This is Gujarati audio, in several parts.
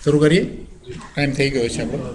શરૂ કરીએ. ટાઈમ થઈ ગયો છે આપણો.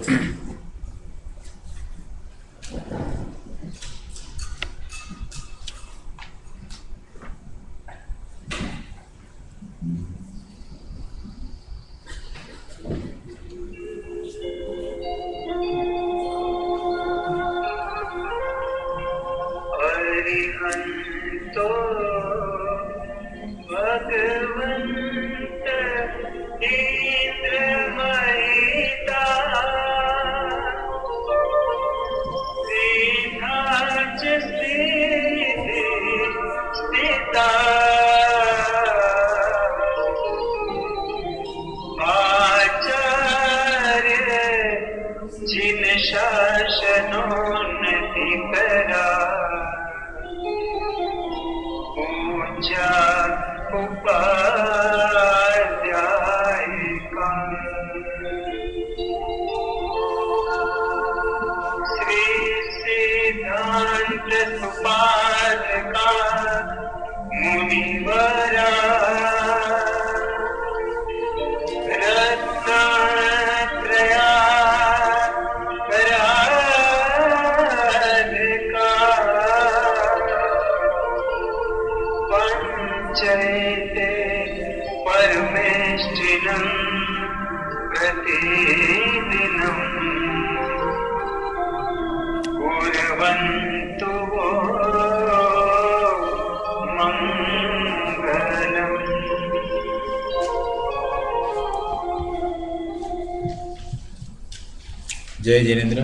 જય જિનેન્દ્ર.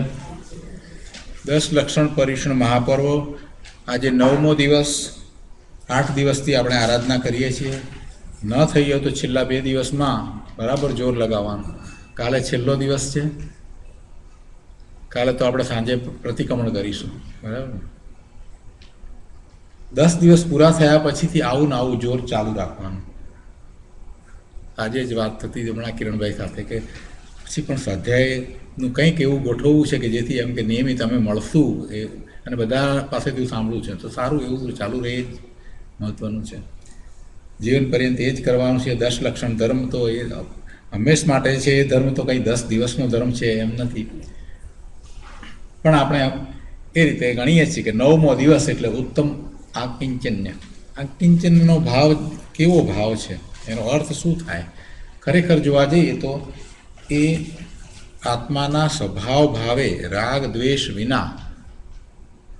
10 લક્ષણ પર્યુષણ મહાપર્વ. આજે 9મો દિવસ. 8 દિવસથી આપણે આરાધના કરીએ છીએ. ન થઈ હોય તો છેલ્લા 2 દિવસમાં બરાબર જોર લગાવવાનું. કાલે છેલ્લો દિવસ છે. કાલે તો આપણે સાંજે પ્રતિક્રમણ કરીશું, બરાબર. 10 દિવસ પૂરા થયા પછીથી આવું ને આવું જોર ચાલુ રાખવાનું. આજે જ વાત થતી હમણાં કિરણભાઈ સાથે કે પછી પણ સ્વાધ્યાયનું કંઈક એવું ગોઠવવું છે કે જેથી એમ કે નિયમિત અમે મળશું એ, અને બધા પાસેથી સાંભળવું છે તો સારું એવું ચાલુ રહે જ મહત્ત્વનું છે. જીવન પર્યંત એ જ કરવાનું છે. 10 લક્ષણ ધર્મ તો એ હંમેશ માટે છે. એ ધર્મ તો કંઈ 10 દિવસનો ધર્મ છે એમ નથી, પણ આપણે એ રીતે ગણીએ છીએ કે 9મો દિવસ એટલે ઉત્તમ આકિંચન્ય. આકિંચનનો ભાવ કેવો ભાવ છે, એનો અર્થ શું થાય? ખરેખર જોવા જઈએ તો એ આત્માના સ્વભાવ ભાવે રાગ દ્વેષ વિના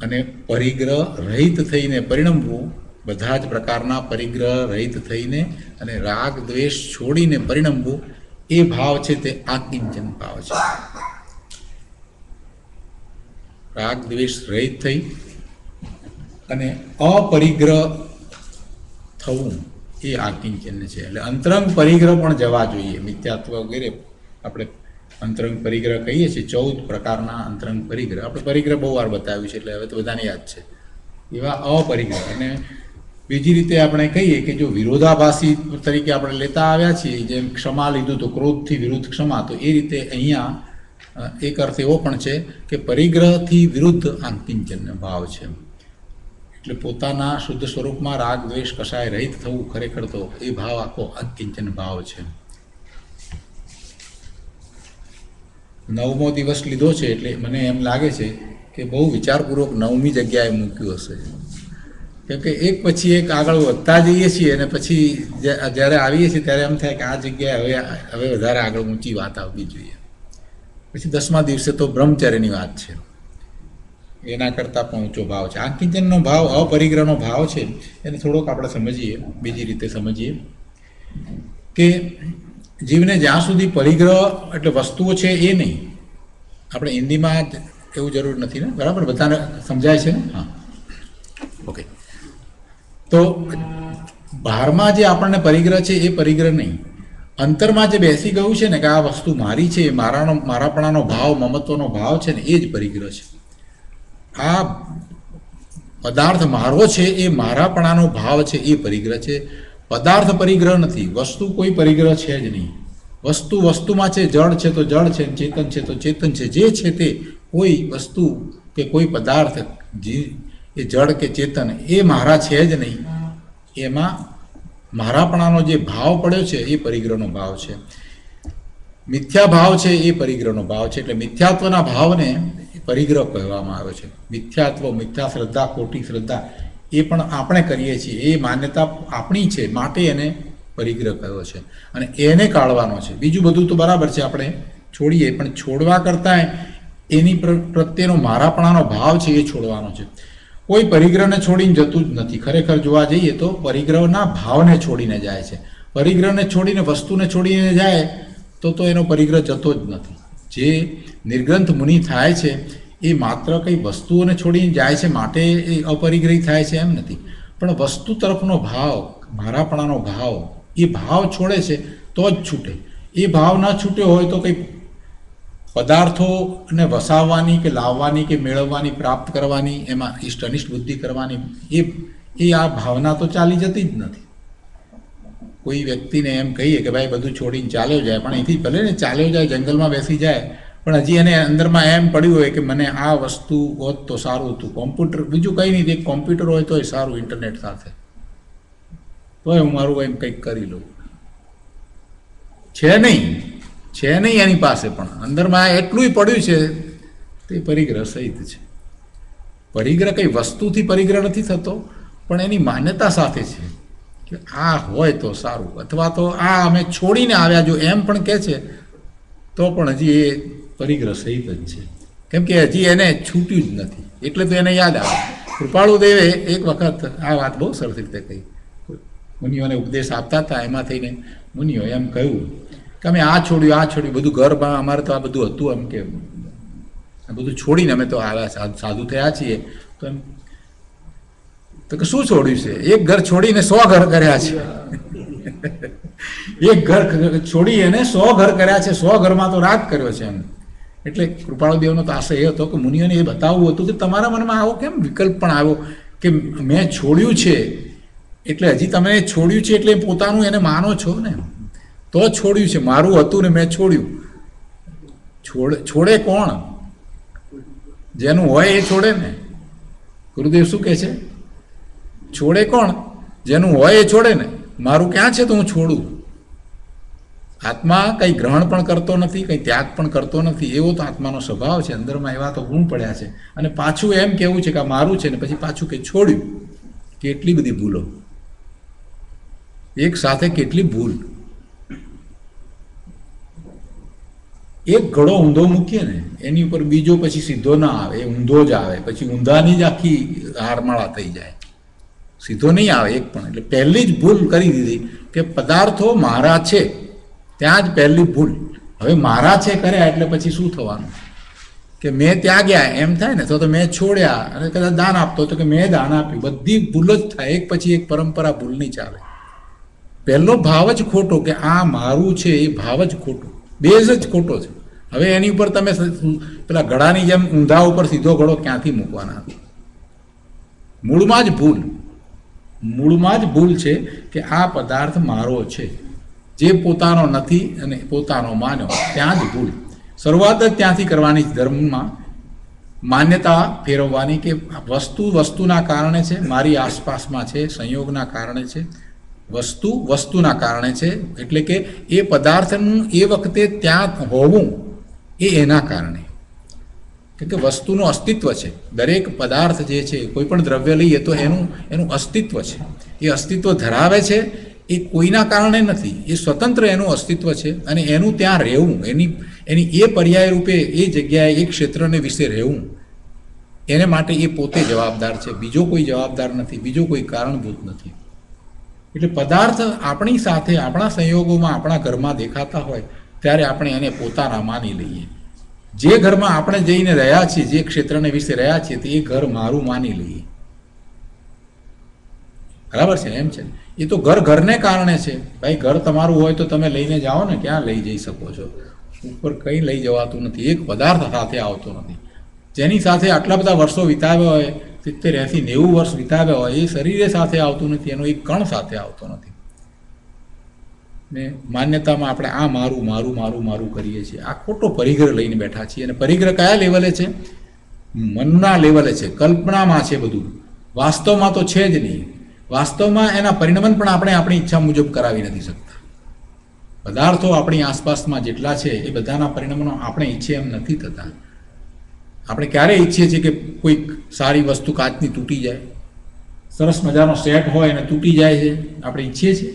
અને પરિગ્રહ રહિત થઈને પરિણમવું, બધા જ પ્રકારના પરિગ્રહ રહિત થઈને અને રાગ દ્વેષ છોડીને પરિણમવું, એ ભાવ છે તે આકિંચન ભાવ છે. રાગ દ્વેષ રહિત થઈ અને અપરિગ્રહ થવું એ આકિંચન છે. એટલે અંતરંગ પરિગ્રહ પણ જવા જોઈએ. મિથ્યાત્વ વગેરે આપણે અંતરંગ પરિગ્રહ કહીએ છીએ. 14 પ્રકારના અંતરંગ પરિગ્રહ આપણે પરિગ્રહ બહુ વાર બતાવ્યું છે, એટલે હવે તો બધાને યાદ છે. એવા અપરિગ્રહ. અને બીજી રીતે આપણે કહીએ કે જો વિરોધાભાસી તરીકે આપણે લેતા આવ્યા છીએ, જેમ ક્ષમા લીધું તો ક્રોધથી વિરુદ્ધ ક્ષમા, તો એ રીતે અહીંયા એક અર્થ એવો પણ છે કે પરિગ્રહથી વિરુદ્ધ આકિંચન ભાવ છે. એટલે પોતાના શુદ્ધ સ્વરૂપમાં રાગ દ્વેષ કશાય રહિત થવું, ખરેખર તો એ ભાવ આખો આકિંચન ભાવ છે. 9મો દિવસ લીધો છે એટલે મને એમ લાગે છે કે બહુ વિચારપૂર્વક 9મી જગ્યાએ મૂક્યું હશે. કેમ કે એક પછી એક આગળ વધતા જઈએ છીએ અને પછી જ્યારે આવીએ છીએ ત્યારે એમ થાય કે આ જગ્યાએ હવે વધારે આગળ ઊંચી વાત આવવી જોઈએ. પછી 10મા દિવસે તો બ્રહ્મચર્યની વાત છે. એના કરતાં પણ ઊંચો ભાવ છે. આકિંચનનો ભાવ અપરિગ્રહનો ભાવ છે. એને થોડોક આપણે સમજીએ, બીજી રીતે સમજીએ કે જીવને જ્યાં સુધી પરિગ્રહ એટલે વસ્તુઓ છે એ નહીં. આપણે હિન્દીમાં એવું જરૂર નથી ને, બરાબર? બધાને સમજાય છે ને? હા, ઓકે. તો બહારમાં જે આપણને પરિગ્રહ છે એ પરિગ્રહ નહીં. અંતરમાં જે બેસી ગયું છે ને કે આ વસ્તુ મારી છે, મારાપણાનો ભાવ, મમત્વનો ભાવ છે ને, એ જ પરિગ્રહ છે. આ પદાર્થ મારો છે એ મારાપણાનો ભાવ છે એ પરિગ્રહ છે. પદાર્થ પરિગ્રહ નથી. વસ્તુ કોઈ પરિગ્રહ છે જ નહીં. વસ્તુ વસ્તુમાં છે, જળ છે તો જળ છે, ચેતન છે તો ચેતન છે. જે છે તે કોઈ વસ્તુ કે કોઈ પદાર્થ જે એ જળ કે ચેતન એ મારા છે જ નહીં. એમાં મારાપણાનો જે ભાવ પડ્યો છે એ પરિગ્રહનો ભાવ છે. મિથ્યા ભાવ છે એ પરિગ્રહનો ભાવ છે. એટલે મિથ્યાત્વના ભાવને પરિગ્રહ કહેવામાં આવે છે. મિથ્યાત્વ, મિથ્યા શ્રદ્ધા, ખોટી શ્રદ્ધા એ પણ આપણે કરીએ છીએ. એ માન્યતા આપણી છે માટે એને પરિગ્રહ કયો છે અને એને કાઢવાનો છે. બીજું બધું તો બરાબર છે, આપણે છોડીએ, પણ છોડવા કરતાં એની પ્રત્યેનો મારાપણાનો ભાવ છે એ છોડવાનો છે. કોઈ પરિગ્રહને છોડીને જતું જ નથી. ખરેખર જોવા જઈએ તો પરિગ્રહના ભાવને છોડીને જાય છે. પરિગ્રહને છોડીને વસ્તુને છોડીને જાય તો એનો પરિગ્રહ જતો જ નથી. જે નિર્ગ્રંથ મુનિ થાય છે એ માત્ર કંઈ વસ્તુઓને છોડીને જાય છે માટે એ અપરિગ્રહી થાય છે એમ નથી, પણ વસ્તુ તરફનો ભાવ, મારાપણાનો ભાવ, એ ભાવ છોડે છે તો જ છૂટે. એ ભાવ ના છૂટ્યો હોય તો કંઈ પદાર્થોને વસાવવાની કે લાવવાની કે મેળવવાની, પ્રાપ્ત કરવાની, એમાં ઇષ્ટ અનિષ્ટ બુદ્ધિ કરવાની એ આ ભાવના તો ચાલી જતી જ નથી. કોઈ વ્યક્તિને એમ કહીએ કે ભાઈ બધું છોડીને ચાલ્યો જાય, પણ અહીંથી ભલે ને ચાલ્યો જાય, જંગલમાં બેસી જાય, પણ હજી એને અંદરમાં એમ પડ્યું હોય કે મને આ વસ્તુ હોત તો સારું હતું. કોમ્પ્યુટર, બીજું કંઈ નહીં, એક કોમ્પ્યુટર હોય તોય સારું, ઇન્ટરનેટ સાથે, તોય હું મારું એમ કંઈક કરી લઉં. છે નહીં એની પાસે, પણ અંદરમાં એટલું પડ્યું છે તે પરિગ્રહ સહિત છે. પરિગ્રહ કંઈ વસ્તુથી પરિગ્રહ નથી થતો, પણ એની માન્યતા સાથે છે કે આ હોય તો સારું, અથવા તો આ અમે છોડીને આવ્યા જો એમ પણ કહે છે તો પણ હજી એ પરિગ્રહ સહિત જ છે. કેમ કે હજી એને છૂટ્યું જ નથી. એટલે તો એને યાદ આવે. કૃપાળુ દેવે એક વખત આ વાત બહુ સરસ રીતે કહી. મુનિઓને ઉપદેશ આપતા હતા, એમાં થઈને મુનિઓ એમ કહ્યું કે અમે આ છોડ્યું, બધું ઘરમાં અમારે તો આ બધું હતું, એમ કે આ બધું છોડીને અમે તો આવ્યા, સાધુ થયા છીએ. તો એમ તો કે શું છોડ્યું છે? એક ઘર છોડીને 100 ઘર કર્યા છે. એક ઘર છોડી એને 100 ઘર કર્યા છે. 100 ઘરમાં તો રાગ કર્યો છે એમ. એટલે કૃપાળુદેવનો તો આશય એ હતો કે મુનિઓને એ બતાવવું હતું કે તમારા મનમાં આવો કેમ વિકલ્પ પણ આવ્યો કે મેં છોડ્યું છે, એટલે હજી તમે છોડ્યું છે એટલે પોતાનું એને માનો છો ને, તો છોડ્યું છે. મારું હતું ને મેં છોડ્યું. છોડે કોણ? જેનું હોય એ છોડે ને. ગુરુદેવ શું કહે છે? છોડે કોણ? જેનું હોય એ છોડે ને. મારું ક્યાં છે તો હું છોડું? આત્મા કંઈ ગ્રહણ પણ કરતો નથી, કંઈ ત્યાગ પણ કરતો નથી. એવો તો આત્માનો સ્વભાવ છે. અંદરમાં એવા તો ગુણ પડ્યા છે. અને પાછું એમ કહેવું છે કે મારું છે ને પછી પાછું કે છોડ્યું. કેટલી બધી ભૂલો એક સાથે, કેટલી ભૂલ. એક ઘડો ઊંધો મૂકીએ ને એની ઉપર બીજો પછી સીધો ના આવે, એ ઊંધો જ આવે. પછી ઊંધાની જ આખી હારમાળા થઈ જાય, સીધો નહીં આવે એક પણ. એટલે પહેલી જ ભૂલ કરી દીધી કે પદાર્થો મારા છે, ત્યાં જ પહેલી ભૂલ. હવે મારા છે કર્યા એટલે પછી શું થવાનું કે મેં ત્યાં ગયા એમ થાય ને, તો મેં છોડ્યા અને કદાચ દાન આપતો તો કે મેં દાન આપ્યું. બધી ભૂલ જ થાય, એક પછી એક પરંપરા ભૂલ નહીં ચાલે. પહેલો ભાવ જ ખોટો કે આ મારું છે, એ ભાવ જ ખોટો, બેઝ જ ખોટો છે. હવે એની ઉપર તમે પેલા ઘડાની જેમ ઊંધા ઉપર સીધો ઘડો ક્યાંથી મૂકવાના? મૂળમાં જ ભૂલ છે કે આ પદાર્થ મારો છે. જે પોતાનો નથી અને પોતાનો માન્યો, ત્યાં જ ભૂલ. શરૂઆત જ ત્યાંથી કરવાની ધર્મમાં. માન્યતા ફેરવવાની કે વસ્તુના કારણે છે, મારી આસપાસમાં છે, સંયોગના કારણે છે. વસ્તુના કારણે છે, એટલે કે એ પદાર્થનું એ વખતે ત્યાં હોવું એ એના કારણે. કે વસ્તુનું અસ્તિત્વ છે. દરેક પદાર્થ જે છે, કોઈ પણ દ્રવ્ય લઈએ તો એનું અસ્તિત્વ છે. એ અસ્તિત્વ ધરાવે છે, એ કોઈના કારણે નથી. એ સ્વતંત્ર એનું અસ્તિત્વ છે અને એનું ત્યાં રહેવું, એની એ પર્યાય રૂપે એ જગ્યાએ એ ક્ષેત્રને વિશે રહેવું, એને માટે એ પોતે જવાબદાર છે. બીજો કોઈ જવાબદાર નથી, બીજો કોઈ કારણભૂત નથી. એટલે પદાર્થ આપણી સાથે, આપણા સંયોગોમાં, આપણા ઘરમાં દેખાતા હોય ત્યારે આપણે એને પોતાના માની લઈએ. જે ઘરમાં આપણે જઈને રહ્યા છીએ, જે ક્ષેત્રને વિશે રહ્યા છીએ, તે એ ઘર મારું માની લઈએ. બરાબર છે? એમ છે. એ તો ઘરને કારણે છે. ભાઈ ઘર તમારું હોય તો તમે લઈને જાઓ ને, ક્યાં લઈ જઈ શકો છો? ઉપર કંઈ લઈ જવાતું નથી. એક પદાર્થ સાથે આવતો નથી. જેની સાથે આટલા બધા વર્ષો વિતાવ્યા હોય, 70, 80, 90 વર્ષ વિતાવ્યા હોય, એ શરીરે સાથે આવતું નથી, એનો એક કણ સાથે આવતો નથી. ને માન્યતામાં આપણે આ મારું મારું મારું મારું કરીએ છીએ. આ ખોટો પરિગ્રહ લઈને બેઠા છીએ. અને પરિગ્રહ કયા લેવલે છે? મનના લેવલે છે, કલ્પનામાં છે બધું. વાસ્તવમાં તો છે જ નહીં. વાસ્તવમાં એના પરિણમન પણ આપણે આપણી ઈચ્છા મુજબ કરાવી નથી શકતા. પદાર્થો આપણી આસપાસમાં જેટલા છે એ બધાના પરિણમનો આપણે ઈચ્છીએ એમ નથી થતા. આપણે ક્યારે ઈચ્છીએ છીએ કે કોઈક સારી વસ્તુ કાચની તૂટી જાય, સરસ મજાનો સેટ હોય અને તૂટી જાય છે, આપણે ઈચ્છીએ છીએ?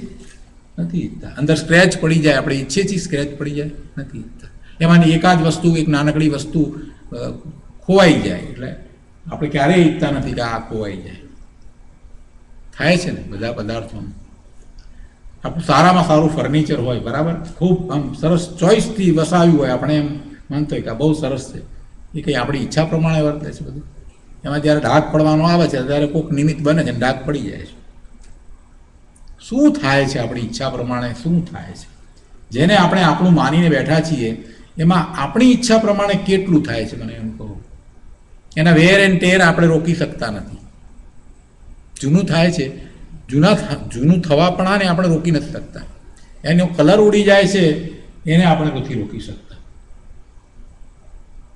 નથી ઈચ્છતા. અંદર સ્ક્રેચ પડી જાય, આપણે ઈચ્છીએ છીએ સ્ક્રેચ પડી જાય? નથી ઈચ્છતા. એમાંની એકાદ વસ્તુ, એક નાનકડી વસ્તુ ખોવાઈ જાય એટલે આપણે ક્યારેય ઈચ્છતા નથી કે આ ખોવાઈ જાય. થાય છે ને બધા પદાર્થોમાં. આપણું સારામાં સારું ફર્નિચર હોય, બરાબર, ખૂબ આમ સરસ ચોઈસથી વસાવ્યું હોય, આપણે એમ માનતો હોય કે આ બહુ સરસ છે, એ કંઈ આપણી ઈચ્છા પ્રમાણે વર્તે છે બધું. એમાં જ્યારે ડાઘ પડવાનો આવે છે ત્યારે કોઈક નિમિત્ત બને છે અને ડાઘ પડી જાય છે. શું થાય છે આપણી ઈચ્છા પ્રમાણે? શું થાય છે? જેને આપણે આપણું માનીને બેઠા છીએ એમાં આપણી ઈચ્છા પ્રમાણે કેટલું થાય છે મને એમ કહો. એના વેર એન્ડ ટેર આપણે રોકી શકતા નથી. જૂનું થાય છે, જૂનું થવાપણાને આપણે રોકી નથી શકતા. એનો કલર ઉડી જાય છે એને આપણે નથી રોકી શકતા.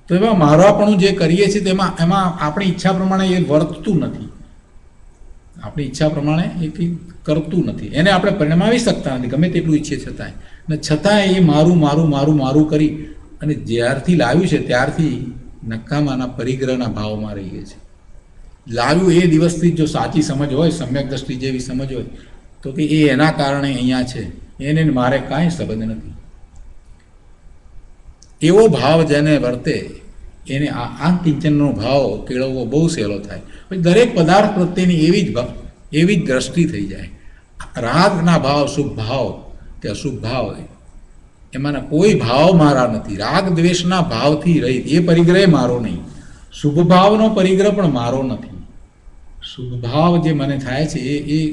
તો એમાં મારવાપણું જે કરીએ છીએ તેમાં એમાં આપણી ઈચ્છા પ્રમાણે એ વર્તતું નથી. આપણી ઈચ્છા પ્રમાણે એ કંઈ કરતું નથી. એને આપણે પરિણમાવી શકતા નથી ગમે તેટલું ઈચ્છીએ છતાંય. અને છતાંય એ મારું મારું મારું મારું કરી અને જ્યારથી લાવ્યું છે ત્યારથી નકામાના પરિગ્રહના ભાવમાં રહીએ છીએ. લાવ્યું એ દિવસથી જો સાચી સમજ હોય, સમ્યક દ્રષ્ટિ જેવી સમજ હોય, તો કે એ એના કારણે અહીંયા છે, એને મારે કાંઈ સંબંધ નથી. એવો ભાવ જેને વર્તે એને આ કિંચનનો ભાવ કેળવવો બહુ સહેલો થાય. પછી દરેક પદાર્થ પ્રત્યેની એવી જ દ્રષ્ટિ થઈ જાય. રાગના ભાવ, શુભ ભાવ કે અશુભ ભાવ, એમાંના કોઈ ભાવ મારા નથી. રાગ દ્વેષના ભાવથી રહિત એ પરિગ્રહ મારો નહીં. શુભ ભાવનો પરિગ્રહ પણ મારો નથી. શુભ ભાવ જે મને થાય છે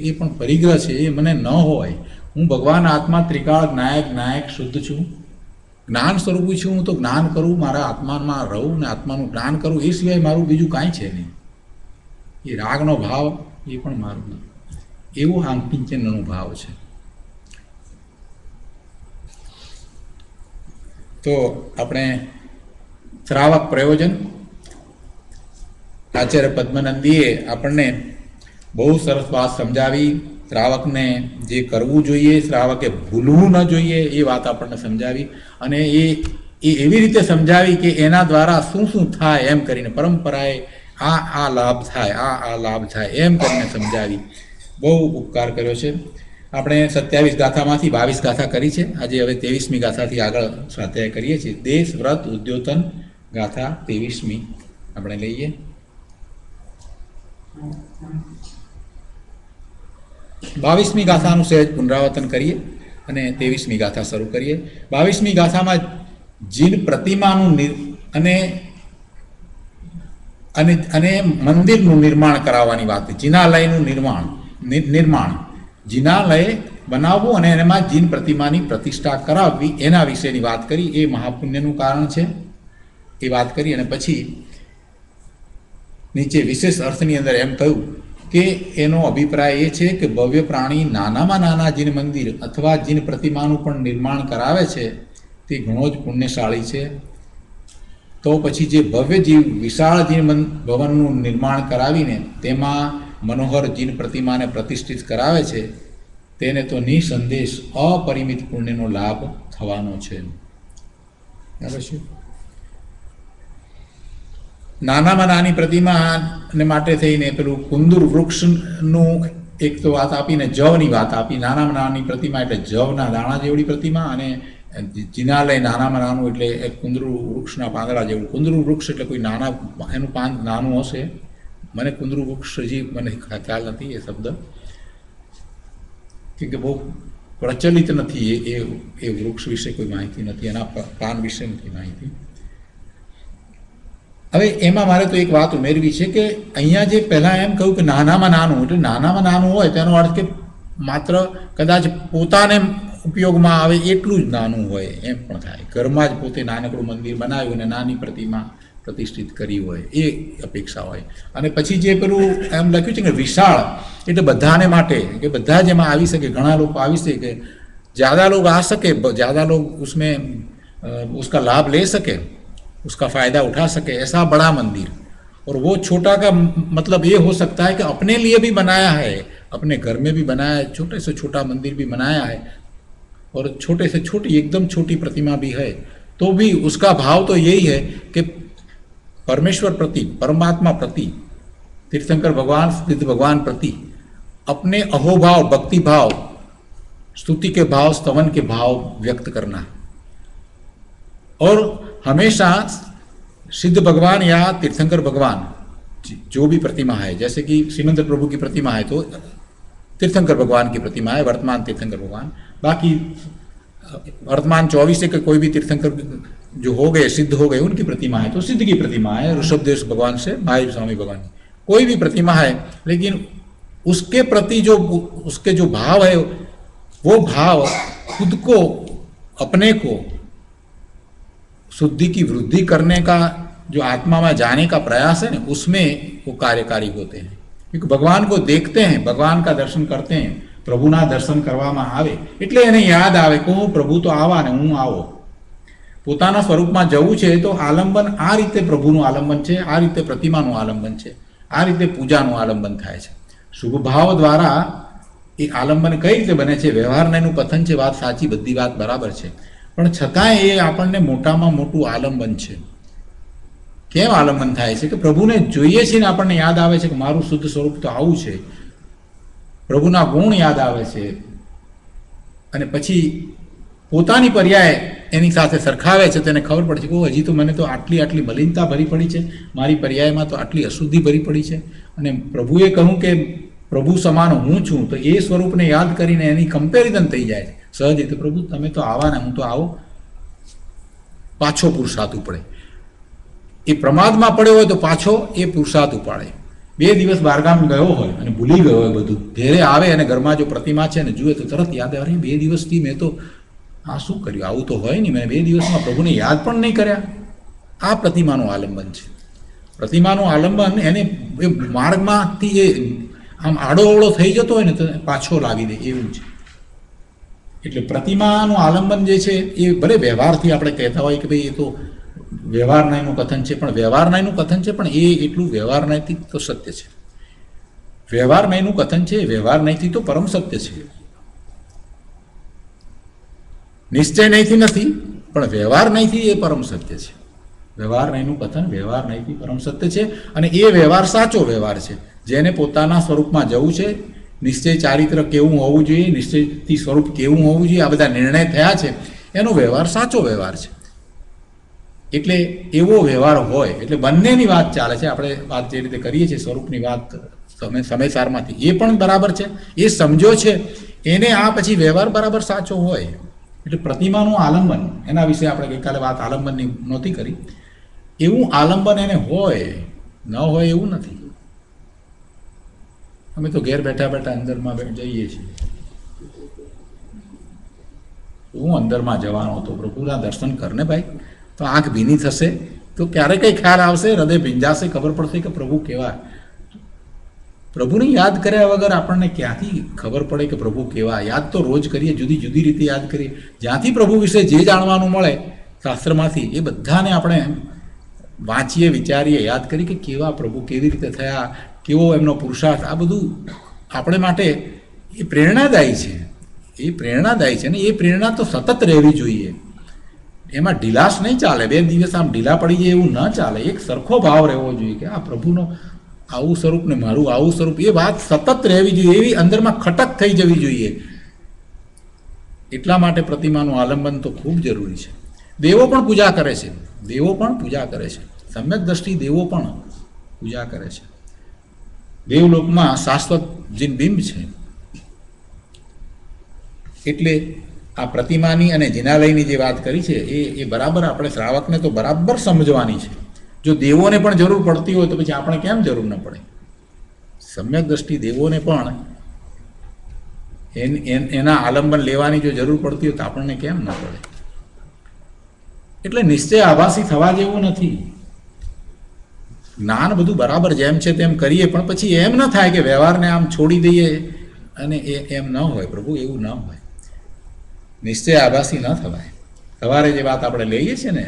એ પણ પરિગ્રહ છે, એ મને ન હોય. હું ભગવાન આત્મા ત્રિકાળ નાયક શુદ્ધ છું, જ્ઞાન સ્વરૂપી છું. હું તો જ્ઞાન કરું, મારા આત્મામાં રહું ને આત્માનું જ્ઞાન કરું, એ સિવાય મારું બીજું કાંઈ છે નહીં. એ રાગનો ભાવ એ પણ મારું નથી. એવો આંકિંચનનો ભાવ છે. તો આપણે શ્રાવક પ્રયોજન, આચાર્ય પદ્મનંદીએ આપણને બહુ સરસ વાત સમજાવી. શ્રાવકને જે કરવું જોઈએ, શ્રાવકે ભૂલવું ન જોઈએ એ વાત આપણને સમજાવી. અને એ એવી રીતે સમજાવી કે એના દ્વારા શું શું થાય એમ કરીને, પરંપરાએ આ લાભ થાય, આ લાભ થાય એમ કરીને સમજાવી. બહુ ઉપકાર કર્યો છે. આપણે 27 ગાથામાંથી 22 ગાથા કરી છે. આજે હવે 23મી ગાથાથી આગળ સ્વાધ્યાય કરીએ છીએ. દેશ વ્રત ઉદ્યોતન ગાથા 23મી આપણે લઈએ. 22મી ગાથાનું સહેજ પુનરાવર્તન કરીએ અને 23મી ગાથા શરૂ કરીએ. 22મી ગાથામાં જીન પ્રતિમાનું અને મંદિરનું નિર્માણ કરાવવાની વાત. જિનાલયનું નિર્માણ જિનાલય બનાવવું અને એમાં જીન પ્રતિમાની પ્રતિષ્ઠા કરાવવી એના વિશેની વાત કરી. એ મહાપુણ્યનું કારણ છે એ વાત કરી. અને પછી નીચે વિશેષ અર્થની અંદર એમ કહ્યું કે એનો અભિપ્રાય એ છે કે ભવ્ય પ્રાણી નાનામાં નાના જીન મંદિર અથવા જીન પ્રતિમાનું પણ નિર્માણ કરાવે છે તે ઘણો જ પુણ્યશાળી છે. તો પછી જે ભવ્ય જીવ વિશાળ જીન ભવનનું નિર્માણ કરાવીને તેમાં મનોહર જીન પ્રતિમાને પ્રતિષ્ઠિત કરાવે છે તેને તો નિસંદેશ અપરિમિત પુણ્યનો લાભ થવાનો છે. બરાબર છે. નાનામાં નાની પ્રતિમાને માટે થઈને પેલું કુંદુર વૃક્ષનું એક તો વાત આપીને જવની વાત આપી. નાનામાં નાની પ્રતિમા એટલે જવના દાણા જેવડી પ્રતિમા, અને જિનાલય નાનામાં નાનું એટલે કુંદરુ વૃક્ષના પાંદડા જેવું. કુંદરુ વૃક્ષ એટલે કોઈ નાના, એનું પાન નાનું હશે. મને કુંદરુ વૃક્ષ હજી મને ખ્યાલ નથી એ શબ્દ, કેમ કે બહુ પ્રચલિત નથી. એ વૃક્ષ વિશે કોઈ માહિતી નથી, એના પાન વિશે નથી માહિતી. હવે એમાં મારે તો એક વાત ઉમેરવી છે કે અહીંયા જે પહેલાં એમ કહ્યું કે નાનામાં નાનું, એટલે નાનામાં નાનું હોય તેનો અર્થ કે માત્ર કદાચ પોતાને ઉપયોગમાં આવે એટલું જ નાનું હોય એમ પણ થાય. ઘરમાં જ પોતે નાનકડું મંદિર બનાવ્યું અને નાની પ્રતિમા પ્રતિષ્ઠિત કરી હોય એ અપેક્ષા હોય. અને પછી જે પેલું એમ લખ્યું છે કે વિશાળ એટલે બધાને માટે, કે બધા જ એમાં આવી શકે, ઘણા લોકો આવી શકે. ज़्यादा लोग आ सके, ज़्यादा लोग उसमें उसका लाभ ले सके, उसका फ़ायदा उठा सके, ऐसा बड़ा मंदिर। और वो छोटा का मतलब ये हो सकता है कि अपने लिए भी बनाया है, अपने घर में भी बनाया है, छोटे से छोटा मंदिर भी बनाया है, और छोटे से छोटी एकदम छोटी प्रतिमा भी है, तो भी उसका भाव तो यही है कि परमेश्वर प्रति, परमात्मा प्रति, तीर्थंकर भगवान, सिद्ध भगवान प्रति अपने अहोभाव, भक्ति भाव, स्तुति के भाव, स्तवन के भाव व्यक्त करना। और हमेशा सिद्ध भगवान या तीर्थंकर भगवान जो भी प्रतिमा है, जैसे कि श्रीमंत प्रभु की प्रतिमा है तो तीर्थंकर भगवान की प्रतिमा है, वर्तमान तीर्थंकर भगवान। बाकी वर्तमान 24 के कोई भी तीर्थंकर जो हो गए, सिद्ध हो गए, उनकी प्रतिमा है तो सिद्ध की प्रतिमा है। ऋषभदेव भगवान से महावीर स्वामी भगवान की कोई भी प्रतिमा है, लेकिन उसके प्रति जो उसके जो भाव है, वो भाव खुद को, अपने को शुद्धि की वृद्धि करने का जो आत्मा में जाने का प्रयास है ना, उसमें वो कार्यकारी होते हैं। क्योंकि भगवान को देखते हैं, भगवान का दर्शन करते हैं, प्रभुना दर्शन કરવામાં આવે એટલે એને યાદ આવે કે હું પ્રભુ તો આવા ને હું આવો। પોતાના સ્વરૂપમાં જવું છે તો આલંબન આ રીતે પ્રભુનું આલંબન છે, આ રીતે પ્રતિમાનું આલંબન છે, આ રીતે પૂજાનું આલંબન થાય છે। શુભ ભાવ દ્વારા એ આલંબન કઈ રીતે બને છે? વ્યવહારનું કથન છે, વાત સાચી, બધી વાત બરાબર છે, પણ છતાંય એ આપણને મોટામાં મોટું આલંબન છે। કેમ આલંબન થાય છે? કે પ્રભુને જોઈએ છીએ ને આપણને યાદ આવે છે કે મારું શુદ્ધ સ્વરૂપ તો આવું છે, પ્રભુના ગુણ યાદ આવે છે, અને પછી પોતાની પર્યાય એની સાથે સરખાવે છે તો એને ખબર પડે છે કે હજી તો મને તો આટલી આટલી મલિનતા ભરી પડી છે, મારી પર્યાયમાં તો આટલી અશુદ્ધિ ભરી પડી છે। અને પ્રભુએ કહ્યું કે પ્રભુ સમાન હું છું, તો એ સ્વરૂપને યાદ કરીને એની કમ્પેરિઝન થઈ જાય છે સહજ રીતે। પ્રભુ તમે તો આવા ને હું તો આવો, પાછો પુરુષાર્થ ઉપડે। એ પ્રમાદમાં પડ્યો હોય તો પાછો એ પુરુષાર્થ ઉપાડે। 2 દિવસ બહારગામ ગયો હોય અને ભૂલી ગયો હોય બધું, ઘેરે આવે અને ઘરમાં જો પ્રતિમા છે ને જુએ તો તરત યાદ આવે, 2 દિવસથી મેં તો આ શું કર્યું, આવું તો હોય નહીં, મેં 2 દિવસમાં પ્રભુને યાદ પણ નહીં કર્યા। આ પ્રતિમાનું આલંબન છે। પ્રતિમાનું આલંબન એને એ માર્ગમાંથી એ આમ આડો અવળો થઈ જતો હોય ને તો પાછો લાવી દે એવું છે। એટલે પ્રતિમાનું આલંબન જે છે એ ભલે વ્યવહારથી આપણે કહેતા હોય કે ભાઈ એ તો વ્યવહારનાયનું કથન છે, પણ વ્યવહારનાયનું કથન છે, પણ એ એટલું વ્યવહારનાયથી તો સત્ય છે। વ્યવહારનાયનું કથન છે, વ્યવહારનાયથી તો પરમ સત્ય છે। નિશ્ચય નહીંથી નથી, પણ વ્યવહારનાયથી એ પરમ સત્ય છે। વ્યવહારનાયનું કથન વ્યવહારનાયથી પરમ સત્ય છે, અને એ વ્યવહાર સાચો વ્યવહાર છે। જેને પોતાના સ્વરૂપમાં જવું છે, નિશ્ચય ચારિત્ર કેવું હોવું જોઈએ, નિશ્ચયથી સ્વરૂપ કેવું હોવું જોઈએ, આ બધા નિર્ણય થયા છે, એનો વ્યવહાર સાચો વ્યવહાર છે। એટલે એવો વ્યવહાર હોય એટલે બંનેની વાત ચાલે છે। આપણે વાત જે રીતે કરીએ છીએ સ્વરૂપની વાત સમયસારમાંથી, એ પણ બરાબર છે, એ સમજો છે એને આ પછી વ્યવહાર બરાબર સાચો હોય। એટલે પ્રતિમાનું આલંબન, એના વિશે આપણે ગઈકાલે વાત આલંબનની નહોતી કરી, એવું આલંબન એને હોય, ન હોય એવું નથી। અમે તો ઘેર બેઠા બેઠા અંદરમાં જઈએ છીએ, હું અંદરમાં જવાનો હતો, પ્રભુના દર્શન કરને ભાઈ, તો આંખ ભીની થશે તો ક્યારે કંઈ ખ્યાલ આવશે, હૃદય ભીંજાશે, ખબર પડશે કે પ્રભુ કેવા। પ્રભુને યાદ કર્યા વગર આપણને ક્યાંથી ખબર પડે કે પ્રભુ કેવા? યાદ તો રોજ કરીએ, જુદી જુદી રીતે યાદ કરીએ, જ્યાંથી પ્રભુ વિશે જે જાણવાનું મળે શાસ્ત્રમાંથી એ બધાને આપણે વાંચીએ, વિચારીએ, યાદ કરીએ કે કેવા પ્રભુ, કેવી રીતે થયા, કેવો એમનો પુરુષાર્થ, આ બધું આપણે માટે એ પ્રેરણાદાયી છે। એ પ્રેરણાદાયી છે ને એ પ્રેરણા તો સતત રહેવી જોઈએ, એમાં ઢીલાશ નહીં ચાલે। 2 દિવસ આમ ઢીલા પડી જાય એવું ન ચાલે, એક સરખો ભાવ રહેવો જોઈએ કે આ પ્રભુનો આવું સ્વરૂપ ને મારું આવું સ્વરૂપ, એ વાત સતત રહેવી જોઈએ, એવી અંદરમાં ખટક થઈ જવી જોઈએ। એટલા માટે પ્રતિમાનું આલંબન તો ખૂબ જરૂરી છે। દેવો પણ પૂજા કરે છે, દેવો પણ પૂજા કરે છે, સમ્યક દ્રષ્ટિ દેવો પણ પૂજા કરે છે। દેવલોકમાં શાશ્વત જે બિંબ છે, એટલે આ પ્રતિમાની અને જિનાલયની જે વાત કરી છે એ બરાબર આપણે શ્રાવકને તો બરાબર સમજવાની છે। જો દેવોને પણ જરૂર પડતી હોય તો પછી આપણે કેમ જરૂર ન પડે? સમ્યક દ્રષ્ટિ દેવોને પણ એના આલંબન લેવાની જો જરૂર પડતી હોય તો આપણને કેમ ન પડે? એટલે નિશ્ચય આભાસી થવા જેવું નથી। જ્ઞાન બધું બરાબર જેમ છે તેમ કરીએ, પણ પછી એમ ન થાય કે વ્યવહારને આમ છોડી દઈએ અને એ એમ ન હોય। પ્રભુ એવું ન હોય। નિશ્ચય આભાસી ન થવાય. સવારે જે વાત આપણે લઈએ છીએ ને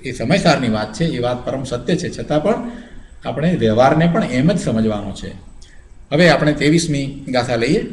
એ સમયસારની વાત છે, એ વાત પરમ સત્ય છે, છતાં પણ આપણે વ્યવહારને પણ એમ જ સમજવાનો છે. હવે આપણે 23મી ગાથા લઈએ.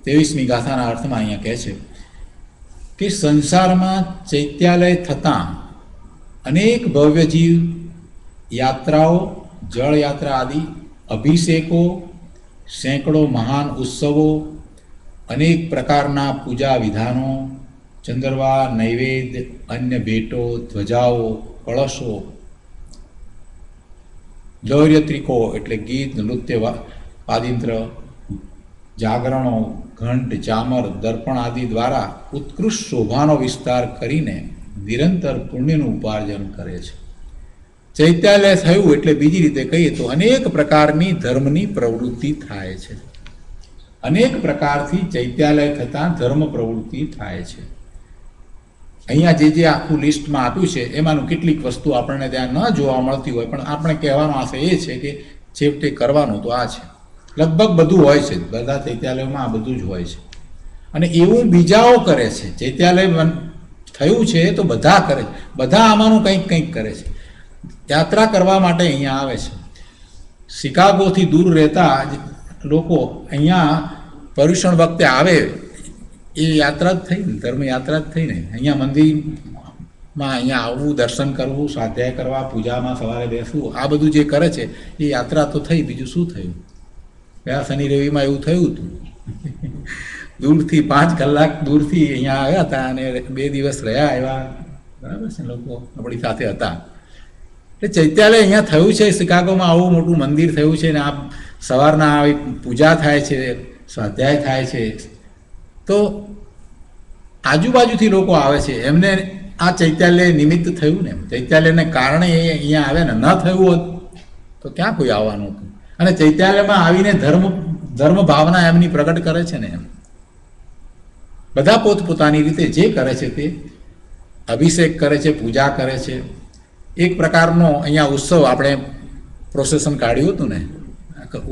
તેવીસમી ગાથાના અર્થમાં અહીંયા કહે છે કે સંસારમાં ચૈત્યાલય થતાં અનેક ભવ્ય જીવ યાત્રાઓ, જળયાત્રા આદિ અભિષેકો, સેંકડો મહાન ઉત્સવો, અનેક પ્રકારના પૂજા વિધાનો, ચંદ્રવા, નૈવેદ્ય, અન્ય ભેટો, ધ્વજાઓ, કળશો, લૌર્યત્રિકો એટલે ગીત, નૃત્ય, વાદિંત્ર, જાગરણો, ઘંટ, ચામર, દર્પણ આદિ દ્વારા ઉત્કૃષ્ટ શોભાનો વિસ્તાર કરીને નિરંતર પુણ્યનું ઉપાર્જન કરે છે. ચૈત્યાલય થયું એટલે બીજી રીતે કહીએ તો અનેક પ્રકારની ધર્મની પ્રવૃત્તિ થાય છે. અનેક પ્રકારથી ચૈત્યાલય થતાં ધર્મ પ્રવૃત્તિ થાય છે. અહીંયા જે આખું લિસ્ટમાં આપ્યું છે એમાંનું કેટલીક વસ્તુ આપણને ત્યાં ન જોવા મળતી હોય, પણ આપણે કહેવાનો આશય એ છે કે છેવટે કરવાનું તો આ છે. લગભગ બધું હોય છે, બધા ચૈત્યાલયોમાં આ બધું જ હોય છે. અને એવું બીજાઓ કરે છે. ચૈત્યાલય થયું છે તો બધા કરે છે, બધા આમાંનું કંઈક કંઈક કરે છે. યાત્રા કરવા માટે અહીંયા આવે છે. શિકાગોથી દૂર રહેતા લોકો અહીંયા પર્યુષણ વખતે આવે એ યાત્રા જ થઈ ને, ધર્મ યાત્રા જ થઈ ને. અહીંયા મંદિરમાં અહીંયા આવવું, દર્શન કરવું, સ્વાધ્યાય કરવા, પૂજામાં સવારે બેસવું, આ બધું જે કરે છે એ યાત્રા તો થઈ. બીજું શું થયું? ગયા શનિ રવિમાં એવું થયું હતું. દૂરથી 5 કલાક દૂરથી અહીંયા આવ્યા હતા અને 2 દિવસ રહ્યા એવા, બરાબર છે, લોકો આપણી સાથે હતા. એટલે ચૈત્યાલય અહીંયા થયું છે. શિકાગોમાં આવું મોટું મંદિર થયું છે ને આ સવારના આવી પૂજા થાય છે, સ્વાધ્યાય થાય છે, તો આજુબાજુથી લોકો આવે છે. એમને આ ચૈત્યાલય નિમિત્ત થયું ને, ચૈત્યાલયને કારણે એ અહીંયા આવે ને. ન થયું હોત તો ક્યાં કોઈ આવવાનું હતું. અને ચૈત્યાલયમાં આવીને ધર્મ ભાવના એમની પ્રગટ કરે છે ને. એમ બધા પોતપોતાની રીતે જે કરે છે તે અભિષેક કરે છે, પૂજા કરે છે. એક પ્રકારનો અહીંયા ઉત્સવ આપણે પ્રોસેશન કાઢ્યું હતું ને,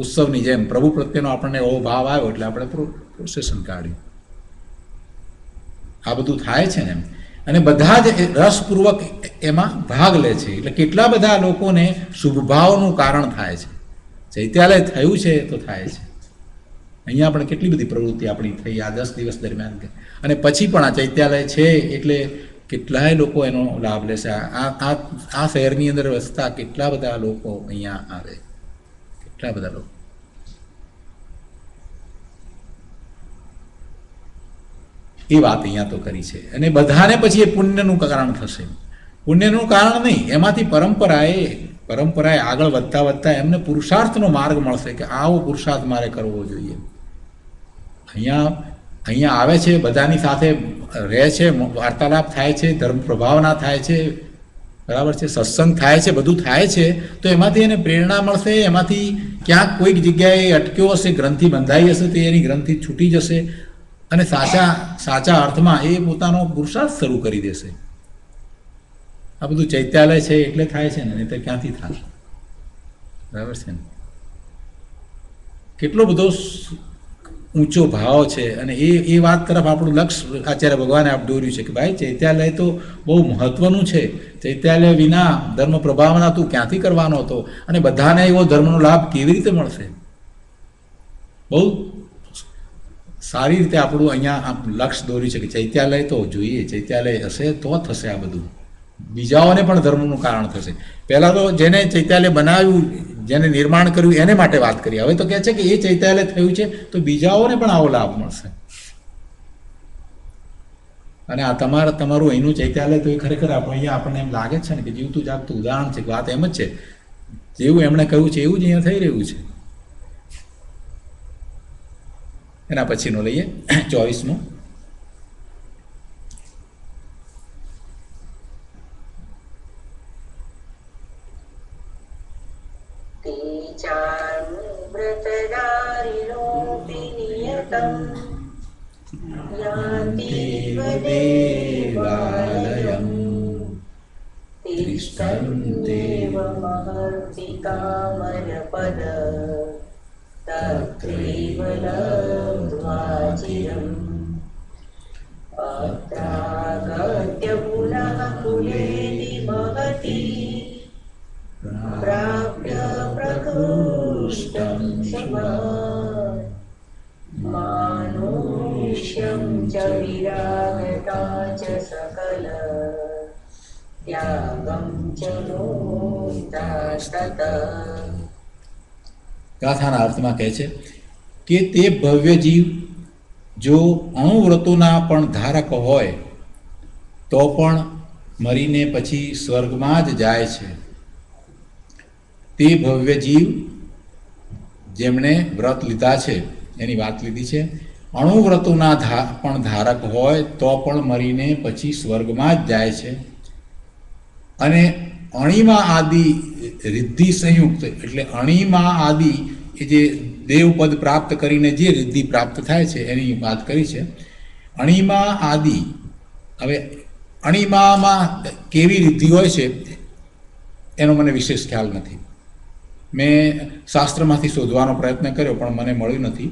ઉત્સવની જેમ પ્રભુ પ્રત્યેનો આપણને એવો ભાવ આવ્યો એટલે આપણે પ્રોસેશન કાઢ્યું. આ બધું થાય છે ને. અને બધા જ રસપૂર્વક એમાં ભાગ લે છે. એટલે કેટલા બધા લોકોને શુભભાવનું કારણ થાય છે. ચૈત્યાલય થયું છે તો થાય છે. અહીંયા આપણે કેટલી બધી પ્રવૃત્તિ આપણી થઈ આ 10 દિવસ દરમિયાન. અને પછી પણ આ ચૈત્યાલય છે એટલે કેટલાય લોકો એનો લાભ લેશે. આ શહેરની અંદર વસતા કેટલા બધા લોકો અહીંયા આવે, કેટલા બધા લોકો. એ વાત અહીંયા તો કરી છે. અને બધાને પછી એ પુણ્યનું કારણ થશે. પુણ્યનું કારણ નહીં, એમાંથી પરંપરાએ આગળ વધતા વધતા એમને પુરુષાર્થનો માર્ગ મળશે કે આવો પુરુષાર્થ મારે કરવો જોઈએ. અહીંયા આવે છે, બધાની સાથે રહે છે, વાર્તાલાપ થાય છે, ધર્મ પ્રભાવના થાય છે, બરાબર છે, સત્સંગ થાય છે, બધું થાય છે. તો એમાંથી એને પ્રેરણા મળશે. એમાંથી ક્યાંક કોઈક જગ્યાએ અટક્યો હશે, ગ્રંથિ બંધાઈ હશે તો એની ગ્રંથિ છૂટી જશે અને સાચા અર્થમાં એ પોતાનો પુરુષાર્થ શરૂ કરી દેશે. આ બધું ચૈત્યાલય છે એટલે થાય છે ને, નહીં તો ક્યાંથી થાય? બરાબર છે ને. કેટલો બધો ઊંચો ભાવ છે અને એ વાત તરફ આપણું લક્ષ્ય આચાર્ય ભગવાને આપ દોર્યું છે કે ભાઈ ચૈત્યાલય તો બહુ મહત્વનું છે. ચૈત્યાલય વિના ધર્મ પ્રભાવના તું ક્યાંથી કરવાનો હતો અને બધાને એવો ધર્મનો લાભ કેવી રીતે મળશે? બહુ સારી રીતે આપણું અહીંયા લક્ષ્ય દોર્યું છે કે ચૈત્યાલય તો જોઈએ, ચૈત્યાલય હશે તો થશે આ બધું, બીજાઓને પણ ધર્મનું કારણ થશે. પહેલાં તો જેને ચૈત્યાલય બનાવ્યું, જેને નિર્માણ કર્યું એને માટે વાત કરી. હવે તો કહે છે કે એ ચૈત્યાલય થયું છે તો બીજાઓને પણ આવો લાભ મળશે. અને આ તમારું અહીંનું ચૈત્યાલય તો એ ખરેખર અહીંયા આપણને એમ લાગે છે ને કે જીવતું જાગતું ઉદાહરણ છે. વાત એમ જ છે, જેવું એમણે કહ્યું છે એવું જ અહીંયા થઈ રહ્યું છે. એના પછીનો લઈએ 24મો. દેવાલયં તિષ્ઠન્તેવ મહર્ષિકામરપદ તત્રૈવ લબ્ધ્વા ચિરम् અત્રાગત્ય પુનઃ કુલેતિ મહતી પ્રાપ્ય પ્રકૃષ્ટં શમં માનુષ્યં ચ વિરાગતા ચ સકલ ત્યાગં ચ મુક્તાસ્તત. ગાથાના અર્થમાં કહે છે કે તે ભવ્ય જીવ જો અણુવ્રતોના પણ ધારક હોય તો પણ મરીને પછી સ્વર્ગમાં જ જાય છે. તે ભવ્ય જીવ જેમણે વ્રત લીધા છે એની વાત લીધી છે. અણુવ્રતોના પણ ધારક હોય તો પણ મરીને પછી સ્વર્ગમાં જ જાય છે. અને અણિમા આદિ રિદ્ધિ સંયુક્ત, એટલે અણિમા આદિ એ જે દેવપદ પ્રાપ્ત કરીને જે રિદ્ધિ પ્રાપ્ત થાય છે એની વાત કરી છે. અણિમા આદિ, હવે અણિમામાં કેવી રિદ્ધિ હોય છે એનો મને વિશેષ ખ્યાલ નથી. મેં શાસ્ત્રમાંથી શોધવાનો પ્રયત્ન કર્યો પણ મને મળ્યું નથી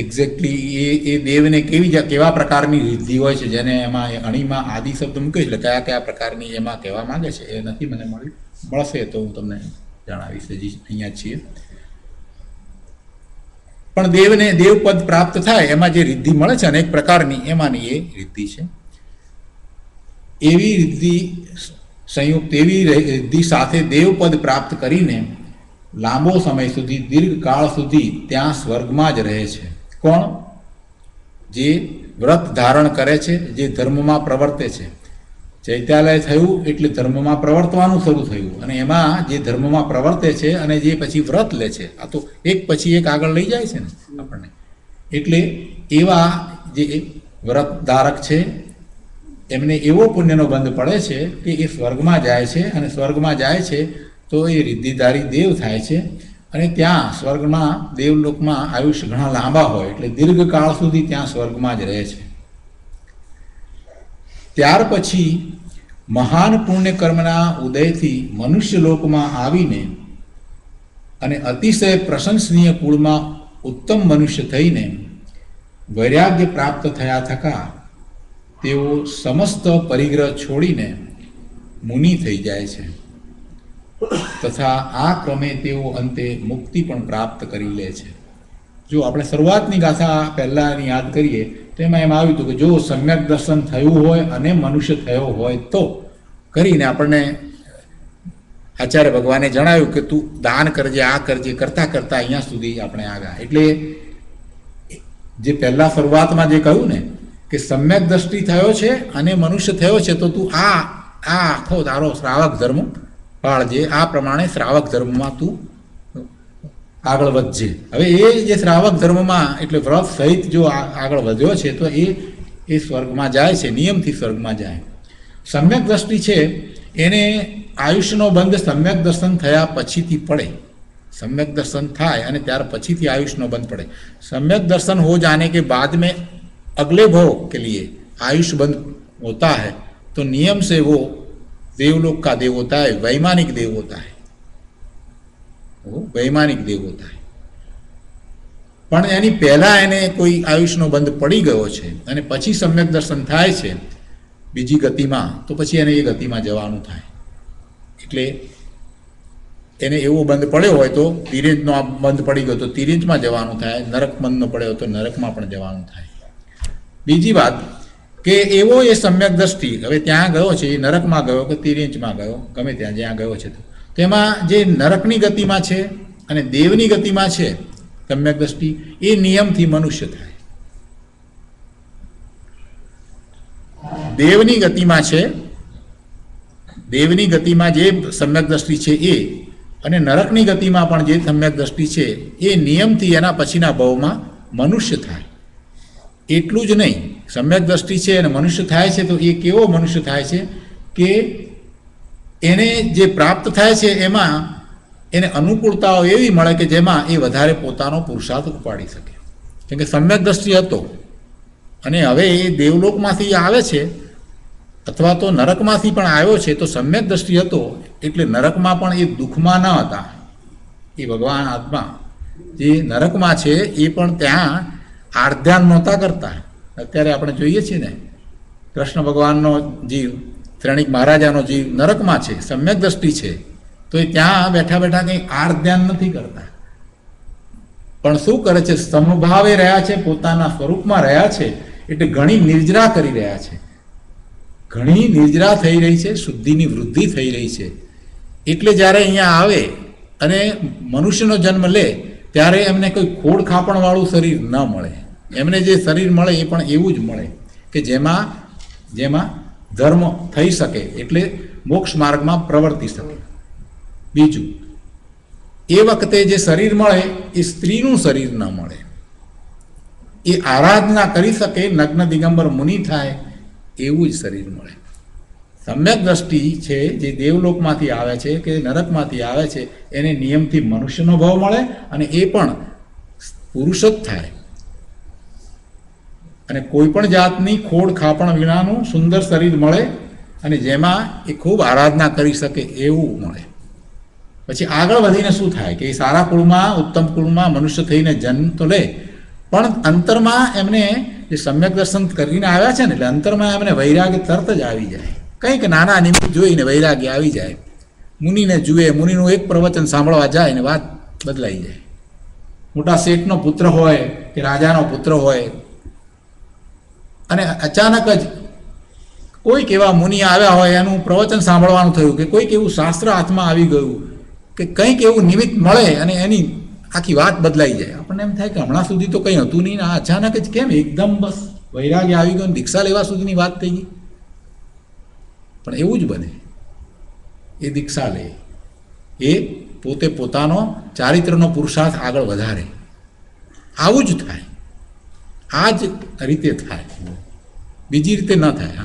એક્ઝેક્ટલી એ દેવને કેવા પ્રકારની રિદ્ધિ હોય છે જેને એમાં અણિમા આદિ શબ્દ મૂકે છે, એટલે કયા કયા પ્રકારની એમાં કહેવા માંગે છે એ નથી મને મળ્યું. મળશે તો હું તમને જણાવીશ. હજી અહીંયા છીએ પણ દેવપદ પ્રાપ્ત થાય એમાં જે રિદ્ધિ મળે છે અનેક પ્રકારની, એમાંની એ રિદ્ધિ છે. એવી રિદ્ધિ સંયુક્ત, એવી રિદ્ધિ સાથે દેવપદ પ્રાપ્ત કરીને લાંબો સમય સુધી, દીર્ઘકાળ સુધી ત્યાં સ્વર્ગમાં જ રહે છે. કોણ? જે વ્રત ધારણ કરે છે, જે ધર્મમાં પ્રવર્તે છે. ચૈત્યાલય થયું એટલે ધર્મમાં પ્રવર્તવાનું શરૂ થયું અને એમાં જે ધર્મમાં પ્રવર્તે છે અને જે પછી વ્રત લે છે, આ તો એક પછી એક આગળ લઈ જાય છે ને આપણને. એટલે એવા જે વ્રત ધારક છે એમને એવો પુણ્યનો બંધ પડે છે કે એ સ્વર્ગમાં જાય છે અને સ્વર્ગમાં જાય છે તો એ રિદ્ધિધારી દેવ થાય છે અને ત્યાં સ્વર્ગમાં દેવલોકમાં આયુષ્ય ઘણા લાંબા હોય એટલે દીર્ઘકાળ સુધી ત્યાં સ્વર્ગમાં જ રહે છે. ત્યાર પછી મહાન પુણ્ય કર્મના ઉદયથી મનુષ્ય લોકમાં આવીને અને અતિશય પ્રશંસનીય કુળમાં ઉત્તમ મનુષ્ય થઈને વૈરાગ્ય પ્રાપ્ત થયા થકા તેઓ સમસ્ત પરિગ્રહ છોડીને મુનિ થઈ જાય છે તથા આ ક્રમે તેઓ અંતે મુક્તિ પણ પ્રાપ્ત કરી લે છે. જો આપણે શરૂઆતની ગાથા પહેલાંની યાદ કરીએ તો એમાં એમ આવ્યું હતું કે જો સમ્યક દર્શન થયું હોય અને મનુષ્ય થયો હોય તો કરીને આપણને આચાર્ય ભગવાને જણાવ્યું કે તું દાન કરજે, આ કરજે, કરતાં કરતાં અહીંયા સુધી આપણે આવ્યા. એટલે જે પહેલાં શરૂઆતમાં જે કહ્યું ને કે સમ્યક દ્રષ્ટિ થયો છે અને મનુષ્ય થયો છે તો તું આ આખો તારો શ્રાવક ધર્મ પાળજે, આ પ્રમાણે શ્રાવક ધર્મમાં તું આગળ વધજે. હવે એ જે શ્રાવક ધર્મમાં એટલે વ્રત સહિત જો આગળ વધ્યો છે તો એ સ્વર્ગમાં જાય છે, નિયમથી સ્વર્ગમાં જાય. સમ્યક દ્રષ્ટિ છે એને આયુષ્યનો બંધ સમ્યક દર્શન થયા પછીથી પડે. सम्यक दर्शन थाय અને ત્યાર પછીથી આયુષનો બંધ પડે. सम्यक दर्शन हो जाने के बाद में अगले भोग के लिए आयुष बंद होता है तो नियम से वो देवलोक का देव होता है, वैमानिक देव होता है, वो वैमानिक देव होता है. પણ એની પહેલાં એને કોઈ આયુષનો બંધ પડી ગયો છે અને પછી સમ્યક દર્શન થાય છે બીજી ગતિમાં, તો પછી એને એ ગતિમાં જવાનું થાય. એટલે એને એવો બંધ પડ્યો હોય તો તિર્યંચનો આ બંધ પડી ગયો તો તિર્યંચમાં જવાનું થાય, નરક બંધનો પડ્યો તો નરકમાં પણ જવાનું થાય. બીજી વાત કે એવો એ સમ્યક દ્રષ્ટિ હવે ત્યાં ગયો છે, એ નરકમાં ગયો કે તિર્યંચમાં ગયો, ગમે ત્યાં જ્યાં ગયો છે, તો તેમાં જે નરકની ગતિમાં છે અને દેવની ગતિમાં છે સમ્યક દ્રષ્ટિ, એ નિયમથી મનુષ્ય થાય. દેવની ગતિમાં છે, દેવની ગતિમાં જે સમ્યક દ્રષ્ટિ છે એ, અને નરકની ગતિમાં પણ જે સમ્યક દ્રષ્ટિ છે એ નિયમથી એના પછીના ભાવમાં મનુષ્ય થાય. એટલું જ નહીં, સમ્યક દ્રષ્ટિ છે અને મનુષ્ય થાય છે, તો એ કેવો મનુષ્ય થાય છે કે એને જે પ્રાપ્ત થાય છે એમાં એને અનુકૂળતાઓ એવી મળે કે જેમાં એ વધારે પોતાનો પુરુષાર્થ ઉપાડી શકે. કેમ કે સમ્યક દ્રષ્ટિ હતો અને હવે એ દેવલોકમાંથી આવે છે અથવા તો નરકમાંથી પણ આવ્યો છે, તો સમ્યક દ્રષ્ટિ હતો એટલે નરકમાં પણ એ દુઃખમાં ન હતા. એ ભગવાન આત્મા જે નરકમાં છે એ પણ ત્યાં આર્ધ્યાન નહોતા કરતા. અત્યારે આપણે જોઈએ છીએ ને, કૃષ્ણ ભગવાનનો જીવ, શ્રેણિક મહારાજાનો જીવ નરકમાં છે, સમ્યક દ્રષ્ટિ છે, તો એ ત્યાં બેઠા બેઠા કંઈ આર્ત ધ્યાન નથી કરતા, પણ શું કરે છે, સમભાવે રહ્યા છે, પોતાના સ્વરૂપમાં રહ્યા છે, એટલે ઘણી નિર્જરા કરી રહ્યા છે, ઘણી નિર્જરા થઈ રહી છે, શુદ્ધિની વૃદ્ધિ થઈ રહી છે. એટલે જ્યારે અહીંયા આવે અને મનુષ્યનો જન્મ લે ત્યારે એમને કોઈ ખોડ ખાપણવાળું શરીર ન મળે. એમને જે શરીર મળે એ પણ એવું જ મળે કે જેમાં ધર્મ થઈ શકે, એટલે મોક્ષ માર્ગમાં પ્રવર્તી શકે. બીજું, એ વખતે જે શરીર મળે એ સ્ત્રીનું શરીર ન મળે, એ આરાધના કરી શકે, નગ્ન દિગંબર મુનિ થાય એવું જ શરીર મળે. સમ્યક દ્રષ્ટિ છે જે દેવલોકમાંથી આવે છે કે નરકમાંથી આવે છે, એને નિયમથી મનુષ્યનો ભાવ મળે અને એ પણ પુરુષ જ થાય અને કોઈ પણ જાતની ખોડ ખાપણ વિનાનું સુંદર શરીર મળે અને જેમાં એ ખૂબ આરાધના કરી શકે એવું મળે. પછી આગળ વધીને શું થાય કે એ સારા કુળમાં, ઉત્તમ કુળમાં મનુષ્ય થઈને જન્મ તો લે, પણ અંતરમાં એમને જે સમ્યક દર્શન કરીને આવ્યા છે ને, એટલે અંતરમાં એમને વૈરાગ્ય તરત જ આવી જાય. કંઈક નાના નિમિત્ત જોઈને વૈરાગ્ય આવી જાય. મુનિને જુએ, મુનિનું એક પ્રવચન સાંભળવા જાય ને વાત બદલાઈ જાય. મોટા શેઠનો પુત્ર હોય કે રાજાનો પુત્ર હોય અને અચાનક જ કોઈક એવા મુનિ આવ્યા હોય, એનું પ્રવચન સાંભળવાનું થયું કે કોઈક એવું શાસ્ત્ર હાથમાં આવી ગયું કે કંઈક એવું નિમિત્ત મળે અને એની આખી વાત બદલાઈ જાય. આપણને એમ થાય કે હમણાં સુધી તો કંઈ હતું નહીં ને આ અચાનક જ કેમ એકદમ બસ વૈરાગ્ય આવી ગયો, દીક્ષા લેવા સુધીની વાત થઈ ગઈ. પણ એવું જ બને, એ દીક્ષા લે, એ પોતે પોતાનો ચારિત્રનો પુરુષાર્થ આગળ વધારે, આવું જ થાય. આ જ રીતે થાય, બીજી રીતે ન થાય.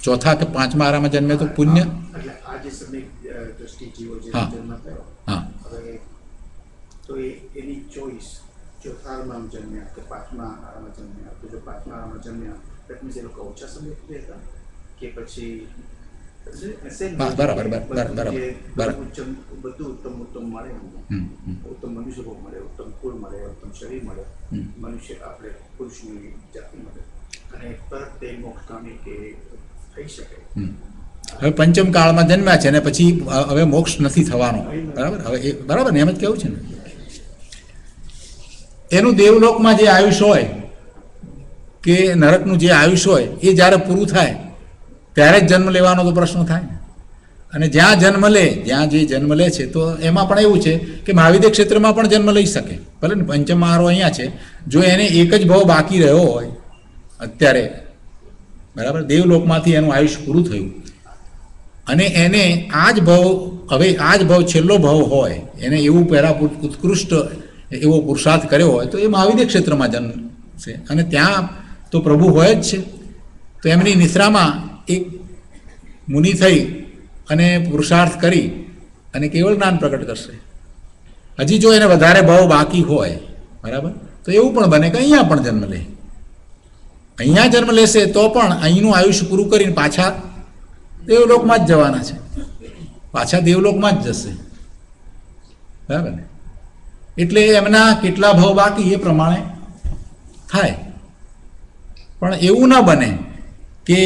ચોથા કે પાંચમા આરામાં જન્મે તો પુણ્ય. હા હા, તો એની ચોઈસ ચોથા આરામાં જન્મ્યા કે પાંચમા આરામાં જન્મ્યા, તો જો પાંચમા આરામાં જન્મ્યા દેટ મીન્સ એ લોકો ઓછા સમય હતા કે પછી બરાબર બધું ઉત્તમ મળે, ઉત્તમ મનુષ્ય ભોગ મળે, ઉત્તમ કુળ મળે, ઉત્તમ શરીર મળે, મનુષ્ય આપણે પુરુષની જાતિ મળે અને તરત તે મોક્ષગામી કે થઈ શકે. હવે પંચમ કાળમાં જન્મ્યા છે ને પછી હવે મોક્ષ નથી થવાનો, બરાબર? હવે એ બરાબર ને, એમ જ કેવું છે ને. એનું દેવલોકમાં જે આયુષ્ય હોય કે નરકનું જે આયુષ્ય હોય એ જ્યારે પૂરું થાય ત્યારે જ જન્મ લેવાનો તો પ્રશ્ન થાય ને. અને જ્યાં જન્મ લે, જ્યાં જે જન્મ લે છે તો એમાં પણ એવું છે કે મહાવિદ્ય ક્ષેત્રમાં પણ જન્મ લઈ શકે, ભલે ને પંચમ આરો અહીંયા છે. જો એને એક જ ભાવ બાકી રહ્યો હોય અત્યારે, બરાબર, દેવલોકમાંથી એનું આયુષ્ય પૂરું થયું અને એને આ જ ભાવ, હવે આ જ ભાવ છેલ્લો ભાવ હોય, એને એવું પહેલાં ઉત્કૃષ્ટ એવો પુરુષાર્થ કર્યો હોય તો એ મહાવિદ્ય ક્ષેત્રમાં જન્મ છે અને ત્યાં તો પ્રભુ હોય જ છે. તો એમની નિશ્રામાં એક મુનિ થઈ અને પુરુષાર્થ કરી અને કેવળ જ્ઞાન પ્રગટ કરશે. હજી જો એને વધારે ભાવ બાકી હોય, બરાબર, તો એવું પણ બને કે અહીંયા પણ જન્મ લે, અહીંયા જન્મ લેશે તો પણ અહીંનું આયુષ્ય પૂરું કરીને પાછા દેવલોકમાં જ જવાના છે. પાછા દેવલોકમાં જ જશે, બરાબર ને? એટલે એમના કેટલા ભાવ બાકી એ પ્રમાણે થાય. પણ એવું ના બને કે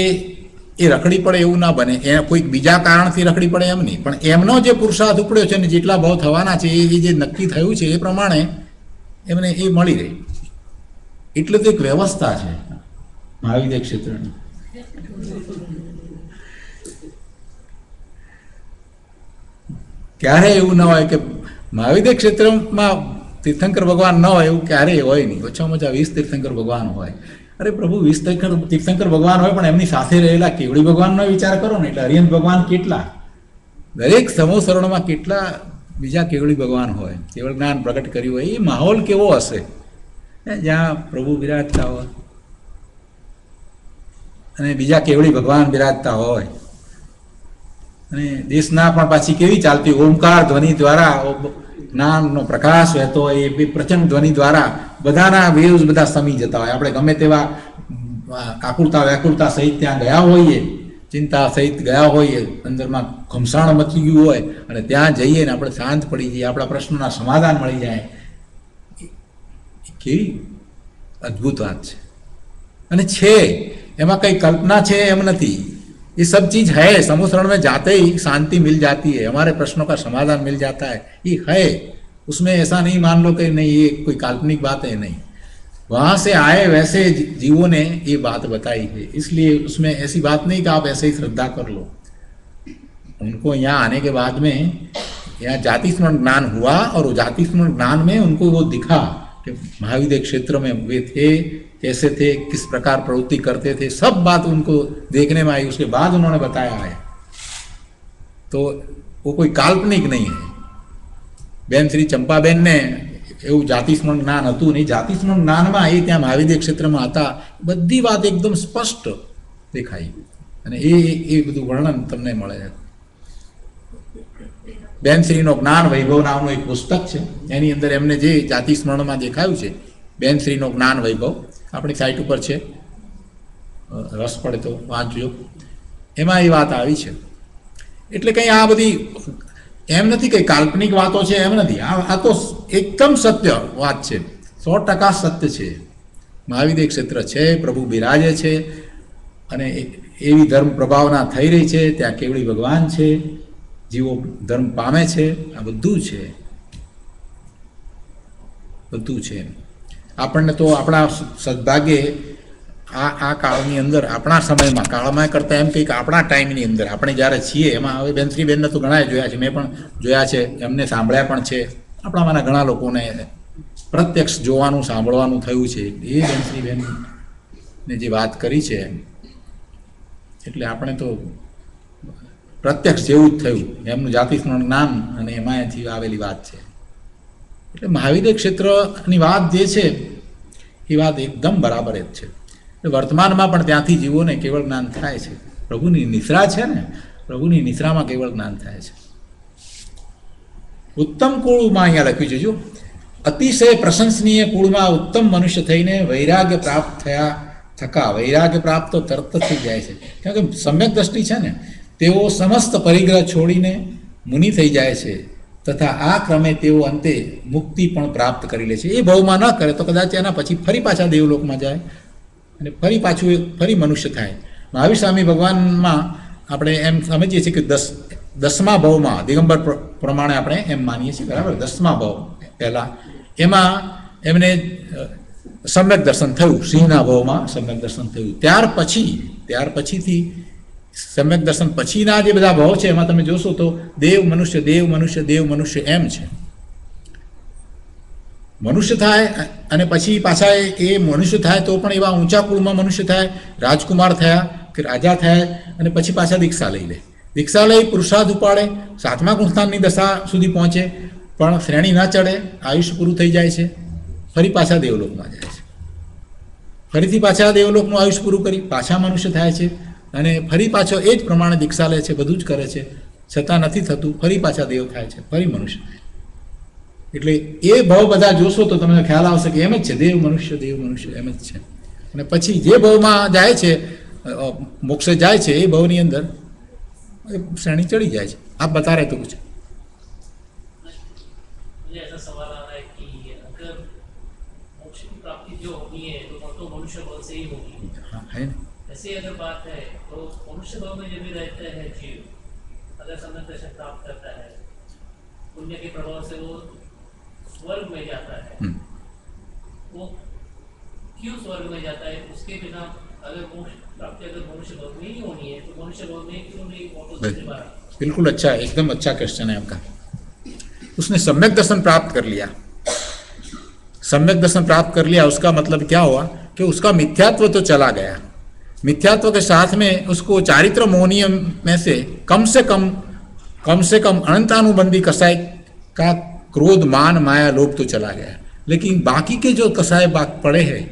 એ રખડી પડે, એવું ના બને. એ કોઈક બીજા કારણથી રખડી પડે એમ નહીં, પણ એમનો જે પુરુષાર્થ ઉપડ્યો છે ને જેટલા ભાવ થવાના છે એ જે નક્કી થયું છે એ પ્રમાણે એમને એ મળી રહે. એટલે તો એક વ્યવસ્થા છે મહાવિદ્ય ક્ષેત્રની. ક્યારેય એવું ન હોય કે મહાવિદ્ય ક્ષેત્રમાં તીર્થંકર ભગવાન ન હોય, એવું ક્યારેય હોય નહીં. ઓછામાં ઓછા 20 તીર્થંકર ભગવાન હોય. અરે પ્રભુ, 20 તીર્થંકર ભગવાન હોય, પણ એમની સાથે રહેલા કેવડી ભગવાનનો વિચાર કરો ને. એટલે હરિયંત ભગવાન કેટલા, દરેક સમોસરણમાં કેટલા બીજા કેવડી ભગવાન હોય, કેવળ જ્ઞાન પ્રગટ કર્યું હોય. એ માહોલ કેવો હશે જ્યાં પ્રભુ બિરાજતા હોય અને બીજા કેવડી ભગવાન બિરાજતા હોય. અને દેશના પણ પાછી કેવી ચાલતી ઓમકાર ધ્વનિ દ્વારા જ્ઞાનનો પ્રકાશ વહેતો હોય. એ પ્રચંડ ધ્વનિ દ્વારા બધાના વેવ્સ બધા સમી જતા હોય. આપણે ગમે તેવા આકુળતા વ્યાકુળતા સહિત ત્યાં ગયા હોઈએ, ચિંતા સહિત ગયા હોઈએ, અંદરમાં ઘમસાણ મચી ગયું હોય, અને ત્યાં જઈએ ને આપણે શાંત પડી જઈએ, આપણા પ્રશ્નોના સમાધાન મળી જાય. કેવી અદ્ભુત વાત છે. અને છે એમાં કઈ કલ્પના છે એમ નથી. ये सब चीज है, समुद्रण में जाते ही शांति मिल जाती है, हमारे प्रश्नों का समाधान मिल जाता है. ये है, उसमें ऐसा नहीं मान लो कि नहीं ये कोई काल्पनिक बात है, नहीं. वहां से आए वैसे जीवों ने ये बात बताई है, इसलिए उसमें ऐसी बात नहीं कि आप ऐसे ही श्रद्धा कर लो. उनको यहाँ आने के बाद में यहाँ जाति स्मरण ज्ञान हुआ, और वो जाति स्मरण ज्ञान में उनको वो दिखा कि महाविद्य क्षेत्र में वे थे, कैसे थे, किस प्रकार प्रवृत्ति करते थे, सब बात उनको देखने में आई. उसके बाद उन्होंने बताया है. तो वो कोई काल्पनिक नहीं है. બેન શ્રી ચંપાબેન ને એવું જાતિ સ્મરણ જ્ઞાન હતું નહીં. જાતિ સ્મરણ જ્ઞાનમાં એ ત્યાં મહાવિદ્ય ક્ષેત્રમાં હતા, બધી વાત એકદમ સ્પષ્ટ દેખાય, અને એ બધું વર્ણન તમને મળે. બેન શ્રીનો જ્ઞાન વૈભવ નામનું એક પુસ્તક છે, એની અંદર એમને જે જાતિ સ્મરણમાં દેખાયું છે, બેન શ્રીનો જ્ઞાન વૈભવ આપણી સાઇટ ઉપર છે, રસ પડે તો વાંચજો. એમાં એ વાત આવી છે. એટલે કંઈ આ બધી એમ નથી કે કાલ્પનિક વાતો છે, એમ નથી. આ તો એકદમ સત્ય વાત છે, 100% સત્ય છે. મહાવિદ્ય ક્ષેત્ર છે, પ્રભુ બિરાજે છે, અને એવી ધર્મ પ્રભાવના થઈ રહી છે. ત્યાં કેવડી ભગવાન છે, જીવો ધર્મ પામે છે. આ બધું છે, બધું છે. આપણને તો આપણા સદભાગ્યે આ કાળની અંદર, આપણા સમયમાં, કાળમાં કરતાં એમ કંઈક આપણા ટાઈમની અંદર આપણે જ્યારે છીએ એમાં, હવે બેનશ્રીબેનને તો ઘણા જોયા છે, મેં પણ જોયા છે, એમને સાંભળ્યા પણ છે. આપણામાંના ઘણા લોકોને પ્રત્યક્ષ જોવાનું સાંભળવાનું થયું છે. એ બેનશ્રીબેનને જે વાત કરી છે, એટલે આપણે તો પ્રત્યક્ષ જેવું જ થયું. એમનું જાતિ સ્મરણ જ્ઞાન અને એમાંથી આવેલી વાત છે. એટલે મહાવિદ્ય ક્ષેત્રની વાત જે છે એ વાત એકદમ બરાબર જ છે. વર્તમાનમાં પણ ત્યાંથી જીવોને કેવળ જ્ઞાન થાય છે. પ્રભુની નિશ્રા છે ને, પ્રભુની નિશ્રામાં કેવળ જ્ઞાન થાય છે. ઉત્તમ કુળમાં અહીંયા લખ્યું છે, જો અતિશય પ્રશંસનીય કુળમાં ઉત્તમ મનુષ્ય થઈને વૈરાગ્ય પ્રાપ્ત થકા વૈરાગ્ય પ્રાપ્ત તો તરત થઈ જાય છે. કારણ કે સમ્યક દ્રષ્ટિ છે ને, તેઓ સમસ્ત પરિગ્રહ છોડીને મુનિ થઈ જાય છે, તથા આ ક્રમે તેઓ અંતે મુક્તિ પણ પ્રાપ્ત કરી લે છે. એ ભાવમાં ન કરે તો કદાચ એના પછી ફરી પાછા દેવલોકમાં જાય અને ફરી પાછું ફરી મનુષ્ય થાય. મહાવીર સ્વામી ભગવાનમાં આપણે એમ સમજીએ છીએ કે 10મા ભાવમાં, દિગંબર પ્રમાણે આપણે એમ માનીએ છીએ, બરાબર? 10મા ભાવ પહેલાં એમાં એમને સમ્યક દર્શન થયું, સિંહના ભાવમાં સમ્યક દર્શન થયું. ત્યાર પછીથી સમ્યક દર્શન પછીના જે બધા ભાવ છે એમાં તમે જોશો તો દેવ મનુષ્ય, દેવ મનુષ્ય, દેવ મનુષ્ય એમ છે. મનુષ્ય થાય અને પછી પાછા એ મનુષ્ય થાય તો પણ એવા ઊંચા કુળમાં મનુષ્ય થાય, રાજકુમાર થયા કે રાજા થયા, અને પછી પાછા દીક્ષા લઈ લે. દીક્ષા લઈ પુરુષાર્થ ઉપાડે, 7મા કુંસ્થાનની દશા સુધી પહોંચે, પણ શ્રેણી ના ચડે, આયુષ્ય પૂરું થઈ જાય છે, ફરી પાછા દેવલોકમાં જાય છે. ફરીથી પાછા દેવલોકનું આયુષ્ય પૂરું કરી પાછા મનુષ્ય થાય છે, અને ફરી પાછો એ જ પ્રમાણે દીક્ષા લે છે, બધું જ કરે છે, છતાં નથી થતું, ફરી પાછા દેવ થાય છે, ફરી મનુષ્ય. એટલે એ ભાવ બધા જોશો તો તમને ખ્યાલ આવશે કે એમ જ છે, દેવ મનુષ્ય એમ જ છે. અને પછી જે ભાવમાં જાય છે, મોક્ષે જાય છે, એ ભાવની અંદર श्रेणी चढ़ी जाए। आप बता रहे थे कुछ? मुझे ऐसा सवाल आ रहा है कि अगर मोक्ष की प्राप्ति जो होनी है तो मनुष्य बल से ही होगी। हाँ, है ना। ऐसी अगर बात है तो मनुष्य भाव में जब भी रहता है जीव, अगर सम्यक दर्शन प्राप्त करता है, पुण्य के प्रभाव से वो स्वर्ग में जाता है, वो क्यों स्वर्ग में जाता है? उसके बिना अगर मोक्ष प्राप्ति अगर मनुष्य भाव में ही होनी है तो मनुष्य भाव में क्यों नहीं पहुंच? बिल्कुल अच्छा, एकदम अच्छा क्वेश्चन है आपका। उसने सम्यक दर्शन प्राप्त कर लिया, सम्यक दर्शन प्राप्त कर लिया, उसका मतलब क्या हुआ कि उसका मिथ्यात्व तो चला गया। मिथ्यात्व के साथ में उसको चारित्र मोहनीय में से कम अनंतानुबंधी कसाय का क्रोध, मान, माया, लोभ तो चला गया। लेकिन बाकी के जो कसाय पड़े हैं,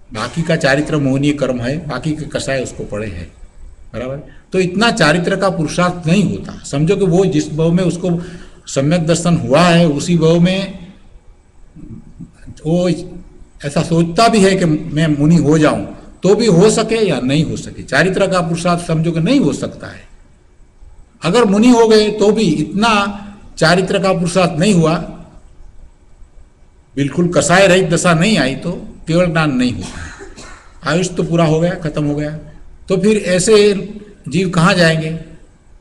बाकी का चारित्र मोहनीय कर्म है, बाकी के कसाय उसको पड़े हैं, बराबर। तो इतना चारित्र का पुरुषार्थ नहीं होता। समझो कि वो जिस भाव में उसको सम्यक दर्शन हुआ है उसी भाव में वो ऐसा सोचता भी है कि मैं मुनि हो जाऊं, तो भी हो सके या नहीं हो सके। चारित्र का पुरुषार्थ समझो कि नहीं हो सकता है। अगर मुनि हो गए तो भी इतना चारित्र का पुरुषार्थ नहीं हुआ, बिल्कुल कसाय रहित दशा नहीं आई तो केवल ज्ञान नहीं होता। आयुष तो पूरा हो गया, खत्म हो गया, तो फिर ऐसे जीव कहाँ जाएंगे?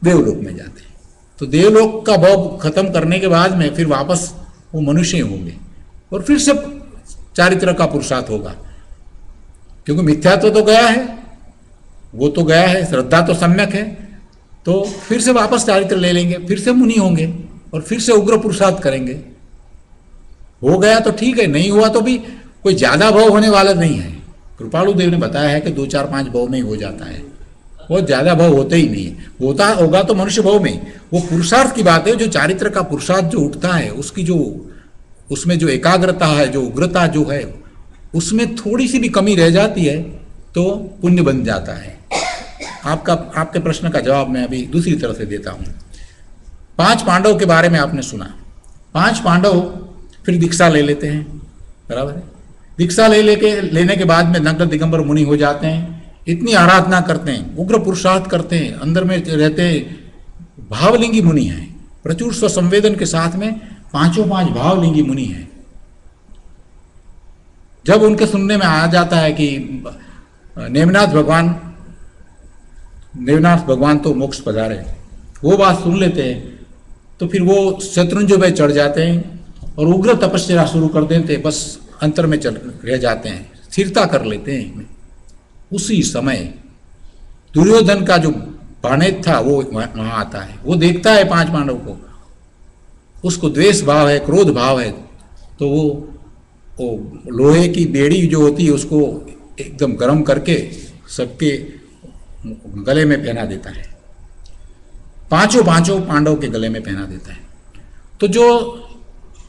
देवलोक में जाते हैं। तो देवलोक का भाव खत्म करने के बाद में फिर वापस वो मनुष्य होंगे और फिर से चारित्र का पुरुषार्थ होगा, क्योंकि मिथ्यात्व तो गया है, वो तो गया है, श्रद्धा तो सम्यक है, तो फिर से वापस चारित्र ले लेंगे, फिर से मुनि होंगे और फिर से उग्र पुरुषार्थ करेंगे। हो गया तो ठीक है, नहीं हुआ तो भी कोई ज्यादा भाव होने वाला नहीं है। कृपालु देव ने बताया है कि 2, 4, 5 भाव में ही हो जाता है, बहुत ज्यादा भाव होते ही नहीं है। होता होगा तो मनुष्य भाव में। वो पुरुषार्थ की बात है, जो चारित्र का पुरुषार्थ जो उठता है, उसकी जो उसमें जो एकाग्रता है, जो उग्रता जो है, उसमें थोड़ी सी भी कमी रह जाती है तो पुण्य बन जाता है। आपके प्रश्न का जवाब मैं अभी दूसरी तरह से देता हूं। 5 पांडव के बारे में आपने सुना। 5 पांडव फिर दीक्षा ले लेते हैं, बराबर है। दीक्षा लेने के बाद में नग्न दिगंबर मुनि हो जाते हैं। इतनी आराधना करते हैं, उग्र पुरुषार्थ करते हैं, अंदर में रहते भावलिंगी मुनि हैं। प्रचुर स्वसंवेदन के साथ में 5 भावलिंगी मुनि हैं। जब उनके सुनने में आ जाता है कि नेमिनाथ भगवान तो मोक्ष पधारे, वो बात सुन लेते हैं, तो फिर वो शत्रुंजय पे चढ़ जाते हैं और उग्र तपस्या शुरू कर देते हैं। बस अंतर में चल रह जाते हैं, स्थिरता कर लेते हैं। उसी समय दुर्योधन का जो बाणेत था वो वहां आता है। वो देखता है 5 पांडव को, उसको द्वेष भाव है, क्रोध भाव है, तो वो लोहे की बेड़ी जो होती है उसको एकदम गर्म करके सबके गले में पहना देता है। पांचों पांडव के गले में पहना देता है। तो जो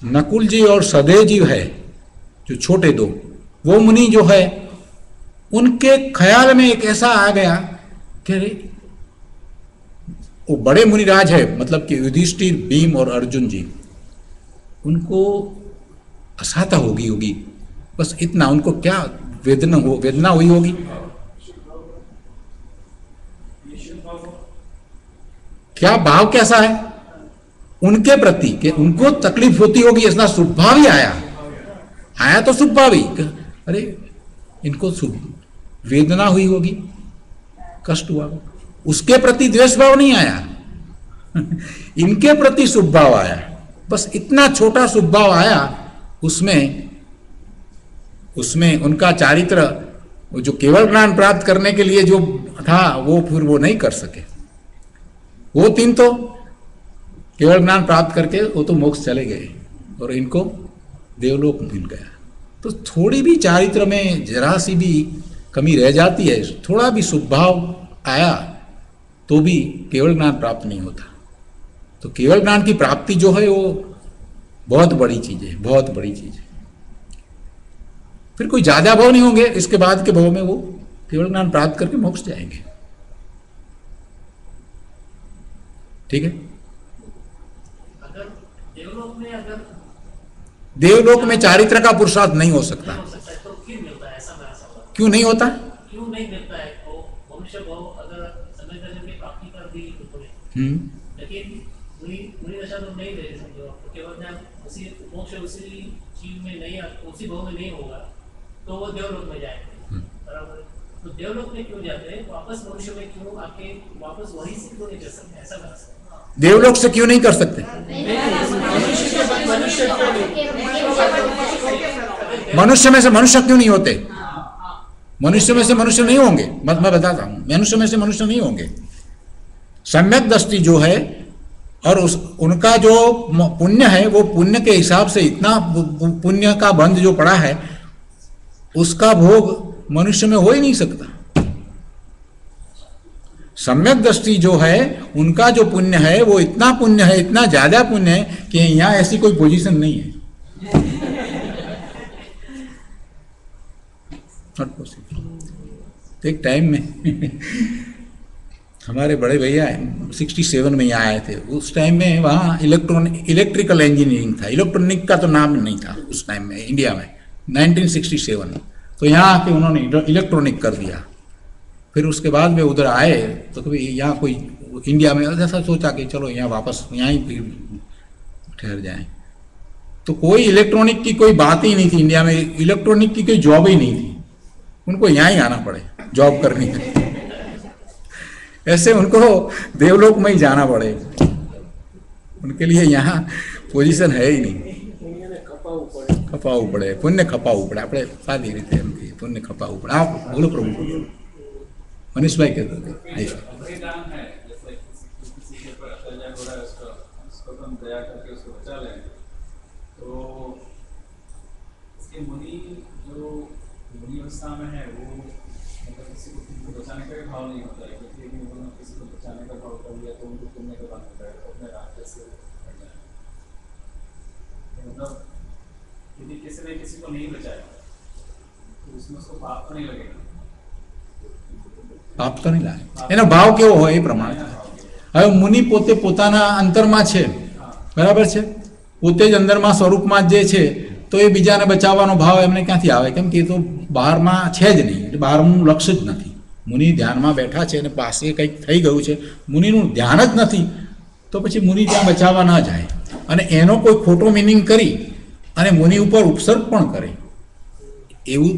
नकुल जी और सहदेव जी है, जो छोटे 2, वो मुनि जो है, उनके ख्याल में एक ऐसा आ गया कि वो बड़े मुनिराज है, मतलब कि युधिष्ठिर, भीम और अर्जुन जी, उनको असाता होगी, बस इतना। उनको क्या वेदना हुई होगी। क्या भाव कैसा है उनके प्रति कि उनको तकलीफ होती होगी, ऐसा सुभाव ही आया तो सुभाव ही, अरे इनको वेदना हुई होगी, कष्ट हुआ। उसके प्रति द्वेष भाव नहीं आया इनके प्रति शुभ भाव आया। बस इतना छोटा शुभ भाव आया, उसमें उनका चारित्र जो केवल ज्ञान प्राप्त करने के लिए जो था वो फिर वो नहीं कर सके। वो 3 तो केवल ज्ञान प्राप्त करके वो तो मोक्ष चले गए और इनको देवलोक मिल गया। तो थोड़ी भी चारित्र में जरा सी भी कमी रह जाती है, थोड़ा भी शुभ भाव आया तो भी केवल ज्ञान प्राप्त नहीं होता। तो केवल ज्ञान की प्राप्ति जो है वो बहुत बड़ी चीज है, बहुत बड़ी चीज है। फिर कोई ज्यादा भाव नहीं होंगे, इसके बाद के भाव में वो केवल ज्ञान प्राप्त करके मोक्ष जाएंगे। ठीक है। अगर देवलोक में चारित्र का पुरुषार्थ नहीं हो सकता। तो क्यों मिलता है, ऐसा मेरा सवाल। क्यों नहीं होता? क्यों नहीं मिलता है? तो मनुष्य भाव अगर समय की प्राप्ति कर दी लेकिन मुनि मुनि दशा तो नहीं रहे, समझो तो केवल ज्ञान उसी मोक्ष उसी जीव में नहीं उसी भाव में नहीं होगा तो वो देवलोक में जाएंगे, बराबर। तो देवलोक में क्यों जाते हैं, वापस मनुष्य में क्यों आके वापस वहीं से क्यों नहीं कर सकते, ऐसा कर सकते? देवलोक से क्यों नहीं कर सकते? मनुष्य में से मनुष्य क्यों नहीं होते? मनुष्य में से मनुष्य नहीं होंगे, मैं बताता हूं, मनुष्य में से मनुष्य नहीं होंगे। सम्यक दृष्टि जो है और उनका जो पुण्य है वो पुण्य के हिसाब से इतना पुण्य का बंध जो पड़ा है उसका भोग मनुष्य में हो ही नहीं सकता। सम्यक दृष्टि जो है उनका जो पुण्य है वो इतना पुण्य है, इतना ज्यादा पुण्य है कि यहां ऐसी कोई पोजीशन नहीं है। Not possible. एक टाइम में हमारे बड़े भैया 67 में यहाँ आए थे। उस टाइम में वहाँ इलेक्ट्रिकल इंजीनियरिंग था, इलेक्ट्रॉनिक का तो नाम नहीं था उस टाइम में इंडिया में, 1967। तो यहाँ आके उन्होंने इलेक्ट्रॉनिक कर दिया। फिर उसके बाद में उधर आए तो कभी यहाँ कोई इंडिया में ऐसा सोचा कि चलो यहाँ वापस यहाँ ही फिर ठहर जाएं। तो कोई इलेक्ट्रॉनिक की कोई बात ही नहीं थी इंडिया में, इलेक्ट्रॉनिक की कोई जॉब ही नहीं थी, उनको यहाँ ही आना पड़े जॉब करने के लिए। ऐसे उनको देवलोक में ही जाना पड़े, उनके लिए यहाँ पोजीशन है ही नहीं। खपावू पड़े, पुण्य खपावू पड़े, આપણે સાદી રીતે એમ કહીએ, પુણ્ય ખપાવવું પડે। आप बोलो प्रभु, मनीष भाई कहते थे मुनि अवस्था में है वो मतलब किसी को बचाने का भाव नहीं होता है, क्योंकि किसी को बचाने का भाव कर लिया तो उनको पुण्य का भाव होता है, अपने रास्ते से हट जाए। मतलब यदि किसी ने किसी को नहीं बचाया तो उसमें उसको पाप तो नहीं लगेगा, પાપ તો નહીં લાગે। એનો ભાવ કેવો હોય એ પ્રમાણે। હવે મુનિ પોતે પોતાના અંતરમાં છે, બરાબર છે, પોતે જ અંદરમાં સ્વરૂપમાં જે છે તો એ બીજાને બચાવવાનો ભાવ એમને ક્યાંથી આવે? કેમ કે એ તો બહારમાં છે જ નહીં, એટલે બહારનું લક્ષ્ય જ નથી। મુનિ ધ્યાનમાં બેઠા છે અને પાસે કંઈક થઈ ગયું છે, મુનિનું ધ્યાન જ નથી, તો પછી મુનિ ત્યાં બચાવવા ના જાય અને એનો કોઈ ખોટો મિનિંગ કરી અને મુનિ ઉપર ઉપસર્ગ પણ કરે, એવું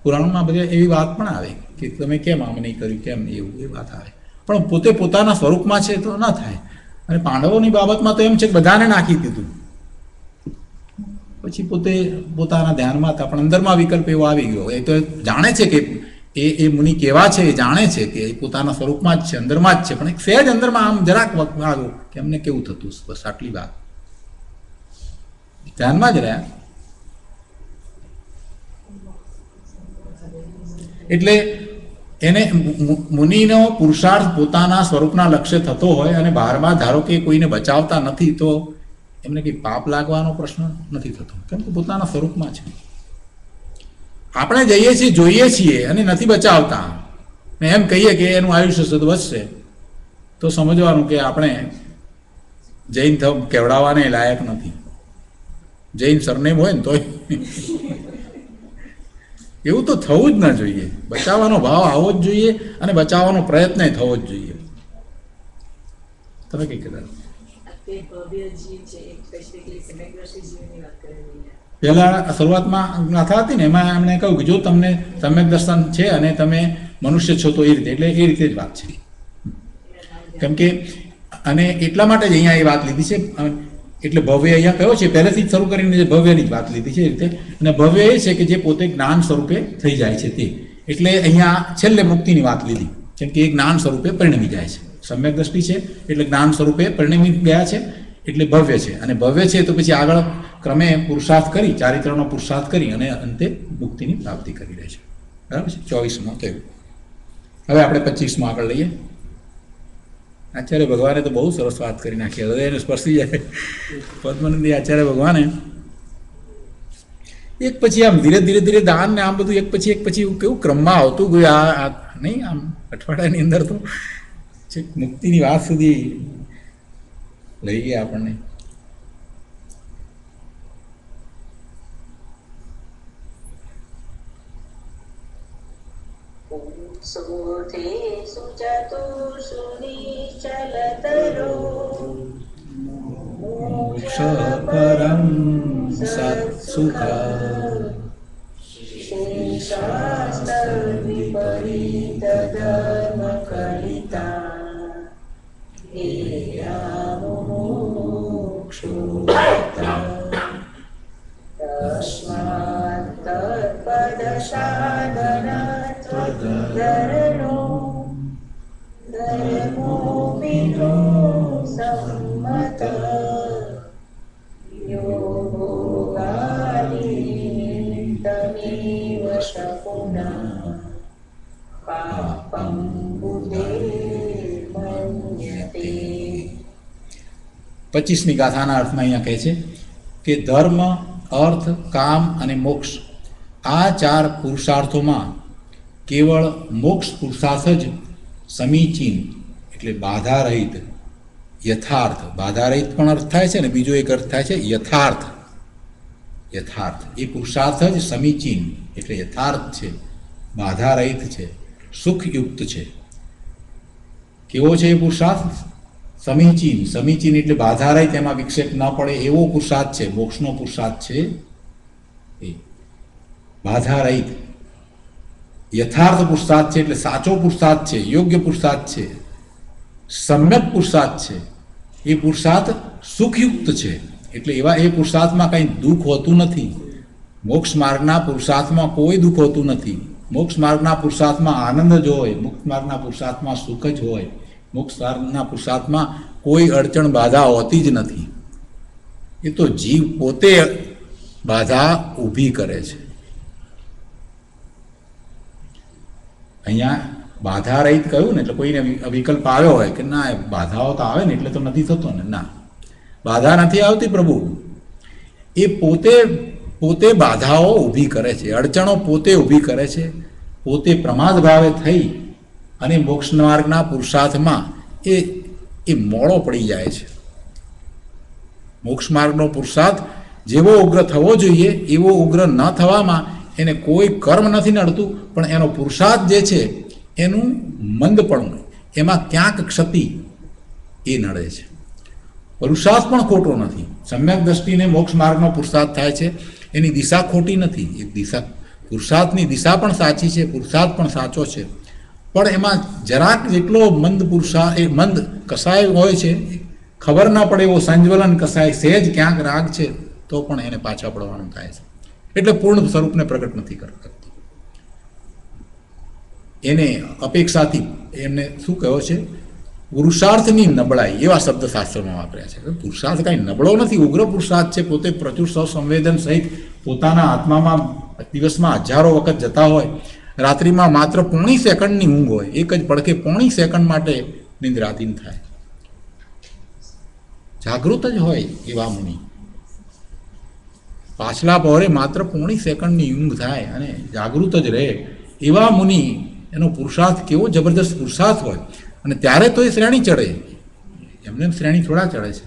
પુરાણમાં બધે એવી વાત પણ આવે કે તમે કેમ આમ નહીં કર્યું, કેમ એવું એ વાત આવે। પણ પોતે પોતાના સ્વરૂપમાં છે તો ના થાય। અને પાંડવોની બાબતમાં તો એમ છે કે બધાને નાખી દીધું, પછી પોતે પોતાના ધ્યાનમાં હતા, પણ અંદરમાં વિકલ્પ એવો આવી ગયો। એ તો જાણે છે કે એ મુનિ કેવા છે, એ જાણે છે કે એ પોતાના સ્વરૂપમાં જ છે, અંદરમાં જ છે, પણ એક સહેજ અંદરમાં આમ જરાક વખત આવ્યો કે એમને કેવું થતું, બસ આટલી વાત, ધ્યાનમાં જ રહ્યા। એટલે એને મુનિનો પુરુષાર્થ પોતાના સ્વરૂપના લક્ષ્ય થતો હોય અને બહારમાં ધારો કે કોઈને બચાવતા નથી તો એમને કંઈ પાપ લાગવાનો પ્રશ્ન નથી થતો, કેમ કે પોતાના સ્વરૂપમાં છે। આપણે જઈએ છીએ, જોઈએ છીએ અને નથી બચાવતા ને એમ કહીએ કે એનું આયુષ્ય સદ વધશે, તો સમજવાનું કે આપણે જૈન કેવડાવવાને લાયક નથી। જૈન સરનેમ હોય ને તો એવું તો થવું જ ના જોઈએ। બચાવવાનો ભાવ આવવો જ જોઈએ અને બચાવવાનો પ્રયત્ન થવો જ જોઈએ। તમે કઈ કહેતા? પહેલા શરૂઆતમાં ગાથા હતી ને એમાં એમણે કહ્યું કે જો તમને સમ્યક દર્શન છે અને તમે મનુષ્ય છો તો એ રીતે, એટલે એ રીતે જ વાત છે। કેમ કે અને એટલા માટે જ અહીંયા એ વાત લીધી છે, એટલે ભવ્ય અહીંયા કયો છે, પહેલેથી જ શરૂ કરીને ભવ્યની જ વાત લીધી છે એ રીતે। અને ભવ્ય એ છે કે જે પોતે જ્ઞાન સ્વરૂપે થઈ જાય છે તે, એટલે અહીંયા છેલ્લે મુક્તિની વાત લીધી, કેમ કે એ જ્ઞાન સ્વરૂપે પરિણમી જાય છે। સમ્યક દ્રષ્ટિ છે એટલે જ્ઞાન સ્વરૂપે પરિણમી ગયા છે, એટલે ભવ્ય છે। અને ભવ્ય છે તો પછી આગળ ક્રમે પુરુષાર્થ કરી, ચારિત્રનો પુરુષાર્થ કરી અને અંતે મુક્તિની પ્રાપ્તિ કરી રહે છે, બરાબર છે। 24માં થયું। હવે આપણે 25માં આગળ લઈએ। આચાર્ય ભગવાને તો બહુ સરસ વાત કરી નાખી, હૃદયને સ્પર્શી જાય। પદ્માનંદી આચાર્ય ભગવાને એક પછી આમ ધીરે ધીરે ધીરે દાન ને આમ બધું એક પછી કેવું ક્રમમાં આવતું ગયું, આ નહીં આમ અઠવાડિયાની અંદર તો મુક્તિની વાત સુધી લઈ ગયા આપણને। સુતે चतुर्षु निश्चलतरो मोक्ष परं सत्सुख शेषास्तद्विपरीत धर्म कलिता तस्मात् तत्पदसाधनात्वदरणो धर्मो विनो सम्मत योगादिनिमित्तमेव स पुनः पापं बुधैर्मन्यते। 25મી ગાથાના અર્થમાં અહીંયા કહે છે કે ધર્મ, અર્થ, કામ અને મોક્ષ આ 4 પુરુષાર્થોમાં કેવળ મોક્ષ પુરુષાર્થ જ સમીચીન એટલે બાધા રહિત, યથાર્થ, બાધા રહિત પણ અર્થ થાય છે ને બીજો એક અર્થ થાય છે યથાર્થ. યથાર્થ એ પુરુષાર્થ જ સમીચીન એટલે યથાર્થ છે, બાધા રહિત છે, સુખયુક્ત છે. કેવો છે એ પુરુષાર્થ? સમીચીન. સમીચીન એટલે બાધા રહિત, એમાં વિક્ષેપ ન પડે એવો પુરુષાર્થ છે. મોક્ષનો પુરુષાર્થ છે એ બાધા રહિત. યથાર્થ પુરુષાર્થ છે એટલે સાચો પુરુષાર્થ છે, યોગ્ય પુરુષાર્થ છે, સમ્યક પુરુષાર્થ છે. એ પુરુષાર્થ સુખયુક્ત છે એટલે એવા એ પુરુષાર્થમાં કંઈ દુઃખ હોતું નથી. મોક્ષ માર્ગના પુરુષાર્થમાં કોઈ દુઃખ હોતું નથી. મોક્ષ માર્ગના પુરુષાર્થમાં આનંદ જ હોય, મોક્ષ માર્ગના પુરુષાર્થમાં સુખ જ હોય. મોક્ષ માર્ગના પુરુષાર્થમાં કોઈ અડચણ બાધા હોતી જ નથી. એ તો જીવ પોતે બાધા ઊભી કરે છે. અહીંયા બાધા રહિત કહ્યું ને એટલે કોઈને વિકલ્પ આવ્યો હોય કે ના બાધાઓ તો આવે ને એટલે તો નથી થતો ને. ના, બાધા નથી આવતી પ્રભુ. એ પોતે બાધાઓ ઊભી કરે છે, અડચણો પોતે ઊભી કરે છે. પોતે પ્રમાદ ભાવે થઈ અને મોક્ષ માર્ગના પુરુષાર્થમાં એ મોડો પડી જાય છે. મોક્ષ માર્ગનો પુરુષાર્થ જેવો ઉગ્ર થવો જોઈએ એવો ઉગ્ર ન થવામાં એને કોઈ કર્મ નથી નડતું, પણ એનો પુરુષાર્થ જે છે એનું મંદપણું, એમાં ક્યાંક ક્ષતિ એ નડે છે. પુરુષાર્થ પણ ખોટો નથી. સમ્યક દ્રષ્ટિને મોક્ષ માર્ગનો પુરુષાર્થ થાય છે, એની દિશા ખોટી નથી. એ દિશા પુરુષાર્થની દિશા પણ સાચી છે, પુરુષાર્થ પણ સાચો છે, પણ એમાં જરાક જેટલો મંદ એ મંદ કસાય હોય છે, ખબર ના પડે એવો સંજ્વલન કસાય, સહેજ ક્યાંક રાગ છે તો પણ એને પાછા પડવાનું થાય છે. એટલે પૂર્ણ સ્વરૂપને પ્રગટ નથી કરતું. એને અપેક્ષાથી એમને શું કહ્યો છે? પુરુષાર્થની નબળાઈ એવા શબ્દ શાસ્ત્રમાં વાપર્યા છે. પુરુષાર્થ કાંઈ નબળો નથી, ઉગ્ર પુરુષાર્થ છે. પોતે પ્રચુર સંવેદન સહિત પોતાના આત્મામાં દિવસમાં હજારો વખત જતા હોય, રાત્રિમાં માત્ર 0.5 સેકન્ડની ઊંઘ હોય, એક જ પડખે 0.5 સેકન્ડ માટે નિંદ્રાધીન થાય, જાગૃત જ હોય એવા મુનિ. પાછલા પહોરે માત્ર 0.5 સેકન્ડની ઊંઘ થાય અને જાગૃત જ રહે એવા મુનિ, એનો પુરુષાર્થ કેવો જબરદસ્ત પુરુષાર્થ હોય. અને ત્યારે તો એ શ્રેણી ચડે, એમને શ્રેણી થોડા ચડે છે,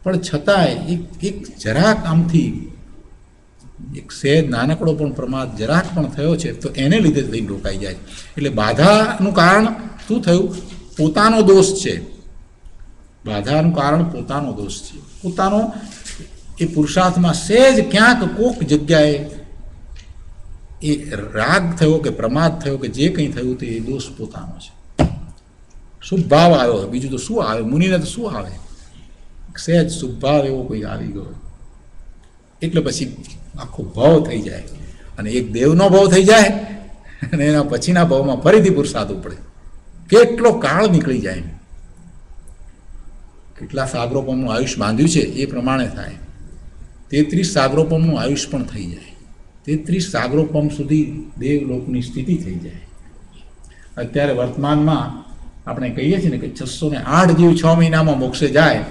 પણ છતાંય એક જરાક આમથી એક સહેજ નાનકડો પણ પ્રમાદ જરાક પણ થયો છે તો એને લીધે લઈને રોકાઈ જાય. એટલે બાધાનું કારણ શું થયું? પોતાનો દોષ છે. બાધાનું કારણ પોતાનો દોષ છે. પોતાનો એ પુરુષાર્થમાં સહેજ ક્યાંક કોક જગ્યાએ એ રાગ થયો કે પ્રમાદ થયો કે જે કંઈ થયું તે એ દોષ પોતાનો છે. શુભ ભાવ આવ્યો, બીજું તો શું આવે? મુનિને તો શું આવે? સહેજ શુભ ભાવ એવો કોઈ આવી ગયો એટલે પછી આખો ભાવ થઈ જાય, અને એક દેવનો ભાવ થઈ જાય અને એના પછીના ભાવમાં ફરીથી પુરુષાર્થ ઉપડે. કેટલો કાળ નીકળી જાય, કેટલા સાગરોપમનું આયુષ બાંધ્યું છે એ પ્રમાણે થાય. 33 સાગરોપમનું આયુષ પણ થઈ જાય. 33 સાગરોપમ સુધી દેવલોકની સ્થિતિ થઈ જાય. અત્યારે વર્તમાનમાં આપણે કહીએ છીએ ને કે 608 જીવ 6 મહિનામાં મોક્ષે જાય.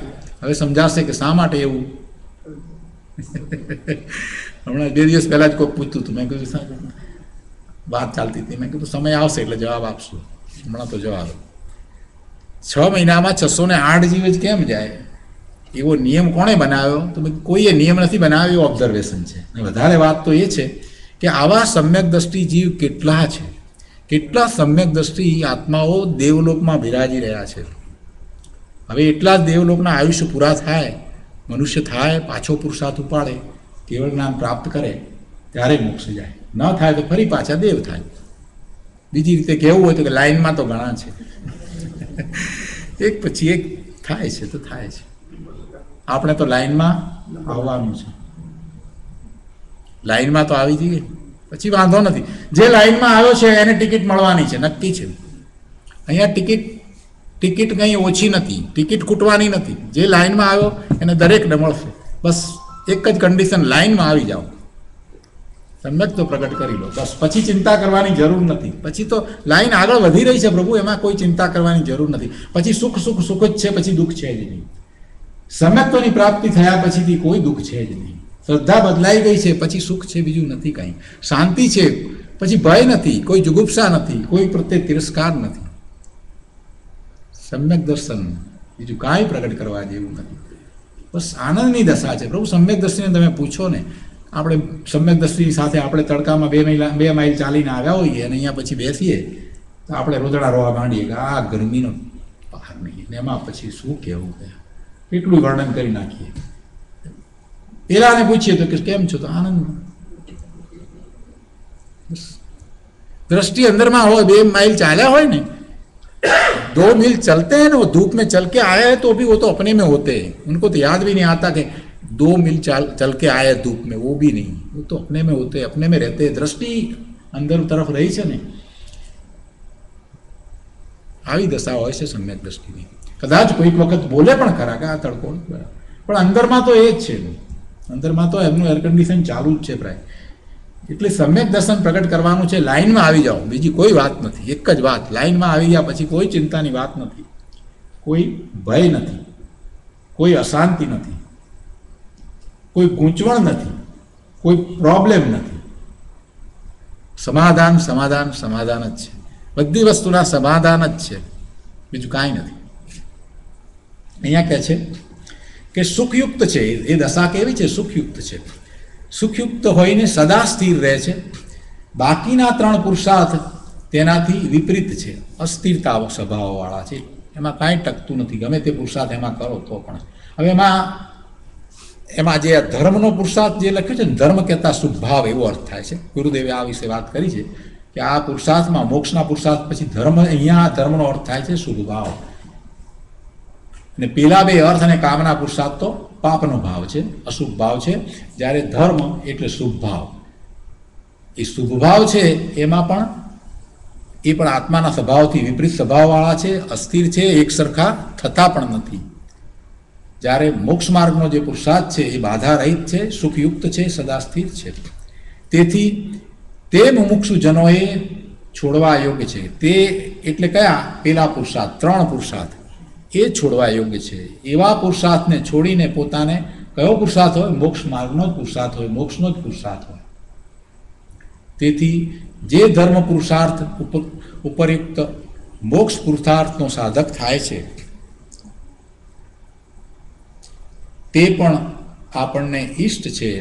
હવે સમજાશે કે શા માટે એવું. હમણાં 2 દિવસ પહેલાં જ કોઈ પૂછતું હતું, મેં કીધું વાત ચાલતી હતી, મેં કીધું સમય આવશે એટલે જવાબ આપશું, હમણાં તો જવાબ 6 મહિનામાં 608 જીવ જ કેમ જાય? એવો નિયમ કોણે બનાવ્યો? તો કોઈએ નિયમ નથી બનાવ્યો, ઓબ્ઝર્વેશન છે. અને વધારે વાત તો એ છે કે આવા સમ્યક દ્રષ્ટિ જીવ કેટલા છે કેટલા સમ્યક દ્રષ્ટિ આત્માઓ દેવલોકમાં બિરાજી રહ્યા છે. હવે એટલા જ દેવલોકના આયુષ્ય પૂરા થાય, મનુષ્ય થાય, પાછો પુરુષાર્થ ઉપાડે, કેવળ જ્ઞાન પ્રાપ્ત કરે ત્યારે મોક્ષ જાય. ન થાય તો ફરી પાછા દેવ થાય. બીજી રીતે કહેવું હોય તો કે લાઈનમાં તો ઘણા છે, એક પછી એક થાય છે તો થાય છે. આપણે તો લાઈનમાં આવવાનું છે, લાઈનમાં તો આવી જઈએ પછી વાંધો નથી. જે લાઈનમાં આવ્યો છે એને ટિકિટ મળવાની છે, નક્કી છે. અહીંયા ટિકિટ કંઈ ઓછી નથી, ટિકિટ ખૂટવાની નથી. જે લાઈનમાં આવ્યો એને દરેકને મળશે. બસ એક જ કન્ડિશન, લાઈનમાં આવી જાઓ, સમ્યક તો પ્રગટ કરી લો, બસ. પછી ચિંતા કરવાની જરૂર નથી. પછી તો લાઈન આગળ વધી રહી છે પ્રભુ, એમાં કોઈ ચિંતા કરવાની જરૂર નથી. પછી સુખ સુખ સુખ જ છે, પછી દુઃખ છે જ નહીં. સમ્યક્ત્વની પ્રાપ્તિ થયા પછીથી કોઈ દુઃખ છે જ નહીં. શ્રદ્ધા બદલાઈ ગઈ છે પછી સુખ છે, બીજું નથી કાંઈ. શાંતિ છે પછી ભય નથી, કોઈ જુગુપ્સા નથી, કોઈ પ્રત્યે તિરસ્કાર નથી. સમ્યક દર્શન, બીજું કાંઈ પ્રગટ કરવા જેવું નથી. બસ આનંદની દશા છે પ્રભુ. સમ્યક દર્શીને તમે પૂછો ને, આપણે સમ્યક દ્રષ્ટિ સાથે આપણે તડકામાં 2 માઇલ ચાલીને આવ્યા હોઈએ અને અહીંયા પછી બેસીએ તો આપણે રોદડા રોવા માંડીએ કે આ ગરમીનો બહાર નહીં, ને એમાં પછી શું કહેવું, કેટલું વર્ણન કરી નાખીએ. પેલાને પૂછીએ તો કે કેમ છો, તો આનંદમાં. બસ दृष्टि अंदर में हो, 2 माइल चाला हो ने, 2 मील चलते हैं ना, वो धूप में चल के आए हैं तो भी वो तो अपने में होते हैं, उनको तो याद भी नहीं आता कि 2 मील चल के आए धूप में, वो भी नहीं, वो तो अपने में होते, अपने में रहते हैं. दृष्टि अंदर तरफ रही है ने, આવી દશા હોય છે સમ્યક દ્રષ્ટિની. કદાચ કોઈક વખત બોલે પણ ખરા કે આ તડકો, પણ અંદરમાં તો એ જ છે, અંદરમાં તો એમનું એર કન્ડિશન ચાલુ જ છે પ્રાય. એટલે સમ્યક દર્શન પ્રગટ કરવાનું છે. લાઈનમાં આવી જાઓ, બીજી કોઈ વાત નથી, એક જ વાત, લાઈનમાં આવી ગયા પછી કોઈ ચિંતાની વાત નથી, કોઈ ભય નથી, કોઈ અશાંતિ નથી, કોઈ ગૂંચવણ નથી, કોઈ પ્રોબ્લેમ નથી. સમાધાન સમાધાન સમાધાન જ છે, બધી વસ્તુના સમાધાન જ છે, બીજું કાંઈ નથી. અહીંયા કહે છે કે સુખયુક્ત છે એ દશા. કેવી છે? સુખયુક્ત છે. સુખયુક્ત હોઈને સદા સ્થિર રહે છે. બાકીના 3 પુરુષાર્થ તેનાથી વિપરીત છે, અસ્થિરતા સ્વભાવવાળા છે, એમાં કાંઈ ટકતું નથી. ગમે તે પુરુષાર્થ એમાં કરો તો પણ. હવે એમાં જે ધર્મનો પુરુષાર્થ જે લખ્યું છે ને, ધર્મ કહેતા શુભભાવ એવો અર્થ થાય છે. ગુરુદેવે આ વિશે વાત કરી છે કે આ પુરુષાર્થમાં, મોક્ષના પુરુષાર્થ પછી ધર્મ, અહીંયા ધર્મનો અર્થ થાય છે શુભભાવ. અને પેલા 2 અર્થ અને કામના પુરુષાર્થ તો પાપનો ભાવ છે, અશુભ ભાવ છે. જ્યારે ધર્મ એટલે શુભ ભાવ. એ શુભ ભાવ છે એમાં પણ આત્માના સ્વભાવથી વિપરીત સ્વભાવવાળા છે, અસ્થિર છે, એક સરખા થતા પણ નથી. જ્યારે મોક્ષ માર્ગનો જે પુરુષાર્થ છે એ બાધા રહિત છે, સુખયુક્ત છે, સદા સ્થિર છે. તેથી તે મુમુક્ષુજનોએ છોડવા યોગ્ય છે. તે એટલે કયા? પેલા પુરુષાર્થ, 3 પુરુષાર્થ એ છોડવા યોગ્ય છે. એવા પુરુષાર્થને છોડીને પોતાને, કયો પુરુષાર્થ હોય? મોક્ષ માર્ગનો જ પુરુષાર્થ હોય, મોક્ષનો જ પુરુષાર્થ હોય. તેથી જે ધર્મ પુરુષાર્થ ઉપરયુક્ત મોક્ષ પુરુષાર્થનો સાધક થાય છે તે પણ આપણને ઈષ્ટ છે.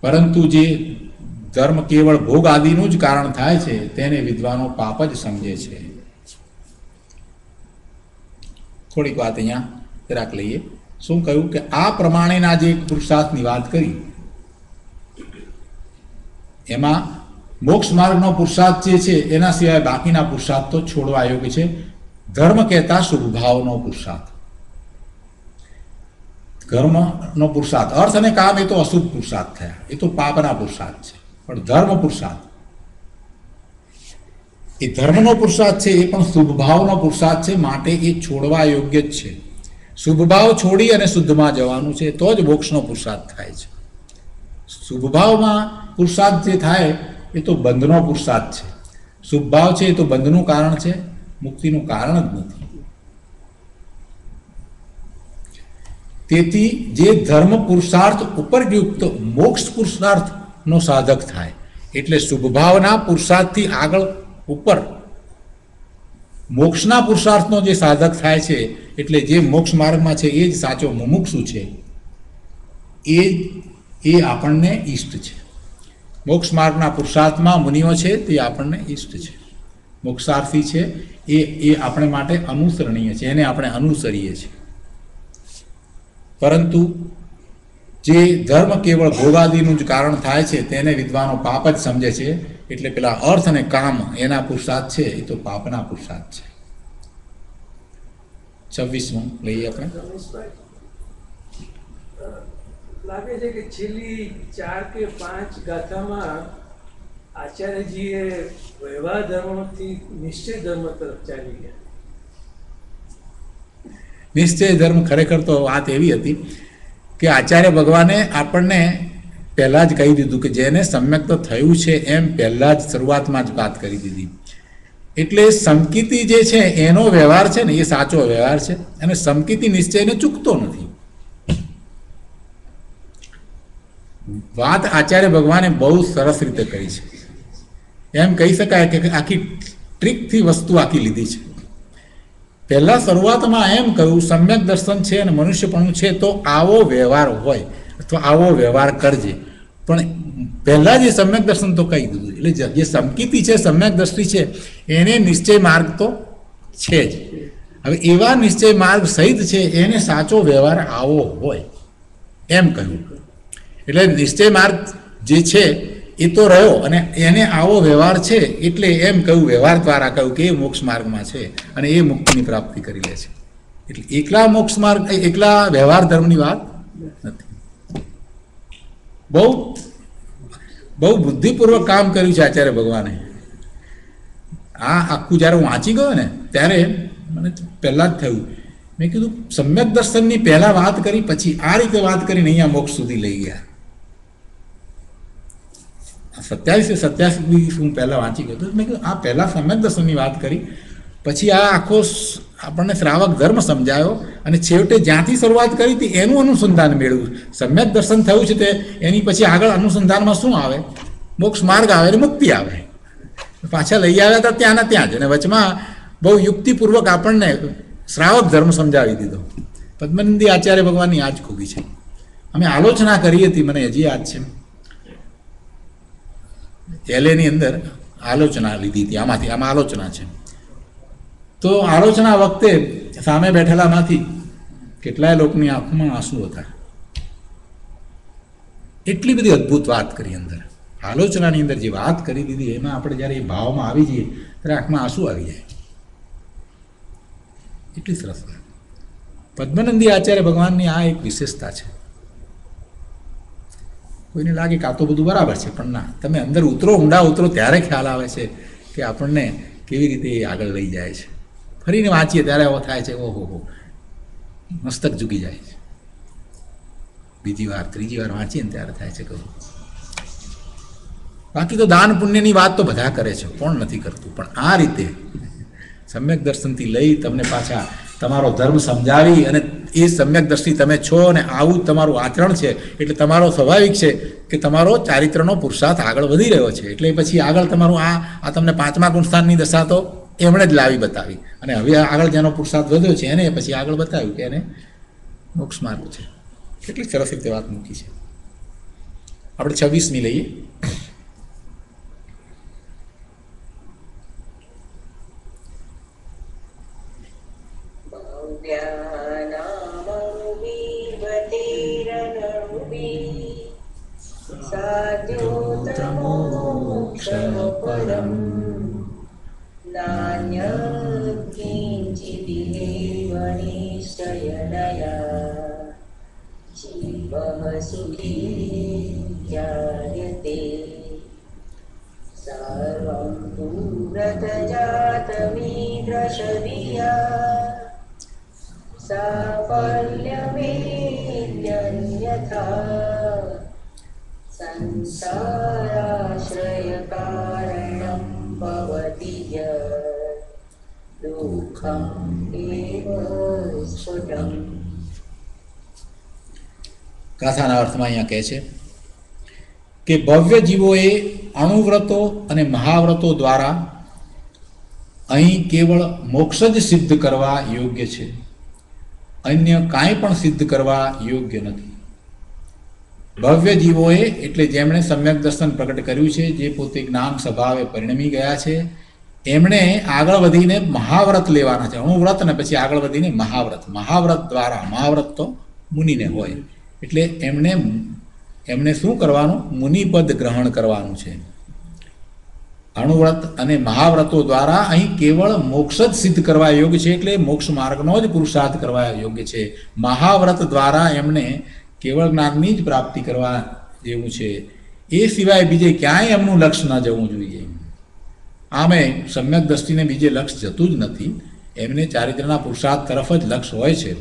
પરંતુ જે ધર્મ કેવળ ભોગ આદિનું જ કારણ થાય છે તેને વિદ્વાનો પાપ જ સમજે છે. થોડીક વાત અહીંયા જરાક લઈએ. શું કહ્યું કે આ પ્રમાણેના જે પુરુષાર્થની વાત કરી એમાં મોક્ષ માર્ગનો પુરુષાર્થ જે છે એના સિવાય બાકીના પુરુષાર્થ તો છોડવા યોગ્ય છે. ધર્મ કહેતા શુભભાવનો પુરુષાર્થ, ધર્મનો પુરુષાર્થ, અર્થ અને કામ એ તો અશુભ પુરુષાર્થ થયા, એ તો પાપના પુરુષાર્થ છે. પણ ધર્મ પુરુષાર્થ, એ ધર્મનો પુરુષાર્થ છે એ પણ શુભભાવનો પુરુષાર્થ છે, માટે એ છોડવા યોગ્ય જ છે. શુભભાવ છોડી અને શુદ્ધમાં જવાનું છે તો જ મોક્ષનો પુરુષાર્થ થાય છે. શુભભાવમાં પુરુષાર્થ જે થાય એ તો બંધનો પુરુષાર્થ છે. શુભભાવ છે એ તો બંધનું કારણ છે, મુક્તિનું કારણ જ નથી. તેથી જે ધર્મ પુરુષાર્થ ઉપરયુક્ત મોક્ષ પુરુષાર્થનો સાધક થાય, એટલે શુભભાવના પુરુષાર્થથી આગળ ઉપર મોક્ષના પુરુષાર્થનો જે સાધક થાય છે, એટલે જે મોક્ષ માર્ગમાં છે એ જ સાચો મુમુક્ષુ છે, એ આપણને ઈષ્ટ છે. મોક્ષ માર્ગના પુરુષાર્થમાં મુનિઓ છે તે આપણને ઈષ્ટ છે. મોક્ષાર્થી છે એ આપણે માટે અનુસરણીય છે, એને આપણે અનુસરીએ છીએ. પરંતુ જે ધર્મ કેવળ ભોગાદિનું જ કારણ થાય છે તેને વિદ્વાનો પાપ જ સમજે છે. એટલે પેલા અર્થ અને કામ એના પુરુષાર્થ છે એ તો પાપના પુરુષાર્થ છે. 26મું લઈએ આપણે. રમેશભાઈ, લાગે છે કે છેલ્લી 4 કે 5 ગાથામાં આચાર્યજીએ વ્યવહાર ધર્મથી નિશ્ચય ધર્મ તરફ ચાલી ગયા. નિશ્ચય ધર્મ ખરેખર તો વાત એવી હતી કે આચાર્ય ભગવાને આપણને પહેલાં જ કહી દીધું કે જેને સમ્યક તો થયું છે એમ પહેલાં જ શરૂઆતમાં જ વાત કરી દીધી. એટલે સમકીતિ જે છે એનો વ્યવહાર છે ને એ સાચો વ્યવહાર છે, અને સમકીતિ નિશ્ચયને ચૂકતો નથી. વાત આચાર્ય ભગવાને બહુ સરસ રીતે કરી છે. એમ કહી શકાય કે આખી ટ્રીકથી વસ્તુ આખી લીધી છે. પહેલા શરૂઆતમાં એમ કહ્યું સમ્યક દર્શન છે અને મનુષ્યપણું છે તો આવો વ્યવહાર હોય અથવા આવો વ્યવહાર કરજે. પણ પહેલા જે સમ્યક દર્શન તો કહી દીધું. એટલે જે સમકીતિ છે, સમ્યક દ્રષ્ટિ છે, એને નિશ્ચય માર્ગ તો છે જ. હવે એવા નિશ્ચય માર્ગ સહિત છે એને સાચો વ્યવહાર આવો હોય એમ કહ્યું. એટલે નિશ્ચય માર્ગ જે છે એ તો રહ્યો અને એને આવો વ્યવહાર છે એટલે એમ કહ્યું, વ્યવહાર દ્વારા કહ્યું કે એ મોક્ષ માર્ગમાં છે અને એ મુક્તિની પ્રાપ્તિ કરી લે છે. એટલે એકલા મોક્ષ માર્ગ, એકલા વ્યવહાર ધર્મની વાત નથી. બહુ બહુ બુદ્ધિપૂર્વક કામ કર્યું છે આચાર્ય ભગવાને. આ આખું જ્યારે હું વાંચી ગયો ને ત્યારે મને પહેલાં જ થયું, મેં કીધું સમ્યક દર્શનની પહેલાં વાત કરી પછી આ રીતે વાત કરીને અહીંયા મોક્ષ સુધી લઈ ગયા. 27 હું પહેલાં વાંચી ગયો તો મેં કીધું આ પહેલાં સમ્યક દર્શનની વાત કરી પછી આ આખો આપણને શ્રાવક ધર્મ સમજાયો અને છેવટે જ્યાંથી શરૂઆત કરી હતી એનું અનુસંધાન મેળવ્યું. સમ્યક દર્શન થયું છે તે એની પછી આગળ અનુસંધાનમાં શું આવે? મોક્ષ માર્ગ આવે અને મુક્તિ આવે. પાછા લઈ આવ્યા હતા ત્યાંના ત્યાં જ, અને વચમાં બહુ યુક્તિપૂર્વક આપણને શ્રાવક ધર્મ સમજાવી દીધો. પદ્મનંદી આચાર્ય ભગવાનની આ જ ખૂબી છે. અમે આલોચના કરી હતી, મને હજી યાદ છે, એલેની અંદર આલોચના લીધી હતી. આમાં આલોચના છે. તો આલોચના વખતે સામે બેઠેલામાંથી કેટલાય લોકોની આંખમાં આંસુ હતા. એટલી બધી અદ્ભુત વાત કરી અંદર. આલોચનાની અંદર જે વાત કરી દીધી એમાં આપણે જ્યારે એ ભાવમાં આવી જઈએ ત્યારે આંખમાં આંસુ આવી જાય. એટલી સરસ વાત. પદ્મનંદી આચાર્ય ભગવાનની આ એક વિશેષતા છે. કોઈને લાગે કે આ તો બધું બરાબર છે, પણ ના, તમે અંદર ઉતરો, ઊંડા ઉતરો ત્યારે ખ્યાલ આવે છે કે આપણને કેવી રીતે એ આગળ લઈ જાય છે. ફરીને વાંચીએ ત્યારે એવો થાય છે ઓહો હો, મસ્તક ઝૂકી જાય છે. બીજી વાર ત્રીજી વાર વાંચીએ ને ત્યારે થાય છે કહું. બાકી તો દાન પુણ્યની વાત તો બધા કરે છે, કોણ નથી કરતું, પણ આ રીતે સમ્યક દર્શનથી લઈ તમને પાછા તમારો ધર્મ સમજાવી અને એ સમ્યક દ્રષ્ટિ તમે છો અને આવું તમારું આચરણ છે એટલે તમારો સ્વાભાવિક છે કે તમારો ચારિત્રનો પુરુષાર્થ આગળ વધી રહ્યો છે. એટલે પછી આગળ તમારું આ તમને 5મા ગુણસ્થાનની દશા તો એમણે જ લાવી બતાવી, અને હવે આગળ જેનો પુરુષાર્થ વધ્યો છે એને પછી આગળ બતાવ્યું કે એને મોક્ષ માર્ગ છે. કેટલી સરસ રીતે વાત મૂકી છે. આપણે 26મી લઈએ. सर्वं पूरतजातमीदृशधिया साफल्यमेत्यन्यथा संसाराश्रयकारणं भवति यत् दुःखम् एव स्फुटम्. ગાથાના અર્થમાં અહીંયા કહે છે કે ભવ્ય જીવોએ અણુવ્રતો અને મહાવ્રતો દ્વારા અહીં કેવળ મોક્ષ જ સિદ્ધ કરવા યોગ્ય છે, અન્ય કાંઈ પણ સિદ્ધ કરવા યોગ્ય નથી. ભવ્ય જીવોએ એટલે જેમણે સમ્યક દર્શન પ્રગટ કર્યું છે, જે પોતે જ્ઞાન સ્વભાવે પરિણમી ગયા છે, એમણે આગળ વધીને મહાવ્રત લેવાના છે. અણુવ્રત ને પછી આગળ વધીને મહાવ્રત. મહાવ્રત દ્વારા, મહાવ્રત તો મુનિને હોય એટલે એમણે શું કરવાનું? મુનિપદ ગ્રહણ કરવાનું છે. અણુવ્રત અને મહાવ્રતો દ્વારા અહીં કેવળ મોક્ષ જ સિદ્ધ કરવા યોગ્ય છે, એટલે મોક્ષ માર્ગનો જ પુરુષાર્થ કરવા યોગ્ય છે. મહાવ્રત દ્વારા એમને કેવળ જ્ઞાનની જ પ્રાપ્તિ કરવા જેવું છે. એ સિવાય બીજે ક્યાંય એમનું લક્ષ્ય ન જવું જોઈએ. આમે સમ્યક દ્રષ્ટિને બીજે લક્ષ્ય જતું જ નથી. એમને ચારિત્રના પુરુષાર્થ તરફ જ લક્ષ્ય હોય છે.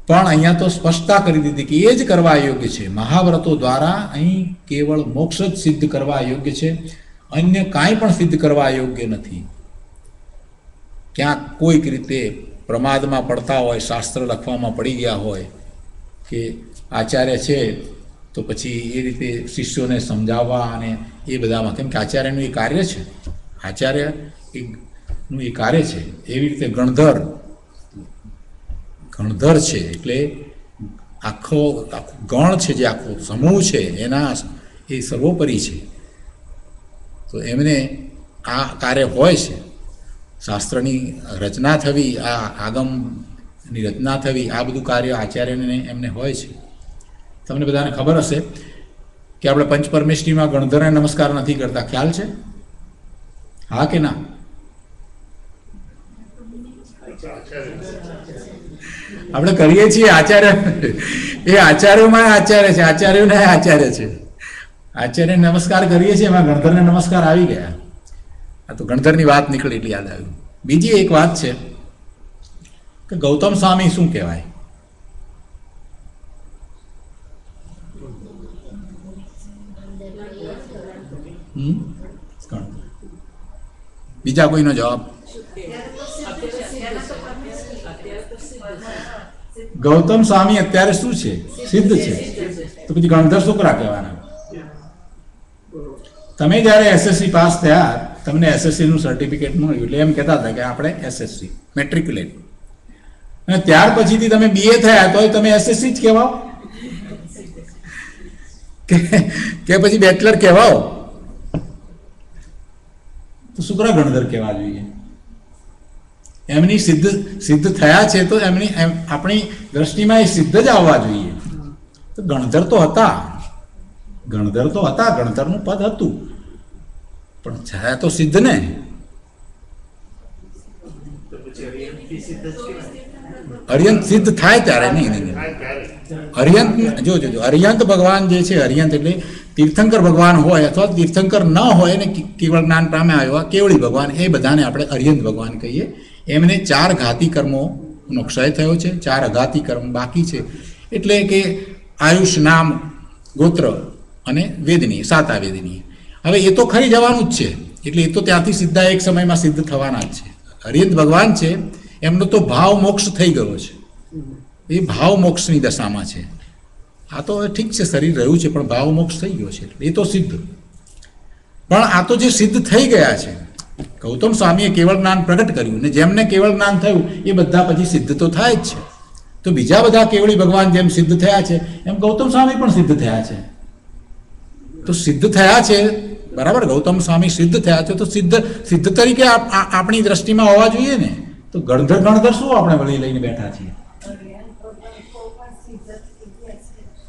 પણ અહીંયા તો સ્પષ્ટતા કરી દીધી કે એ જ કરવા યોગ્ય છે. મહાવ્રતો દ્વારા અહીં કેવળ મોક્ષ જ સિદ્ધ કરવા યોગ્ય છે, અન્ય કાંઈ પણ સિદ્ધ કરવા યોગ્ય નથી. ક્યાંક કોઈક રીતે પ્રમાદમાં પડતા હોય, શાસ્ત્ર લખવામાં પડી ગયા હોય કે આચાર્ય છે તો પછી એ રીતે શિષ્યોને સમજાવવા અને એ બધામાં, કેમ કે આચાર્યનું એ કાર્ય છે, આચાર્યનું એ કાર્ય છે. એવી રીતે ગણધર છે એટલે આખો ગણ છે, જે આખો સમૂહ છે એના એ સર્વોપરી છે. તો એમને આ કાર્ય હોય છે. શાસ્ત્રની રચના થવી, આ આગમની રચના થવી, આ બધું કાર્ય આચાર્યને એમને હોય છે. તમને બધાને ખબર હશે કે આપણે પંચપરમેષ્ઠીમાં ગણધરને નમસ્કાર નથી કરતા, ખ્યાલ છે? હા કે ના? આપણે કરીએ છીએ. આચાર્ય એ આચાર્યોમાં આચાર્ય છે, આચાર્યોને આચાર્ય છે. આચાર્ય નમસ્કાર કરીએ છીએ, એમાં ગણધરને નમસ્કાર આવી ગયા. આ તો ગણધરની વાત નીકળી એટલે યાદ આવ્યું. બીજી એક વાત છે કે ગૌતમ સ્વામી શું કહેવાય? બીજા કોઈનો જવાબ? ગૌતમ સ્વામી અત્યારે શું છે? સિદ્ધ છે. તો પછી ગણધર છોકરા કહેવાના. તમે જ્યારે એસએસસી પાસ થયા, તમને એસએસસી નું સર્ટિફિકેટ મળ્યું એટલે એમ કહેતા હતા કે આપણે એસએસસી મેટ્રિક્યુલેટ, અને ત્યાર પછીથી તમે બીએ થયા તો તમે એસએસસી જ કહેવાઓ કે પછી બેચલર કહેવાઓ? તો શુક્ર ગણધર કહેવા જોઈએ. એમની સિદ્ધ થયા છે તો એમની આપણી દ્રષ્ટિમાં એ સિદ્ધ જ આવવા જોઈએ. તો ગણધર તો હતા, ગણધરનું પદ હતું, પણ છાયા તો સિદ્ધ ને. અર્યંત સિદ્ધ થાય ત્યારે નહીં. અર્યંત જોજો, અર્યંત ભગવાન જે છે, અર્યંત એટલે તીર્થંકર ભગવાન હોય અથવા તીર્થંકર ન હોય ને કેવળ જ્ઞાન પામે આવ્યા કેવળી ભગવાન, એ બધાને આપણે અર્યંત ભગવાન કહીએ. એમને 4 ઘાતી કર્મોનો ક્ષય થયો છે, 4 અઘાતી કર્મ બાકી છે. એટલે કે આયુષ, નામ, ગોત્ર અને વેદની, 7 વેદની. હવે એ તો ખરી જવાનું જ છે, એટલે એ તો ત્યાંથી સીધા એક સમયમાં સિદ્ધ થવાના જ છે. અર્યંત ભગવાન છે, એમનો તો ભાવ મોક્ષ થઈ ગયો છે, એ ભાવ મોક્ષની દશામાં છે. આ તો ઠીક છે, શરીર રહ્યું છે પણ ભાવ મોક્ષ થઈ ગયો છે, એ તો સિદ્ધ. પણ આ તો જે સિદ્ધ થઈ ગયા છે, ગૌતમ સ્વામીએ કેવળ જ્ઞાન પ્રગટ કર્યું, ને જેમને કેવળ જ્ઞાન થયું એ બધા પછી સિદ્ધ તો થાય જ છે. તો બીજા બધા કેવળી ભગવાન જેમ સિદ્ધ થયા છે એમ ગૌતમ સ્વામી પણ સિદ્ધ થયા છે. તો સિદ્ધ થયા છે, બરાબર, ગૌતમ સ્વામી સિદ્ધ થયા છે, તો સિદ્ધ તરીકે આપણી દ્રષ્ટિમાં હોવા જોઈએ ને. તો ગણધર શું આપણે વળી લઈને બેઠા છીએ?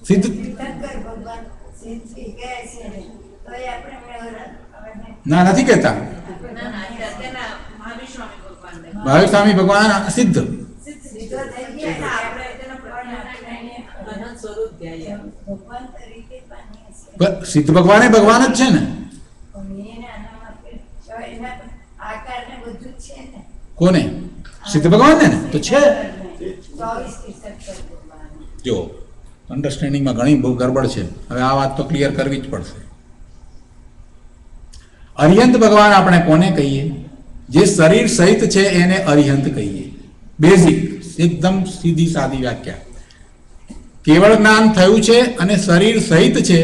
સિદ્ધ ના નથી કહેતા. મહાવીર સ્વામી ભગવાન સિદ્ધ, સિદ્ધ ભગવાન ભગવાન જ છે ને. કોને? સિદ્ધ ભગવાન ને તો છે. જો અન્ડરસ્ટેન્ડિંગમાં ઘણી બહુ ગરબડ છે. હવે આ વાત તો ક્લિયર કરવી જ પડશે. અરિહંત ભગવાન આપણે કોને કહીએ? જે શરીર સહિત છે એને અરિહંત કહીએ. બેઝિક, એકદમ સીધી સાદી વ્યાખ્યા. કેવળ જ્ઞાન થયું છે અને શરીર સહિત છે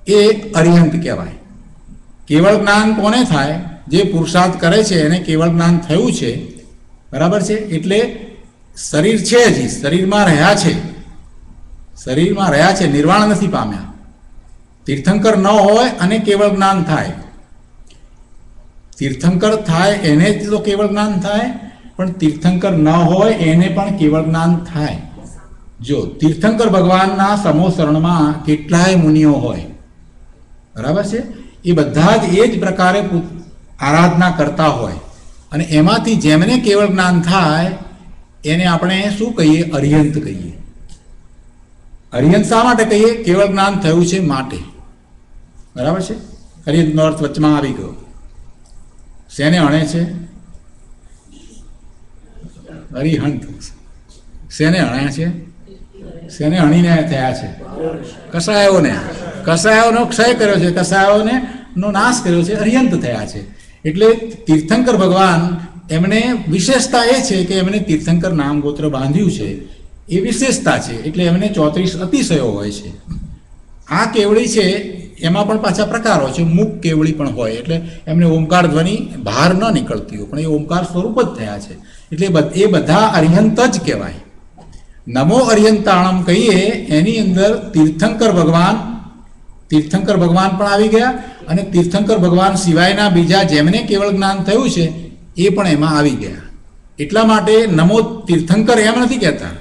એ અરિહંત કહેવાય. કેવળ જ્ઞાન કોને થાય? જે પુરુષાર્થ કરે છે એને કેવળ જ્ઞાન થયું છે, બરાબર છે. એટલે શરીર છે, હજી શરીરમાં રહ્યા છે, નિર્વાણ નથી પામ્યા. તીર્થંકર ન હોય અને કેવળ જ્ઞાન થાય તીર્થંકર થાય એને જ તો કેવળ જ્ઞાન થાય, પણ તીર્થંકર ન હોય એને પણ કેવળ જ્ઞાન થાય. જો તીર્થંકર ભગવાનના સમોસરણમાં કેટલાય મુનિઓ હોય, બરાબર છે, એ બધા જ એ જ પ્રકારે આરાધના કરતા હોય, અને એમાંથી જેમને કેવળ જ્ઞાન થાય એને આપણે શું કહીએ? અરિહંત કહીએ. અરિહંત શા માટે કહીએ? કેવળ જ્ઞાન થયું છે માટે. બરાબર છે. અરિહંતનો અર્થ વચમાં આવી ગયો. શેને અણે છે? અરિહંત શેને અણ્યા છે? શેને અણીને થયા છે? કસાયોને. કસાયોનો ક્ષય કર્યો છે, કસાયોને નો નાશ કર્યો છે, અરિહંત થયા છે. એટલે તીર્થંકર ભગવાન એમને વિશેષતા એ છે કે એમને તીર્થંકર નામ ગોત્ર બાંધ્યું છે, એ વિશેષતા છે. એટલે એમને 34 અતિશયો હોય છે. આ કેવળી છે એમાં પણ પાછા પ્રકારો છે. મુક કેવળી પણ હોય, એટલે એમને ઓમકાર ધ્વનિ બહાર ન નીકળતી હોય, પણ એ ઓમકાર સ્વરૂપ જ થયા છે. એટલે એ બધા અરિહંત જ કહેવાય. નમો અરિહંતાણમ કહીએ એની અંદર તીર્થંકર ભગવાન પણ આવી ગયા, અને તીર્થંકર ભગવાન સિવાયના બીજા જેમને કેવળ જ્ઞાન થયું છે એ પણ એમાં આવી ગયા. એટલા માટે નમો તીર્થંકર એમ નથી કહેતા,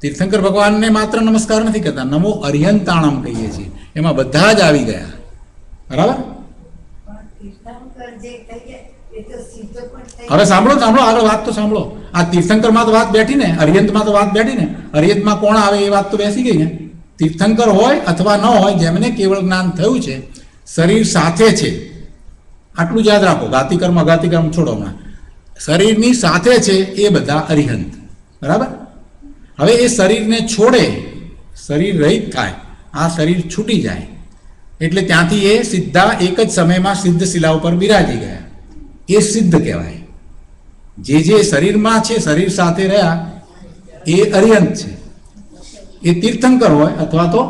તીર્થંકર ભગવાનને માત્ર નમસ્કાર નથી કહેતા, નમો અરિહંતાણમ કહીએ છીએ. એમાં બધા જ આવી ગયા. બરાબર. હવે સાંભળો આગળ વાત તો સાંભળો. આ તીર્થંકરમાં તો વાત બેઠી ને, અરિહંતમાં તો વાત બેઠી ને. અરિહંતમાં કોણ આવે એ વાત તો બેસી ગઈ ને. તીર્થંકર હોય અથવા ન હોય, જેમને કેવળ જ્ઞાન થયું છે, શરીર સાથે છે, આટલું જ યાદ રાખો. ગાતિકર્મ અગાતિકર્મ છોડો હમણાં. શરીરની સાથે છે એ બધા અરિહંત. બરાબર. હવે એ શરીરને છોડે, શરીર રહિત થાય, આ શરીર છૂટી જાય, એટલે ત્યાંથી એ સીધા એક જ સમયમાં સિદ્ધ શિલા ઉપર બિરાજી ગયા. એ સિદ્ધ કહેવાય. જે શરીરમાં છે, શરીર સાથે રહ્યા, એ અરિહંત છે. એ તીર્થંકર હોય અથવા તો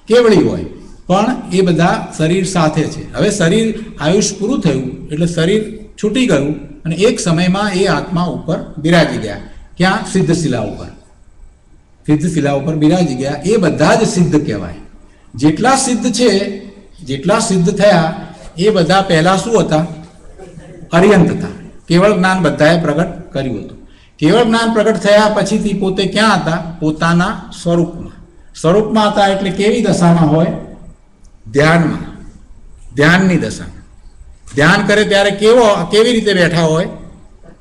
કેવળી હોય, પણ એ બધા શરીર સાથે છે. હવે શરીર આયુષ પૂરું થયું એટલે શરીર છૂટી ગયું, અને એક સમયમાં એ આત્મા ઉપર બિરાજી ગયા. ક્યાં? સિદ્ધ શિલા ઉપર. સિદ્ધ શિલા ઉપર બિરાજી ગયા. એ બધા જ સિદ્ધ કહેવાય. જેટલા સિદ્ધ છે, જેટલા સિદ્ધ થયા એ બધા પહેલા શું હતા? અરિહંત હતા. કેવળ જ્ઞાન બધાએ પ્રગટ કર્યું હતું. કેવળ જ્ઞાન પ્રગટ થયા પછીથી પોતે ક્યાં હતા? પોતાના સ્વરૂપમાં હતા. એટલે કેવી દશામાં હોય? ધ્યાનમાં. ધ્યાનની દશામાં. ધ્યાન કરે ત્યારે કેવી રીતે બેઠા હોય?